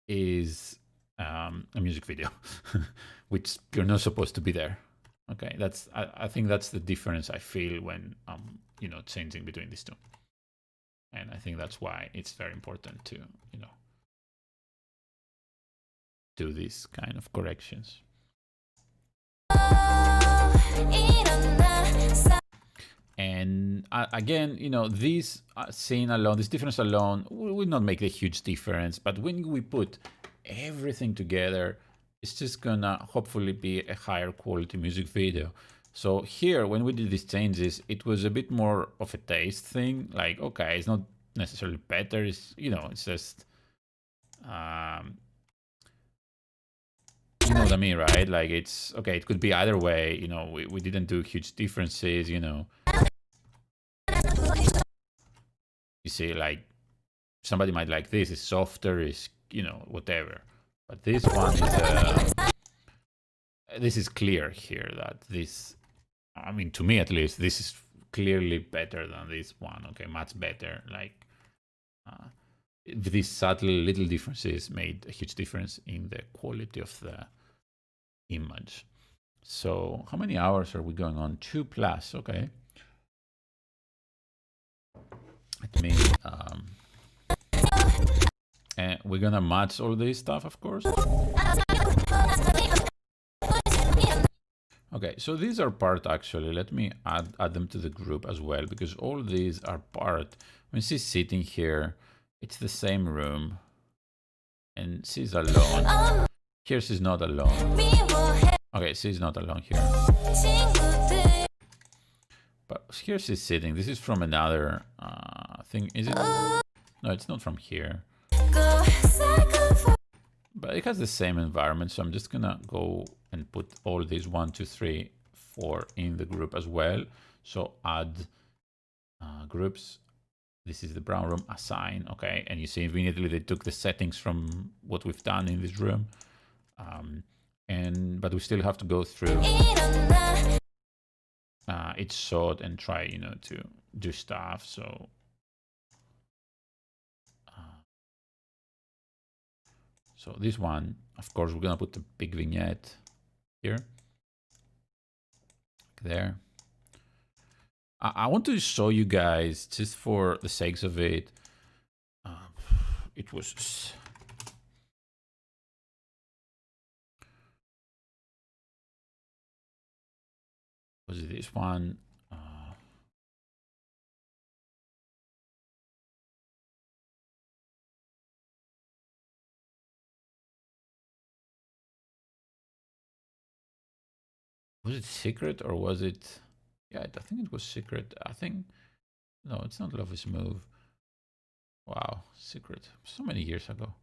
is a music video, which you're not supposed to be there. Okay, that's I think that's the difference I feel when I'm, you know, changing between these two. And I think that's why it's very important to, you know, do these kind of corrections. And again, you know, this scene alone, this difference alone will not make a huge difference. But when we put everything together, it's just gonna hopefully be a higher quality music video. So here, when we did these changes, it was a bit more of a taste thing. Like, okay, it's not necessarily better. It's, you know, it's just, you know what I mean, right? Like, it's okay. It could be either way. You know, we didn't do huge differences. You know, you see, like somebody might like this. It's softer. It's, you know, whatever. But this one is. This is clear here that this, I mean, to me at least, this is clearly better than this one. Okay, much better. Like these subtle little differences made a huge difference in the quality of the image. So how many hours are we going on? 2+. Okay. Let me. And we're gonna match all this stuff, of course. Okay, so these are part actually. Let me add them to the group as well, because all these are part. When she's sitting here, it's the same room, and she's alone. Here she's not alone. Okay, she's not alone here. But here she's sitting. This is from another thing. Is it? No, it's not from here. But it has the same environment, so I'm just gonna go and put all these 1, 2, 3, 4 in the group as well. So add groups. This is the brown room, assign. Okay, and you see immediately they took the settings from what we've done in this room. But we still have to go through each shot and try, you know, to do stuff. So so this one, of course, we're gonna put the big vignette here, there. I want to show you guys, just for the sakes of it, it was it this one? Was it secret or was it? Yeah, I think it was secret. I think no, it's not Love is Move. Wow, secret. So many years ago.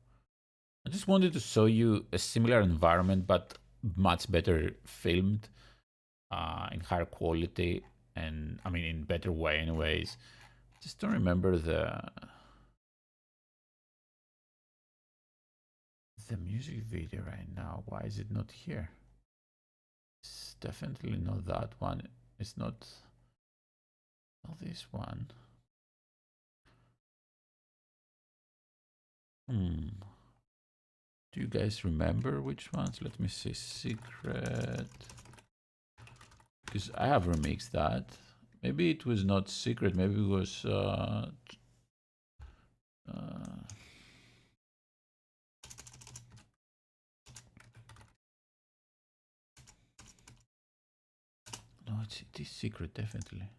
I just wanted to show you a similar environment, but much better filmed, in higher quality, and I mean in better way anyways. Just don't remember the music video right now. Why is it not here? It's definitely not that one. It's not this one. Do you guys remember which ones? Let me see. Secret. Because I have remixed that. Maybe it was not secret. Maybe it was no, it is secret, definitely.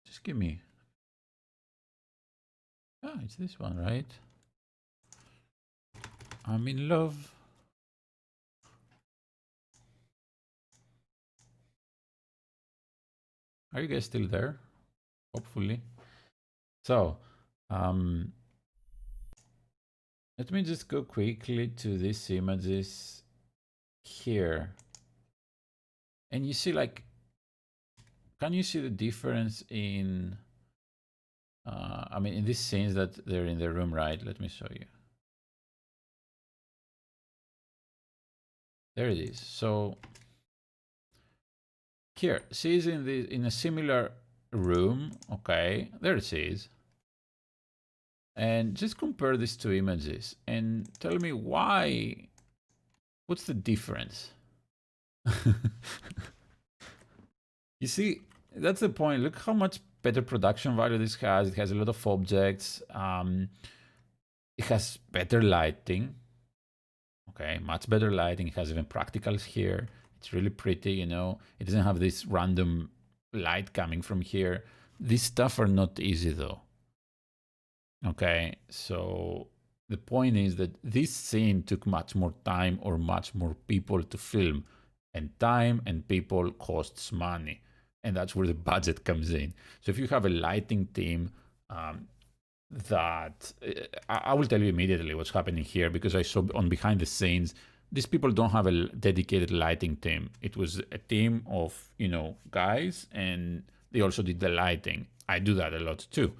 Just give me. Ah, it's this one, right? I'm in love. Are you guys still there? Hopefully. So, let me just go quickly to these images here. And you see, like, can you see the difference in, I mean, in these scenes that they're in the room, right? Let me show you. There it is. So here, she's in a similar room. Okay, there she is. And just compare these two images and tell me why. What's the difference? You see, that's the point. Look how much better production value this has. It has a lot of objects. It has better lighting. Okay, much better lighting. It has even practicals here. It's really pretty, you know. It doesn't have this random light coming from here. These stuff are not easy though. Okay, so the point is that this scene took much more time or much more people to film, and time and people costs money, and that's where the budget comes in. So if you have a lighting team that I will tell you immediately what's happening here, because I saw on behind the scenes, these people don't have a dedicated lighting team. It was a team of, you know, guys, and they also did the lighting. I do that a lot too.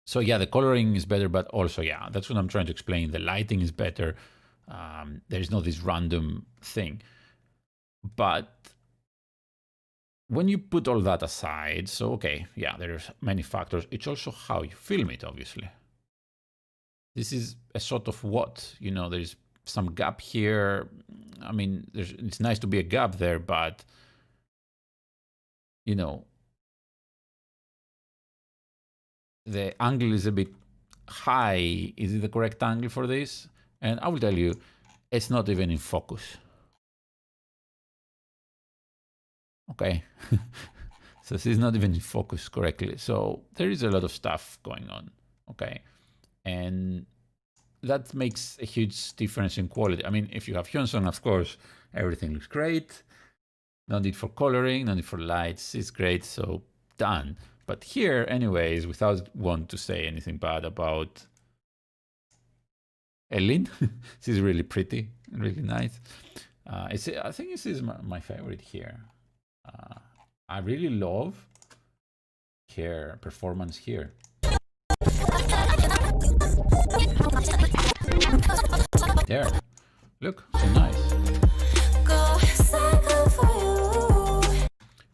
So yeah, the coloring is better, but also, yeah, that's what I'm trying to explain. The lighting is better. There's not this random thing. But when you put all that aside, so okay, yeah, there's many factors. It's also how you film it, obviously. This is a sort of what, you know, there's some gap here. I mean, it's nice to be a gap there, but, you know, the angle is a bit high. Is it the correct angle for this? And I will tell you, it's not even in focus. Okay. So this is not even in focus correctly. So there is a lot of stuff going on. Okay. And that makes a huge difference in quality. I mean, if you have Hyunsung, of course, everything looks great. No need for coloring, no need for lights. It's great. So done. But here, anyways, without want to say anything bad about Ellin, she's really pretty, really nice. I think this is my favorite here. I really love her performance here. There, look, so nice.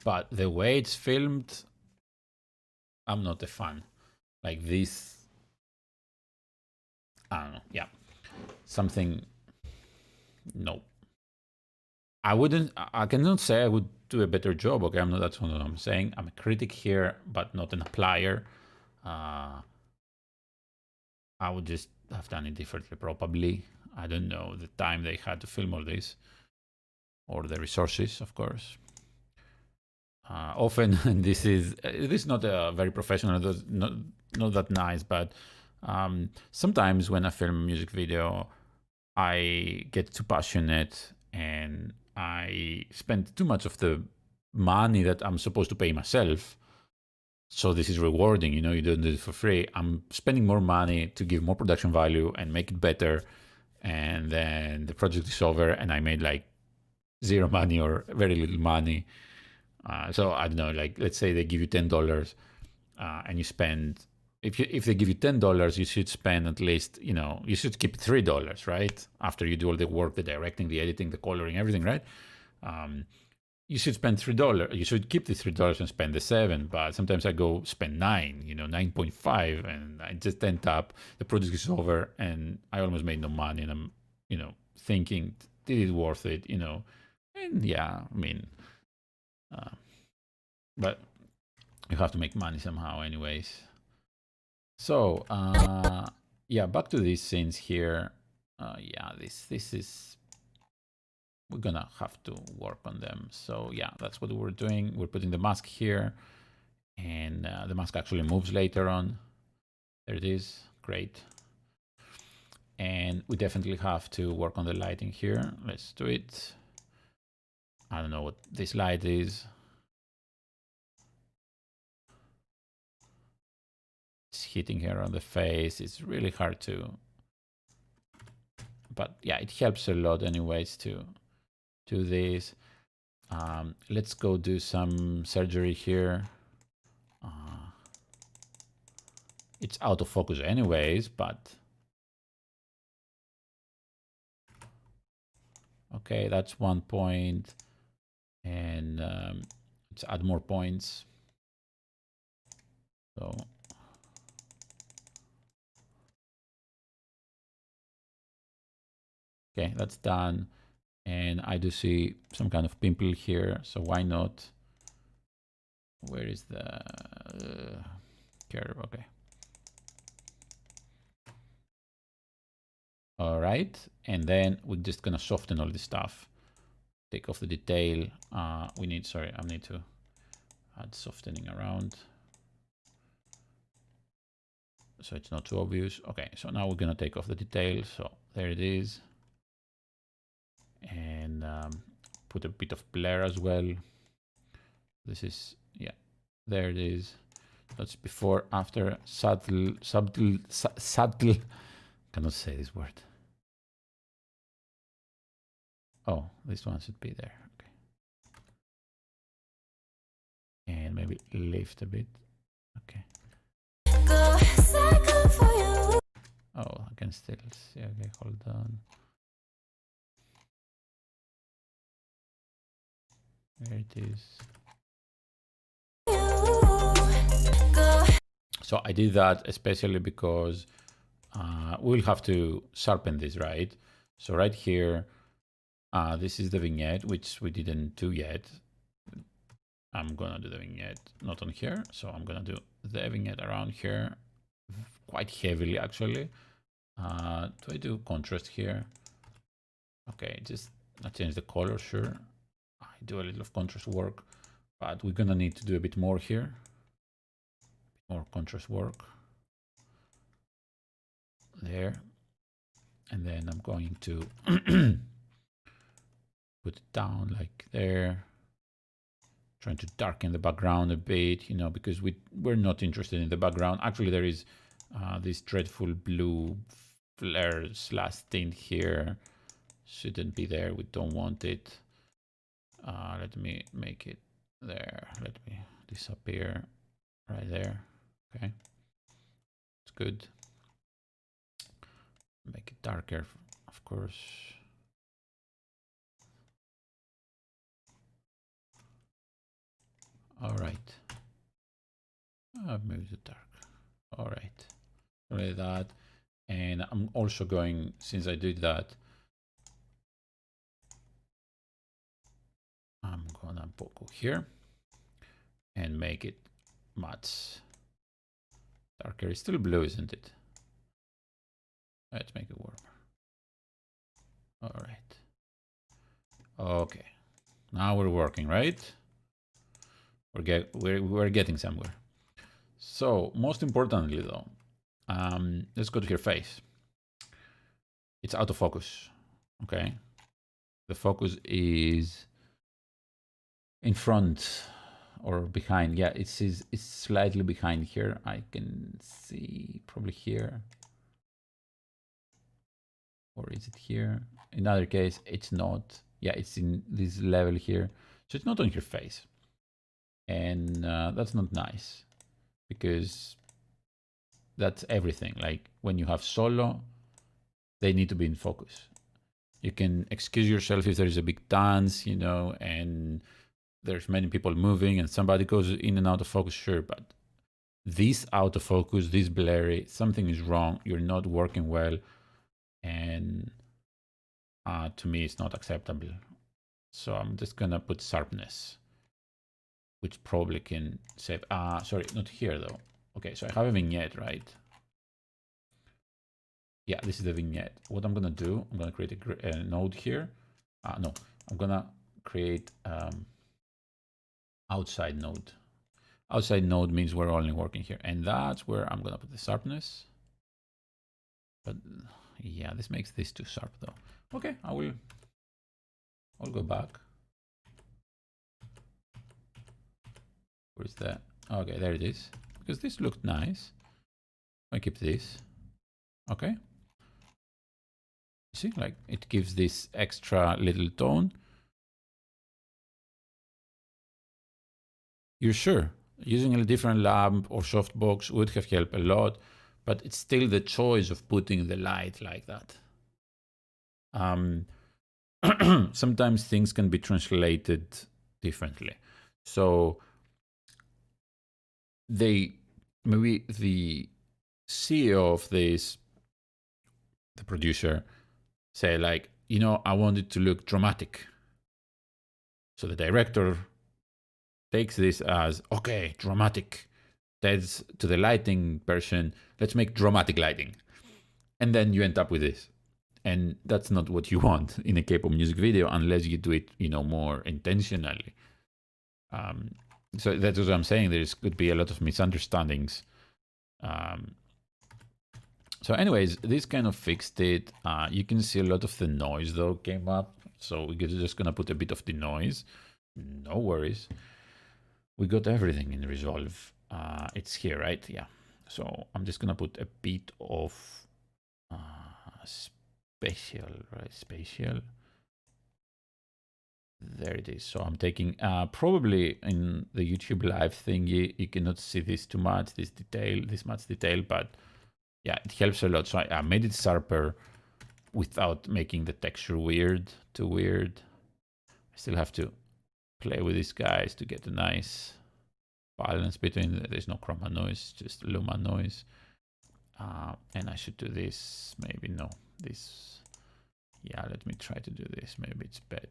but the way it's filmed, I'm not a fan. Like this, I don't know. Yeah, something. No, I wouldn't. I cannot say I would do a better job. Okay, I'm not. That's what I'm saying. I'm a critic here, but not an applier. I would just have done it differently, probably. I don't know the time they had to film all this, or the resources, of course. Often, and this is not a very professional, not that nice, but sometimes when I film a music video, I get too passionate and I spend too much of the money that I'm supposed to pay myself. So this is rewarding, you don't do it for free. I'm spending more money to give more production value and make it better. And then the project is over and I made like zero money or very little money. So I don't know, like let's say they give you $10 and you spend, if they give you $10, you should spend at least, you should keep $3, right? After you do all the work, the directing, the editing, the coloring, everything, right? You should spend $3. You should keep the $3 and spend the $7. But sometimes I go spend 9.5, and I just end up, the project is over and I almost made no money, and I'm, thinking, did it worth it? And yeah, I mean, but you have to make money somehow anyways. So yeah, back to these scenes here. Yeah, this is, we're gonna have to work on them. So yeah, that's what we're doing. We're putting the mask here, and the mask actually moves later on. There it is. Great. And we definitely have to work on the lighting here. Let's do it. I don't know what this light is. It's hitting her on the face. It's really hard to, but yeah, it helps a lot anyways to do this. Let's go do some surgery here. It's out of focus anyways, but okay, that's 1 point. And let's add more points. So okay, that's done. And I do see some kind of pimple here, so why not? Where is the curve? Okay. All right, and then we're just gonna soften all this stuff. Take off the detail. I need to add softening around, so it's not too obvious. Okay, so now we're gonna take off the detail. So there it is. And put a bit of blur as well. This is, yeah, there it is. That's before, after, subtle, cannot say this word. Oh, this one should be there. Okay. And maybe lift a bit. Okay. Oh, I can still see. Okay, hold on. There it is. So I did that especially because we'll have to sharpen this, right? So right here, this is the vignette, which we didn't do yet. I'm gonna do the vignette not on here, so I'm gonna do the vignette around here quite heavily actually. Do I do contrast here? Okay, just I change the color, sure. I do a little of contrast work, but we're gonna need to do a bit more here. More contrast work. There. And then I'm going to put it down like there. Trying to darken the background a bit, because we're not interested in the background. Actually, there is this dreadful blue flare / tint here. Shouldn't be there. We don't want it. Let me make it there. Let me disappear right there. Okay, it's good. Make it darker, of course. All right. Maybe the dark. All right. Like that. And I'm also going, since I did that, I'm gonna go here and make it much darker. It's still blue, isn't it? Let's make it warmer. All right. Okay. Now we're working, right? We're getting somewhere. So most importantly, though, let's go to her face. It's out of focus. Okay. The focus is in front or behind. Yeah, it's slightly behind here. I can see probably here. Or is it here? In other case, it's not. Yeah, it's in this level here. So it's not on your face. And that's not nice because that's everything. Like when you have solo, they need to be in focus. You can excuse yourself if there is a big dance, you know, and there's many people moving and somebody goes in and out of focus, sure, but this out of focus, this blurry, something is wrong. You're not working well. And to me, it's not acceptable. So I'm just gonna put sharpness, which probably can save. Sorry, not here though. Okay, so I have a vignette, right? Yeah, this is the vignette. What I'm gonna do, I'm gonna create a node here. No, I'm gonna create outside node. Outside node means we're only working here, and that's where I'm gonna put the sharpness. But yeah, this makes this too sharp though. Okay, I'll go back. Where's that? Okay, there it is. Because this looked nice. I keep this. Okay. See, like it gives this extra little tone. You're sure using a different lamp or softbox would have helped a lot, but it's still the choice of putting the light like that. Sometimes things can be translated differently. So maybe the CEO of this, the producer, say like, you know, I want it to look dramatic. So the director takes this as, okay, dramatic. That's to the lighting person, let's make dramatic lighting. And then you end up with this. And that's not what you want in a K-pop music video unless you do it, you know, more intentionally. So that's what I'm saying. There could be a lot of misunderstandings. So anyways, this kind of fixed it. You can see a lot of the noise though came up. So we're just gonna put a bit of the noise. No worries. We got everything in Resolve. It's here, right? Yeah. So I'm just gonna put a bit of spatial, right? Spatial. There it is. So I'm taking, probably in the YouTube live thingy, you cannot see this too much, this much detail, but yeah, it helps a lot. So I made it sharper without making the texture too weird. I still have to play with these guys to get a nice balance between, there's no chroma noise, just luma noise. And I should do this, maybe no, this. Yeah, let me try to do this. Maybe it's better.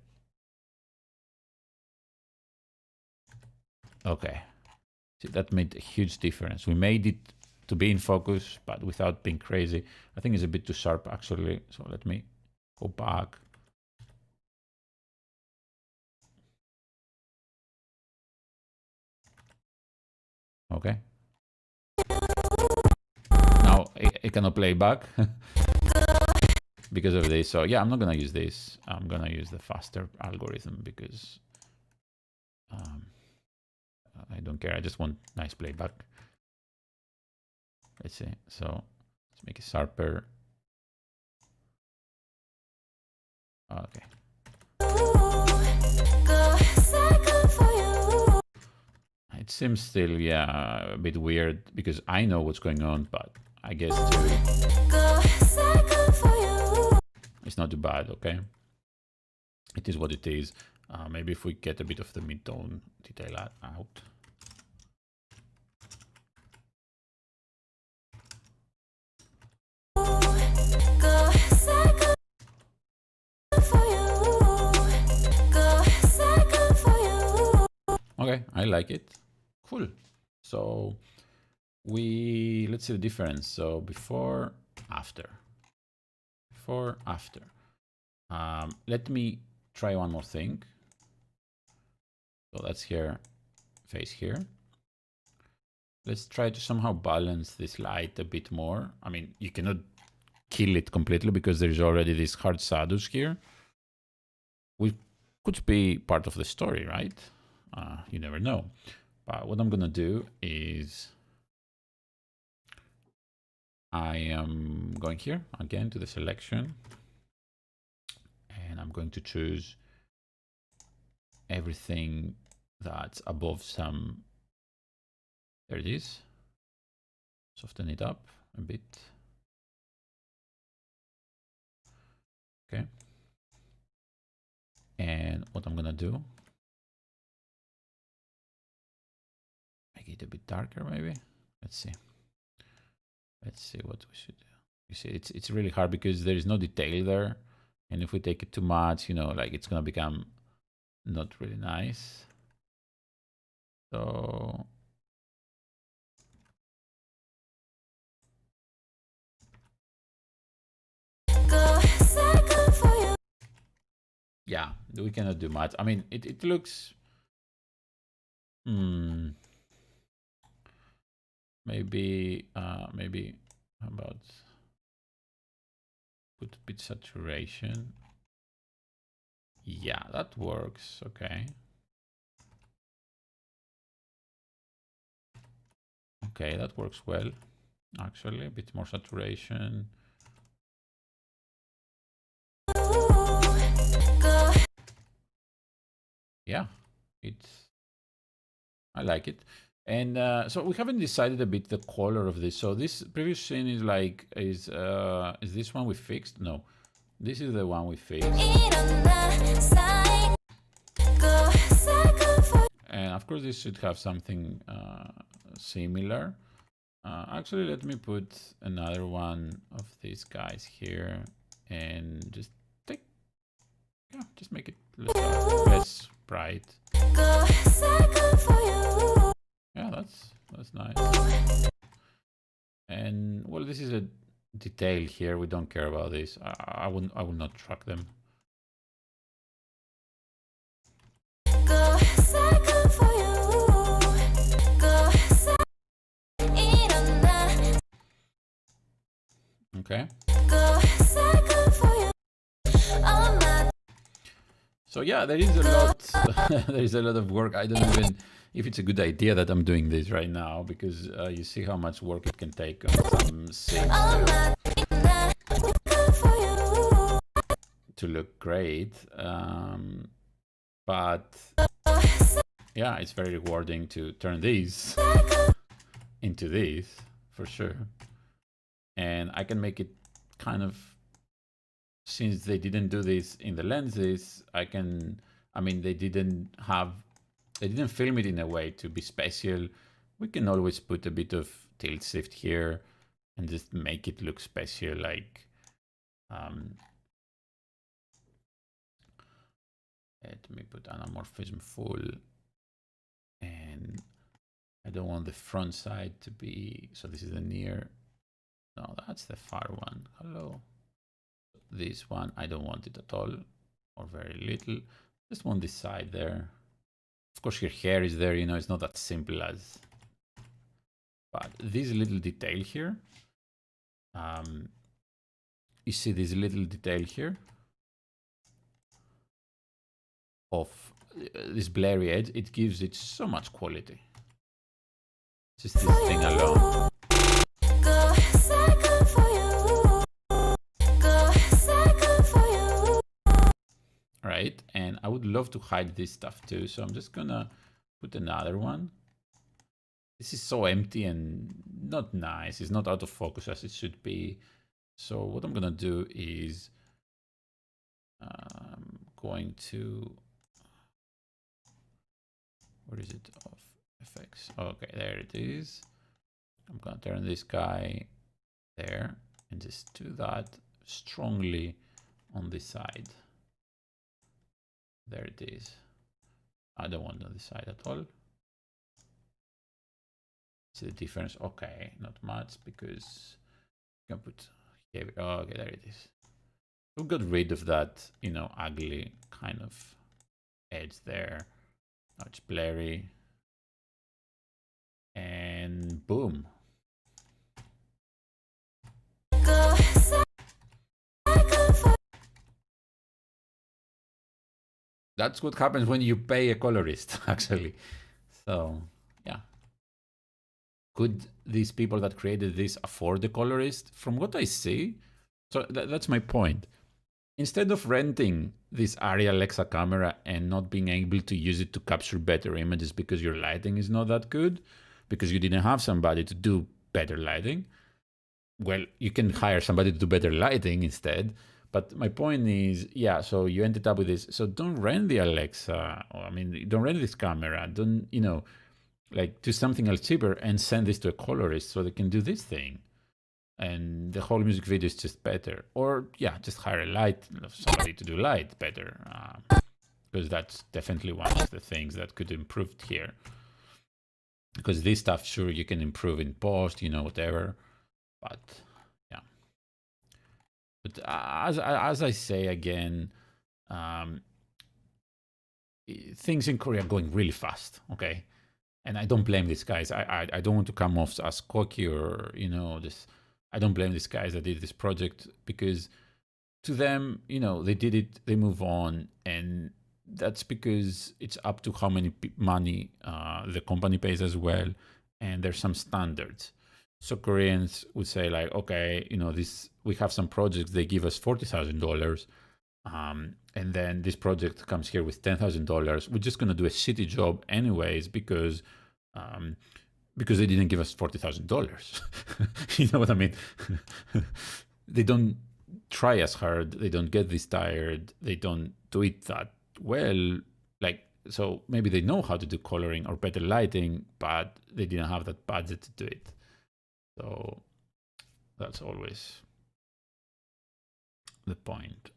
Okay, see, that made a huge difference. We made it to be in focus, but without being crazy. I think it's a bit too sharp actually. So let me go back. Okay. Now I cannot play back because of this. So yeah, I'm not gonna use this. I'm gonna use the faster algorithm because I don't care. I just want nice playback. Let's see. So let's make it sharper. Okay. It seems still, yeah, a bit weird because I know what's going on, but I guess it's not too bad, okay? It is what it is. Maybe if we get a bit of the mid-tone detail out. Okay, I like it. Cool. So let's see the difference. So before, after. Before, after. Let me try one more thing. So that's here, face here. Let's try to somehow balance this light a bit more. I mean, you cannot kill it completely because there's already these hard shadows here, which could be part of the story, right? You never know. But what I'm gonna do is I am going here again to the selection, and I'm going to choose everything that's above some. There it is. Soften it up a bit. Okay. And what I'm gonna do, make it a bit darker maybe. Let's see. Let's see what we should do. You see, it's really hard because there is no detail there. And if we take it too much, you know, like it's gonna become not really nice. So yeah, we cannot do much. I mean, it looks maybe maybe how about put a bit saturation. Yeah, that works. Okay. Okay, that works well. Actually, a bit more saturation. Yeah, I like it. And so we haven't decided a bit the color of this. So this previous scene is like, is this one we fixed? No, this is the one we fixed. And of course this should have something similar. Actually, let me put another one of these guys here and just just make it less bright. Yeah, that's nice. And well, this is a detail here. We don't care about this. I will not track them. Okay. So yeah, there is a lot. There is a lot of work. I don't even if it's a good idea that I'm doing this right now because you see how much work it can take on some scenes to look great. But yeah, it's very rewarding to turn these into this for sure. And I can make it kind of, since they didn't do this in the lenses, I mean, they didn't film it in a way to be special. We can always put a bit of tilt shift here and just make it look special, like, let me put anamorphism full, and I don't want the front side to be, so this is the near, no, that's the far one, hello. This one, I don't want it at all, or very little, just want this side there. Of course, your hair is there, you know, it's not that simple as, but this little detail here, you see this little detail here of this blurry edge, it gives it so much quality. Just this thing alone. Right, and I would love to hide this stuff too, so I'm just gonna put another one. This is so empty and not nice. It's not out of focus as it should be. So what I'm gonna do is I'm going to, where is it, of effects? Okay, there it is. I'm gonna turn this guy there and just do that strongly on this side. There it is. I don't want on this side at all. See the difference? Okay, not much because you can put here. Oh, okay, there it is. We got rid of that, you know, ugly kind of edge there. Now it's blurry. And boom. That's what happens when you pay a colorist, actually. So, yeah. Could these people that created this afford a colorist? From what I see, so that's my point. Instead of renting this Areia Alexa camera and not being able to use it to capture better images because your lighting is not that good, because you didn't have somebody to do better lighting, well, you can hire somebody to do better lighting instead. But my point is, yeah, so you ended up with this. So don't rent the Alexa. Or, I mean, don't rent this camera. Don't, you know, like do something else cheaper and send this to a colorist so they can do this thing. And the whole music video is just better. Or, yeah, just hire a light, somebody to do light better. Because that's definitely one of the things that could improve here. Because this stuff, sure, you can improve in post, you know, whatever. But yeah, but as I say again, things in Korea are going really fast. Okay, and I don't blame these guys. I don't want to come off as cocky or, you know, this. I don't blame these guys that did this project, because to them, you know, they did it, they move on, and that's because it's up to how many money the company pays as well, and there's some standards. So Koreans would say like, okay, you know, this, we have some projects, they give us $40,000, and then this project comes here with $10,000. We're just gonna do a shitty job anyways because they didn't give us $40,000. You know what I mean? They don't try as hard. They don't get this tired. They don't do it that well. Like, so maybe they know how to do coloring or better lighting, but they didn't have that budget to do it. So that's always the point.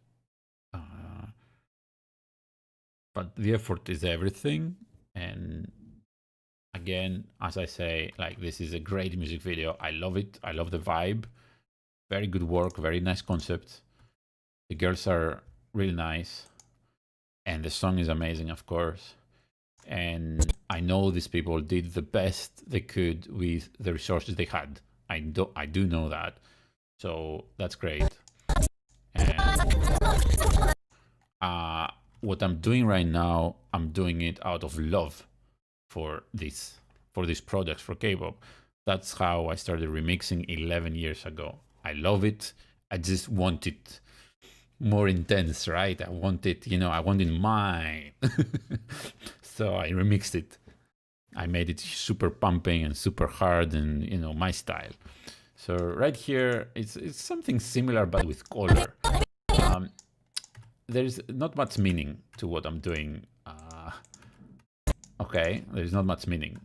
But the effort is everything. And again, as I say, like, this is a great music video. I love it. I love the vibe. Very good work. Very nice concept. The girls are really nice. And the song is amazing, of course. And I know these people did the best they could with the resources they had. I do know that. So that's great. And what I'm doing right now, I'm doing it out of love for these products, for K-pop. That's how I started remixing 11 years ago. I love it. I just want it more intense, right? I want it, you know, I want it mine. So I remixed it. I made it super pumping and super hard and, you know, my style. So right here, it's something similar, but with color. There's not much meaning to what I'm doing. Okay, there's not much meaning.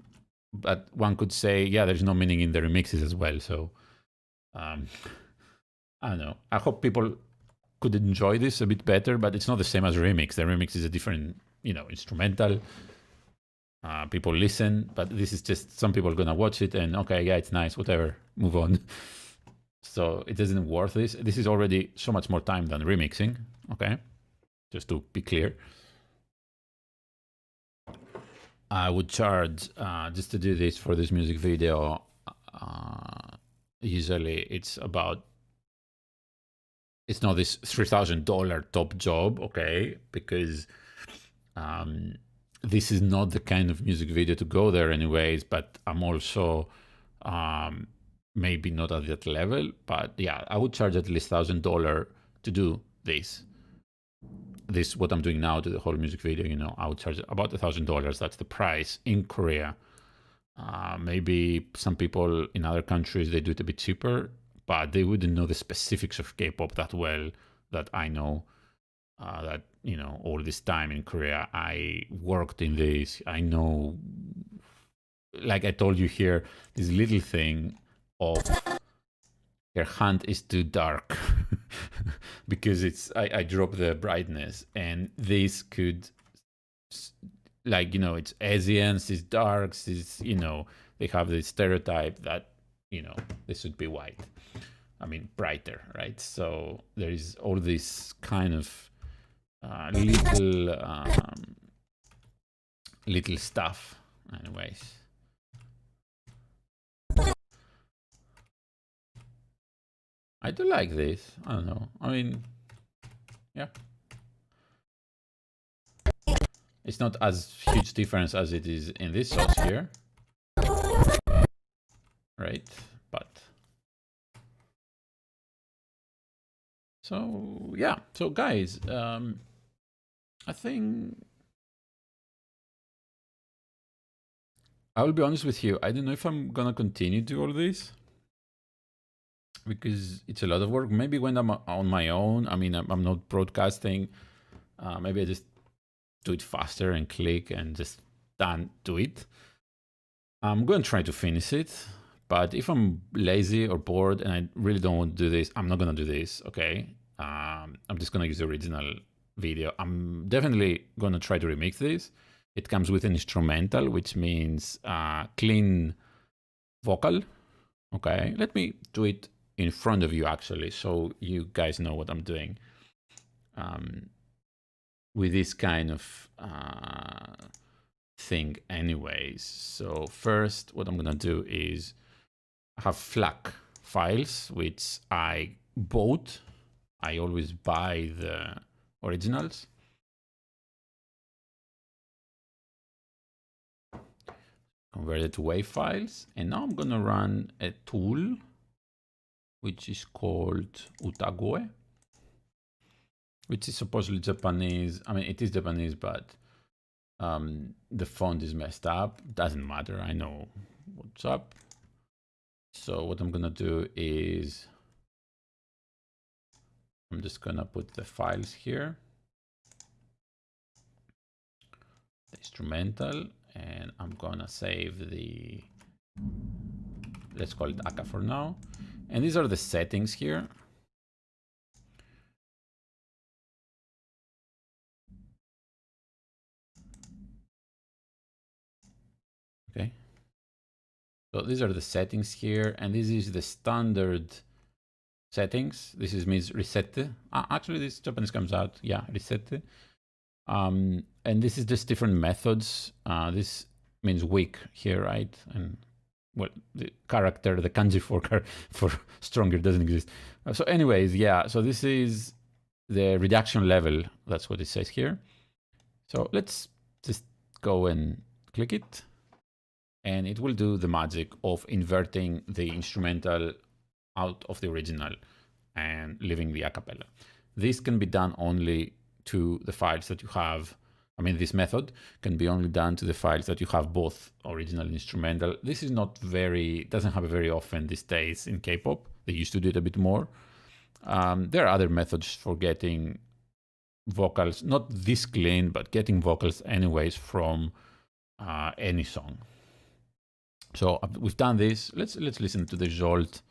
But one could say, yeah, there's no meaning in the remixes as well. So, I don't know. I hope people could enjoy this a bit better, but it's not the same as a remix. The remix is a different, you know, instrumental. People listen, but this is just, some people are gonna watch it and, okay, yeah, it's nice, whatever, move on. So it isn't worth this. This is already so much more time than remixing, okay? Just to be clear. I would charge, just to do this for this music video, usually it's about, it's not this $3,000 top job, okay? Because this is not the kind of music video to go there anyways, but I'm also maybe not at that level, but yeah, I would charge at least $1,000 to do this. This, what I'm doing now to the whole music video, you know, I would charge about $1,000. That's the price in Korea. Maybe some people in other countries, they do it a bit cheaper, but they wouldn't know the specifics of K-pop that well that I know. That, you know, all this time in Korea, I worked in this. I know, like I told you here, this little thing of your hand is too dark because it's, I drop the brightness, and this could, like, you know, it's Asians, it's darks, it's, you know, they have this stereotype that, this should be white. I mean, brighter, right? So there is all this kind of little stuff, anyways. I do like this. I don't know. I mean, yeah. It's not as huge difference as it is in this sauce here, right? But so yeah. So guys, I think I will be honest with you. I don't know if I'm gonna continue to all this because it's a lot of work. Maybe when I'm on my own, I mean, I'm not broadcasting. Maybe I just do it faster and click and just do it. I'm going to try to finish it, but if I'm lazy or bored and I really don't want to do this, I'm not going to do this, okay? I'm just going to use the original video. I'm definitely going to try to remix this. It comes with an instrumental, which means clean vocal, okay? Let me do it in front of you, actually, so you guys know what I'm doing. With this kind of thing anyways. So first, what I'm gonna do is have FLAC files, which I bought. I always buy the originals. Convert it to WAV files. And now I'm gonna run a tool, which is called Utagoe, which is supposedly Japanese. I mean, it is Japanese, but the font is messed up. Doesn't matter. I know what's up. So what I'm gonna do is I'm just gonna put the files here, the instrumental, and I'm gonna save the, let's call it Aka for now. And these are the settings here. Okay. So these are the settings here, and this is the standard settings. This is means reset. Actually, this Japanese comes out. Yeah, reset. And this is just different methods. This means weak here, right? And well, the character, the kanji for stronger doesn't exist. So anyways, yeah. So this is the reduction level. That's what it says here. So let's just go and click it. And it will do the magic of inverting the instrumental out of the original and leaving the a cappella. This can be done only to the files that you have. I mean, this method can be only done to the files that you have both original and instrumental. This is not doesn't happen very often these days in K-pop. They used to do it a bit more. There are other methods for getting vocals, not this clean, but getting vocals anyways from any song. So we've done this. Let's listen to the result.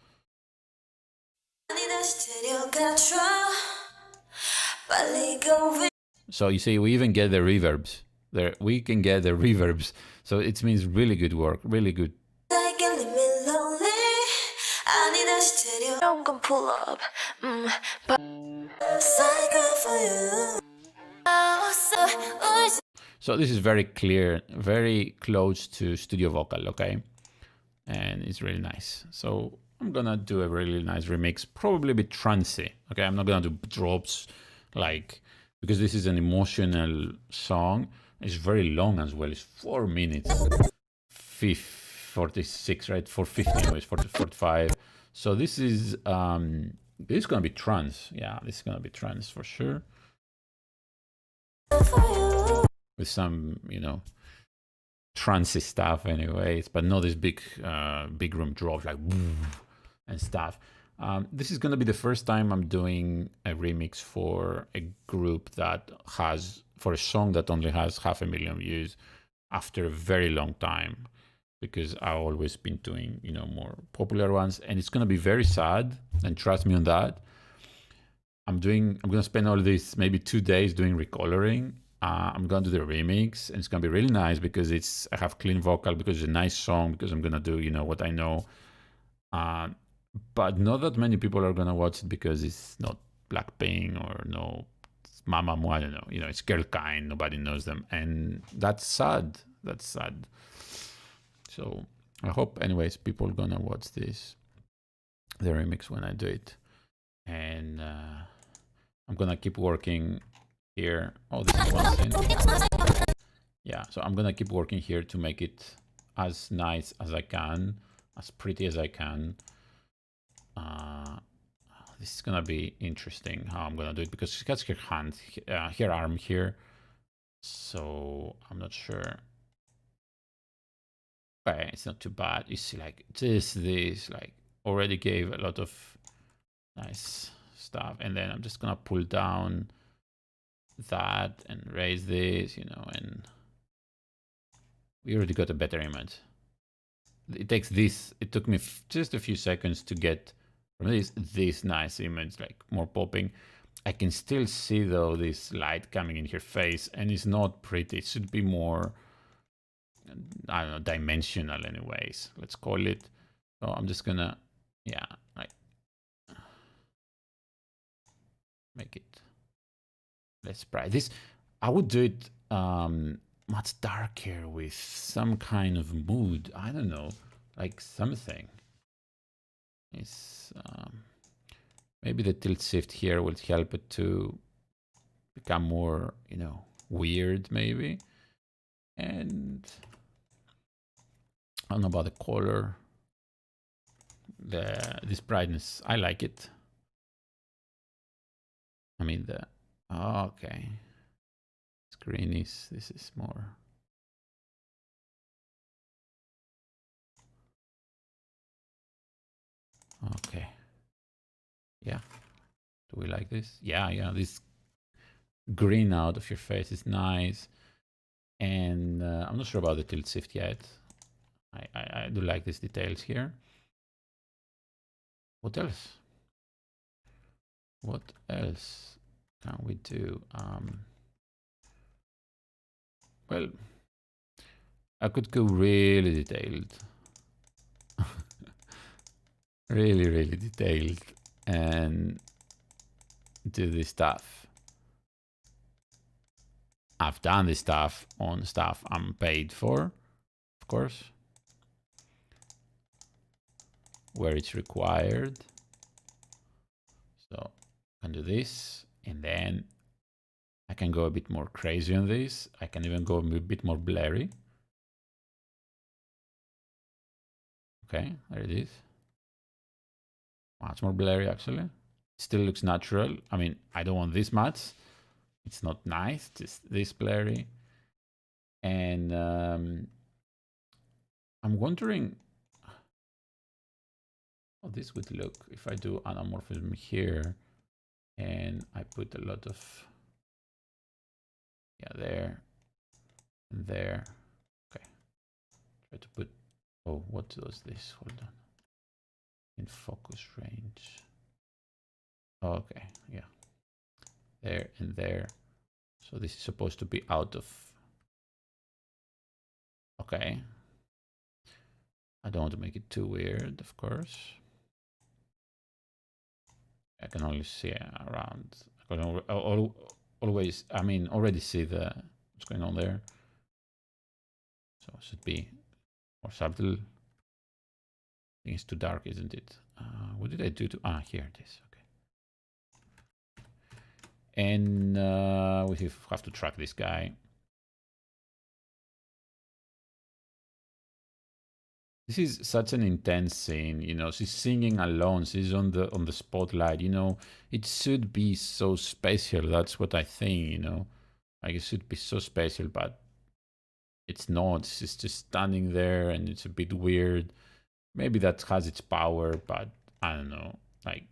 So you see, we even get the reverbs. There, we can get the reverbs. So it means really good work, really good. So this is very clear, very close to studio vocal, okay? And it's really nice. So I'm gonna do a really nice remix, probably a bit trancey, okay? I'm not gonna do drops, like, because this is an emotional song. It's very long as well, it's 4 minutes, 46, right? 450 anyways, 45. So this is gonna be trance. Yeah, this is gonna be trance for sure. With some, trancey stuff anyways, but not this big room drops like and stuff. This is going to be the first time I'm doing a remix for a group that for a song that only has 500,000 views after a very long time, because I've always been doing, more popular ones, and it's going to be very sad, and trust me on that. I'm going to spend all this maybe 2 days doing recoloring, I'm gonna do the remix, and it's gonna be really nice because I have clean vocal, because it's a nice song, because I'm gonna do, you know, what I know. But not that many people are gonna watch it because it's not Blackpink or no Mamamoo, I don't know. You know, it's GIRLKIND, nobody knows them, and that's sad. That's sad. So I hope, anyways, people are gonna watch the remix when I do it, and I'm gonna keep working here. Oh, this is one thing. Yeah, so I'm gonna keep working here to make it as nice as I can, as pretty as I can. This is gonna be interesting how I'm gonna do it, because she has her hand, her arm here, so I'm not sure. Okay, it's not too bad. You see, like this like already gave a lot of nice stuff, and then I'm just gonna pull down that and raise this, you know, and we already got a better image. It takes this. It took me just a few seconds to get from this nice image, like more popping. I can still see though this light coming in her face, and it's not pretty. It should be more, I don't know, dimensional anyways, let's call it. So I'm just gonna, yeah, like make it less bright. This, I would do it much darker with some kind of mood. I don't know, like something. It's maybe the tilt shift here will help it to become more, you know, weird maybe. And I don't know about the color. This brightness, I like it. I mean okay. Screen is, this is more. Okay. Yeah. Do we like this? Yeah. This green out of your face is nice. And I'm not sure about the tilt shift yet. I do like these details here. What else? What else can we do? Well, I could go really detailed. really detailed and do this stuff. I've done this stuff on stuff I'm paid for, of course, where it's required. So I can do this, and then I can go a bit more crazy on this. I can even go a bit more blurry. Okay, there it is. Much more blurry, actually. Still looks natural. I mean, I don't want this much. It's not nice, just this blurry. And I'm wondering how this would look if I do anamorphism here and I put a lot of, yeah, there and there. Okay, try to put, oh, what does this, hold on, in focus range. Okay, yeah, there and there. So this is supposed to be out of, okay. I don't want to make it too weird, of course. I can only see around. I can always, I mean, already see what's going on there. So it should be more subtle. I think it's too dark, isn't it? What did I do to? Here it is. Okay. And we have to track this guy. This is such an intense scene, you know. She's singing alone. She's on the spotlight, you know. It should be so special. That's what I think, you know. Like it should be so special, but it's not. She's just standing there, and it's a bit weird. Maybe that has its power, but I don't know. Like,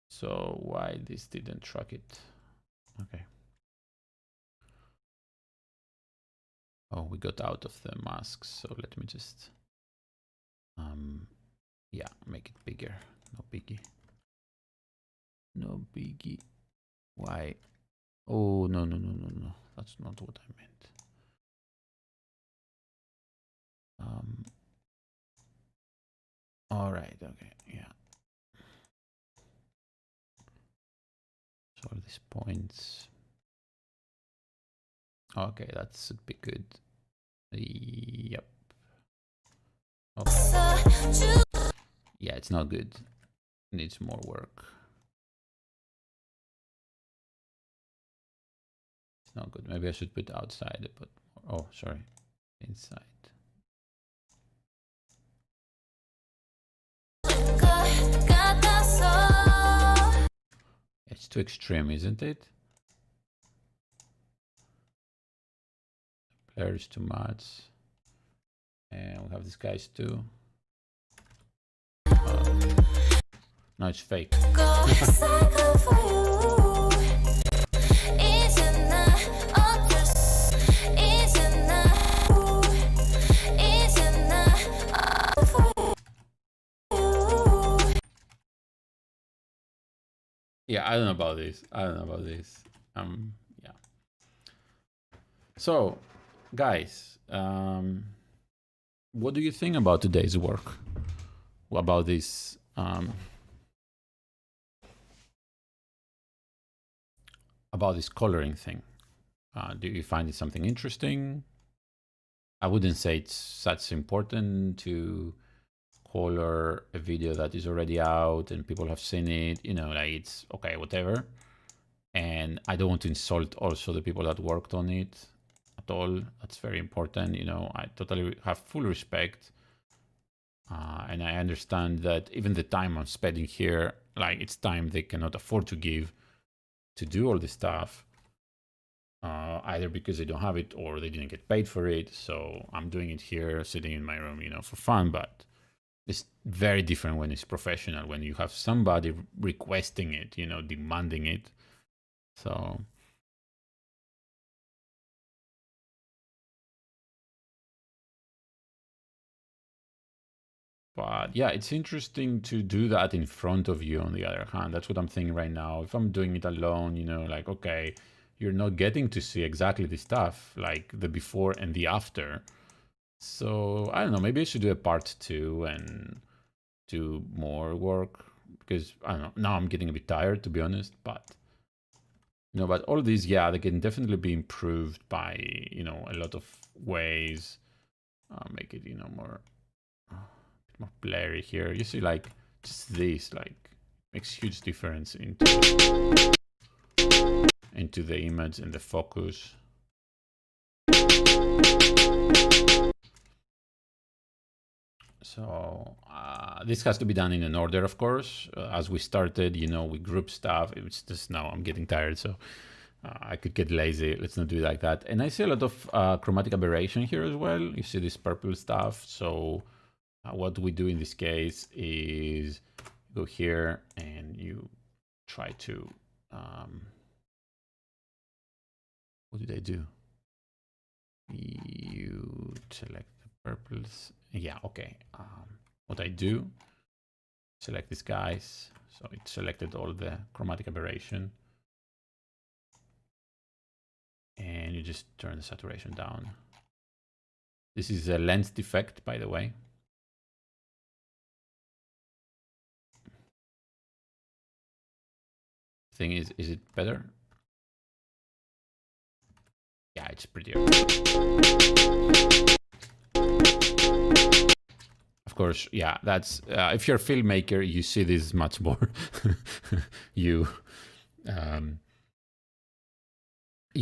so why this didn't track it? Okay. Oh, we got out of the masks, so let me just yeah, make it bigger. No biggie. No biggie. Why Oh, no, no, no, no, no. That's not what I meant. All right, okay, yeah. So all these points. Okay, that should be good. Yep. Okay. Yeah, it's not good. Needs more work. It's not good. Maybe I should put outside, but oh, sorry, inside. It's too extreme, isn't it? Blur is too much. And we have these guys too. No, it's fake. Yeah, I don't know about this. Yeah. So, guys, what do you think about today's work? About this? About this coloring thing? Do you find it something interesting? I wouldn't say it's such important to color a video that is already out and people have seen it, you know, like it's okay, whatever. And I don't want to insult also the people that worked on it at all. That's very important, you know. I totally have full respect. And I understand that even the time I'm spending here, like it's time they cannot afford to give to do all this stuff. Either because they don't have it or they didn't get paid for it. So I'm doing it here, sitting in my room, you know, for fun, but it's very different when it's professional, when you have somebody requesting it, you know, demanding it. So but yeah, it's interesting to do that in front of you on the other hand. That's what I'm thinking right now. If I'm doing it alone, you know, like, okay, you're not getting to see exactly the stuff, like the before and the after. So I don't know, maybe I should do a part 2 and do more work, because I don't know, now I'm getting a bit tired, to be honest, but you know, but all these, yeah, they can definitely be improved by, you know, a lot of ways. Make it, you know, more blurry here. You see, like, just this, like, makes huge difference into the image and the focus. So this has to be done in an order, of course. As we started, you know, we group stuff. It's just now I'm getting tired, so I could get lazy. Let's not do it like that. And I see a lot of chromatic aberration here as well. You see this purple stuff. So what we do in this case is go here and you try to, what did I do? You select the purples. Yeah, okay. What I do, select these guys. So it selected all the chromatic aberration. And you just turn the saturation down. This is a lens defect, by the way. Thing is it better? Yeah, it's prettier. Of course, yeah, that's if you're a filmmaker, you see this much more. You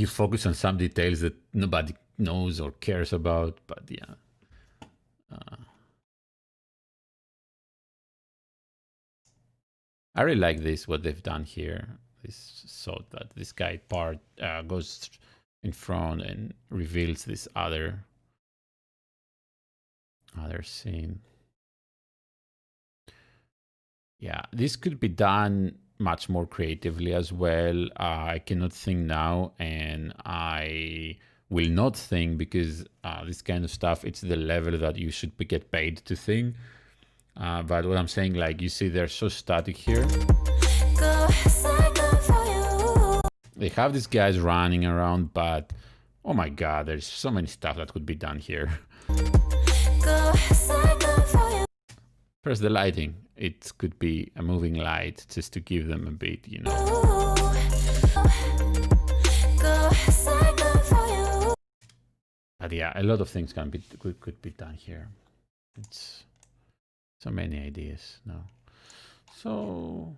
focus on some details that nobody knows or cares about, but yeah. I really like this, what they've done here. This, so that this guy part goes in front and reveals this other scene. Yeah, this could be done much more creatively as well. I cannot think now, and I will not think, because this kind of stuff, it's the level that you should get paid to think. But what I'm saying, like, you see they're so static here. they have these guys running around, but oh my god, there's so many stuff that could be done here. First, the lighting. It could be a moving light just to give them a bit, you know. But yeah, a lot of things could be done here. It's so many ideas now. So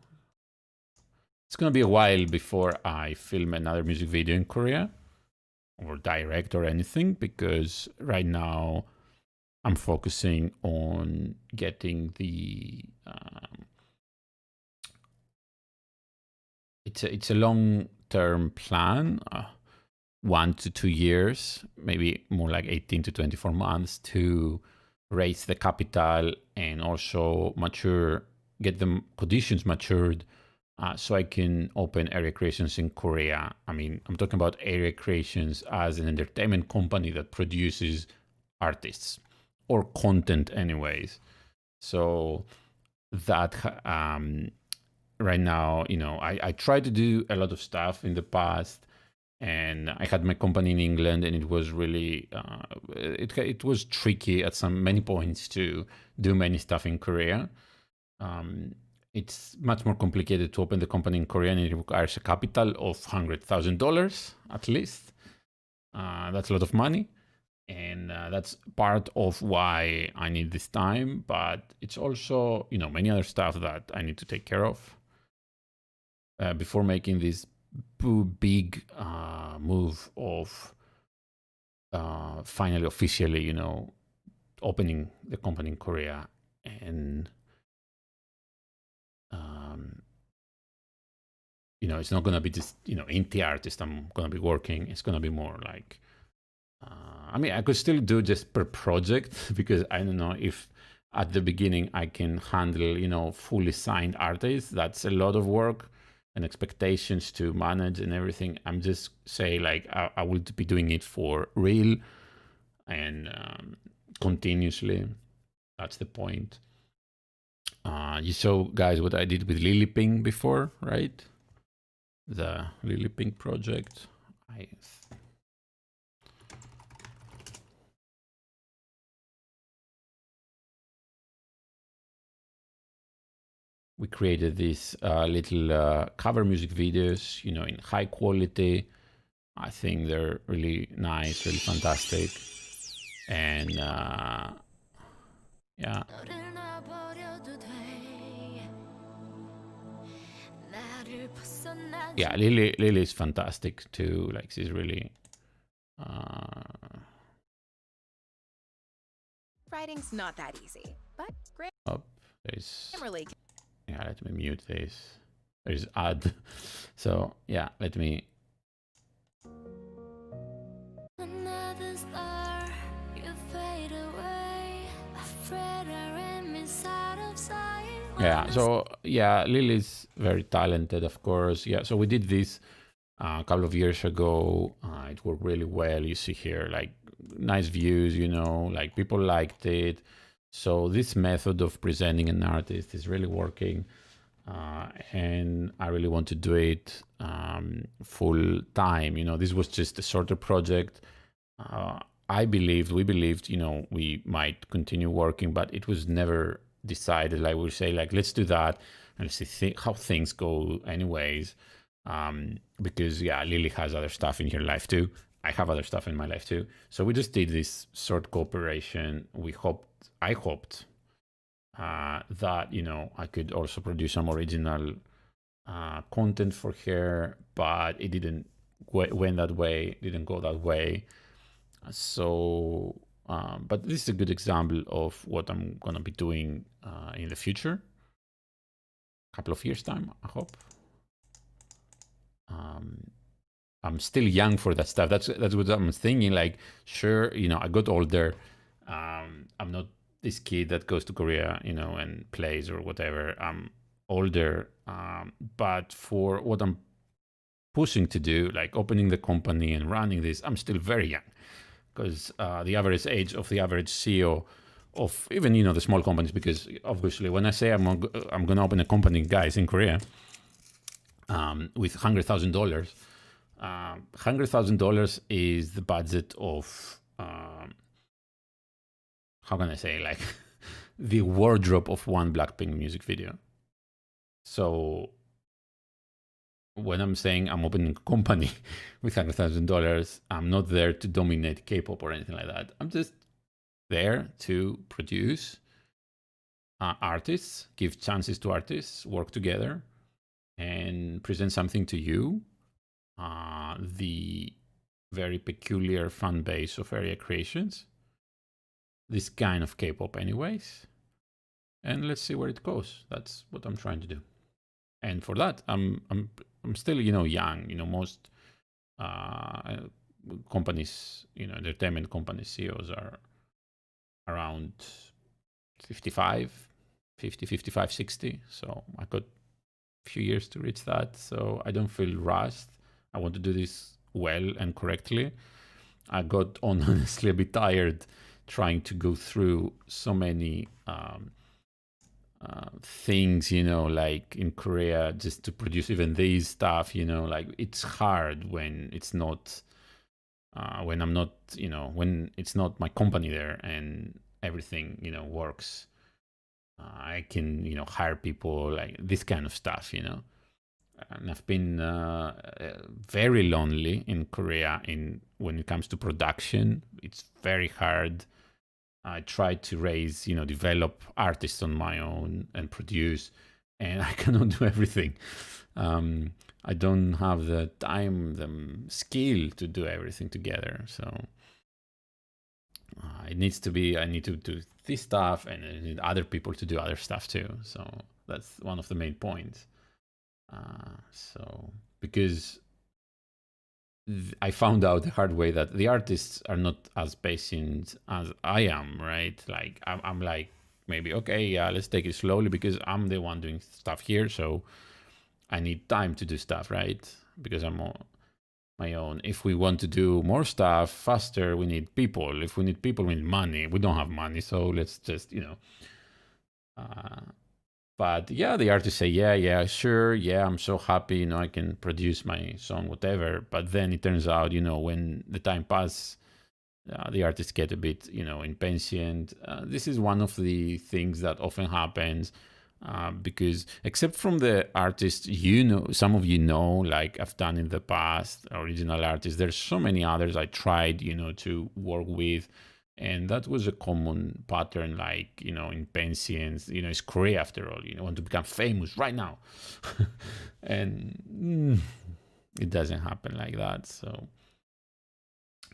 it's gonna be a while before I film another music video in Korea or direct or anything, because right now I'm focusing on getting the it's a long-term plan, 1 to 2 years, maybe more like 18 to 24 months to raise the capital and also get the conditions matured so I can open Areia Creations in Korea. I mean, I'm talking about Areia Creations as an entertainment company that produces artists or content anyways. So that right now, you know, I tried to do a lot of stuff in the past, and I had my company in England, and it was really it was tricky at many points to do many stuff in Korea. It's much more complicated to open the company in Korea, and it requires a capital of $100,000 at least. That's a lot of money, and that's part of why I need this time. But it's also, you know, many other stuff that I need to take care of before making this big move of finally officially, you know, opening the company in Korea. And you know, it's not gonna be just, you know, indie artist I'm gonna be working. It's gonna be more like I mean, I could still do just per project, because I don't know if at the beginning I can handle, you know, fully signed artists. That's a lot of work and expectations to manage and everything. I'm just say like I will be doing it for real and continuously. That's the point. You saw, guys, what I did with Lily Ping before, right? The Lily Ping project. We created these little cover music videos, you know, in high quality. I think they're really nice, really fantastic. And yeah. Yeah, Lily is fantastic too. Like, she's really writing's not that easy, but great. Oh, yeah, let me mute this. There's ad. So yeah, let me. Yeah, so yeah, Lily's very talented, of course. Yeah, so we did this a couple of years ago. It worked really well. You see here, like, nice views, you know, like people liked it. So this method of presenting an artist is really working. And I really want to do it full time. You know, this was just a shorter project. We believed, you know, we might continue working, but it was never decided. Like, we say, like, let's do that and see how things go anyways. Because yeah, Lily has other stuff in her life too. I have other stuff in my life too. So we just did this short cooperation. I hoped that, you know, I could also produce some original content for her, but it didn't went that way, didn't go that way. So, but this is a good example of what I'm gonna be doing in the future. Couple of years time, I hope. I'm still young for that stuff. That's what I'm thinking. Like, sure, you know, I got older. I'm not this kid that goes to Korea, you know, and plays or whatever. I'm older, but for what I'm pushing to do, like opening the company and running this, I'm still very young, because the average age of the average CEO of even, you know, the small companies, because obviously when I say I'm going to open a company, guys, in Korea with $100,000, $100,000 is the budget of, how can I say, like the wardrobe of one Blackpink music video. So when I'm saying I'm opening a company with $100,000, I'm not there to dominate K-pop or anything like that. I'm just there to produce artists, give chances to artists, work together, and present something to you, the very peculiar fan base of Areia Creations, this kind of K-pop anyways, and let's see where it goes. That's what I'm trying to do. And for that, I'm still, young. Most companies, entertainment companies, CEOs are around 55, 60. So I got a few years to reach that. So I don't feel rushed. I want to do this well and correctly. I got honestly a bit tired trying to go through so many things, like in Korea, just to produce even these stuff, like it's hard when it's not, when I'm not, when it's not my company there and everything, works. I can, hire people, like this kind of stuff, And I've been very lonely in Korea when it comes to production. It's very hard. I try to raise, develop artists on my own and produce, and I cannot do everything. I don't have the time, the skill to do everything together. So it needs to be, I need to do this stuff and I need other people to do other stuff too. So that's one of the main points. So because I found out the hard way that the artists are not as patient as I am, right? Like I'm like, maybe, okay, yeah, let's take it slowly because I'm the one doing stuff here. So I need time to do stuff, right? Because I'm on my own. If we want to do more stuff faster, we need people. If we need people, we need money. We don't have money. So let's just, but yeah, the artists say, yeah, sure. Yeah, I'm so happy, I can produce my song, whatever. But then it turns out, when the time passes, the artists get a bit, impatient. This is one of the things that often happens because except from the artists, some of like I've done in the past, original artists, there's so many others I tried, to work with. And that was a common pattern, like, impatience, it's Korea after all, want to become famous right now. And it doesn't happen like that. So,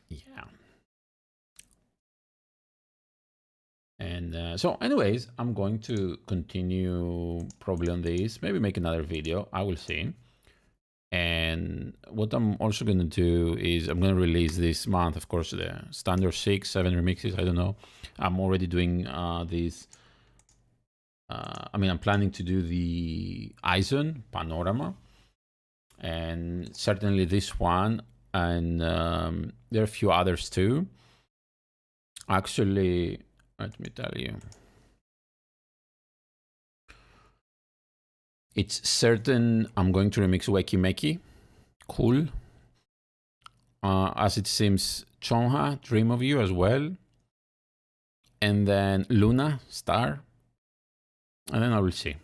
yeah. And so anyways, I'm going to continue probably on this, maybe make another video, I will see. And what I'm also going to do is I'm going to release this month, of course, the standard 6, 7 remixes. I don't know. I'm already doing these. I'm planning to do the Eisen Panorama and certainly this one. And there are a few others too. Actually, let me tell you. It's certain I'm going to remix Wakey Meki. Cool. As it seems, Chonha, Dream of You as well. And then Luna, Star. And then I will see.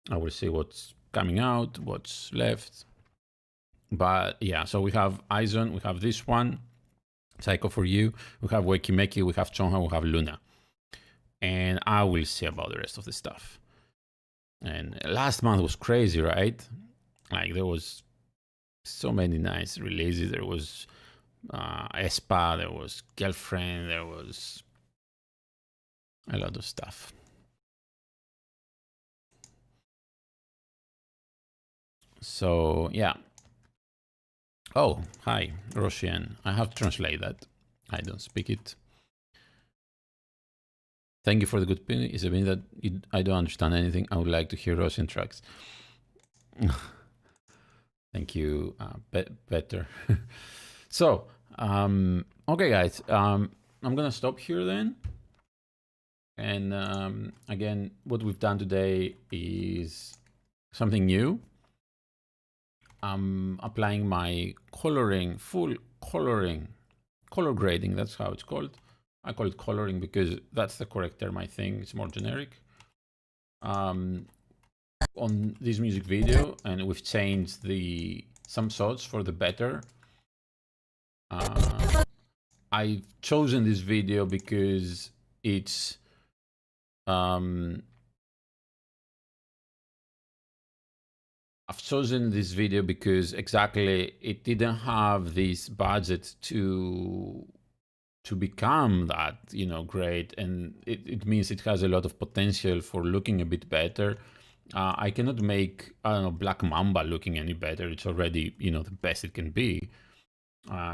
I will see what's coming out, what's left. But yeah, so we have Eisen, we have this one, Psycho4U, we have Wakey Meki, we have Chonha, we have Luna. And I will see about the rest of the stuff. And last month was crazy, right? Like there was so many nice releases. There was Espa, there was Girlfriend, there was a lot of stuff. So yeah. Oh, hi, Roshian. I have to translate that. I don't speak it. Thank you for the good opinion. It's a mean that I don't understand anything. I would like to hear Roshian tracks. Thank you, better. So, okay, guys, I'm gonna stop here then. And again, what we've done today is something new. I'm applying my coloring, full coloring, color grading, that's how it's called. I call it coloring because that's the correct term, I think. It's more generic. On this music video, and we've changed some shots for the better. I've chosen this video because it's I've chosen this video because exactly it didn't have this budget to become that, you know, great, and it means it has a lot of potential for looking a bit better. I cannot make, I don't know, Black Mamba looking any better. It's already, you know, the best it can be.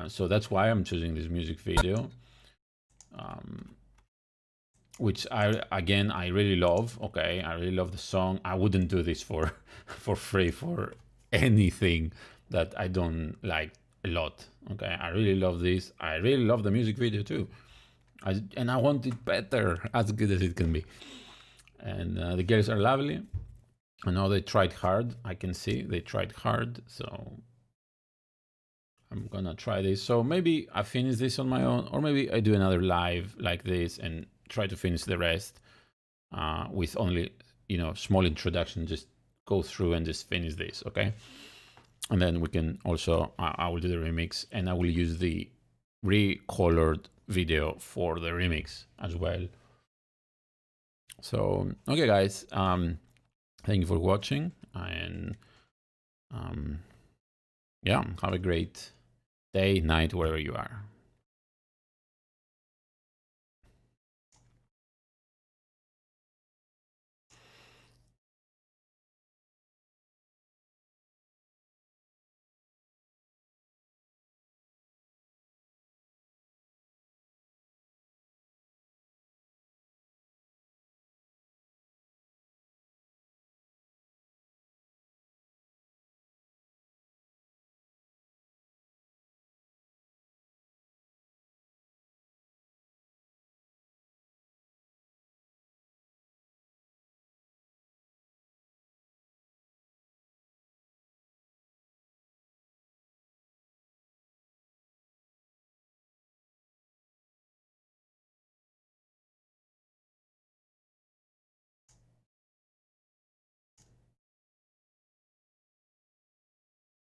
So that's why I'm choosing this music video, which I really love. Okay, I really love the song. I wouldn't do this for for free for anything that I don't like a lot. Okay, I really love this. I really love the music video too. And I want it better, as good as it can be. And the girls are lovely. I know they tried hard. I can see they tried hard. So I'm gonna try this. So maybe I finish this on my own, or maybe I do another live like this and try to finish the rest with only, you know, small introduction. Just go through and just finish this, okay? And then we can also, I will do the remix, and I will use the recolored video for the remix as well. So, okay, guys, thank you for watching, and yeah, have a great day, night, wherever you are.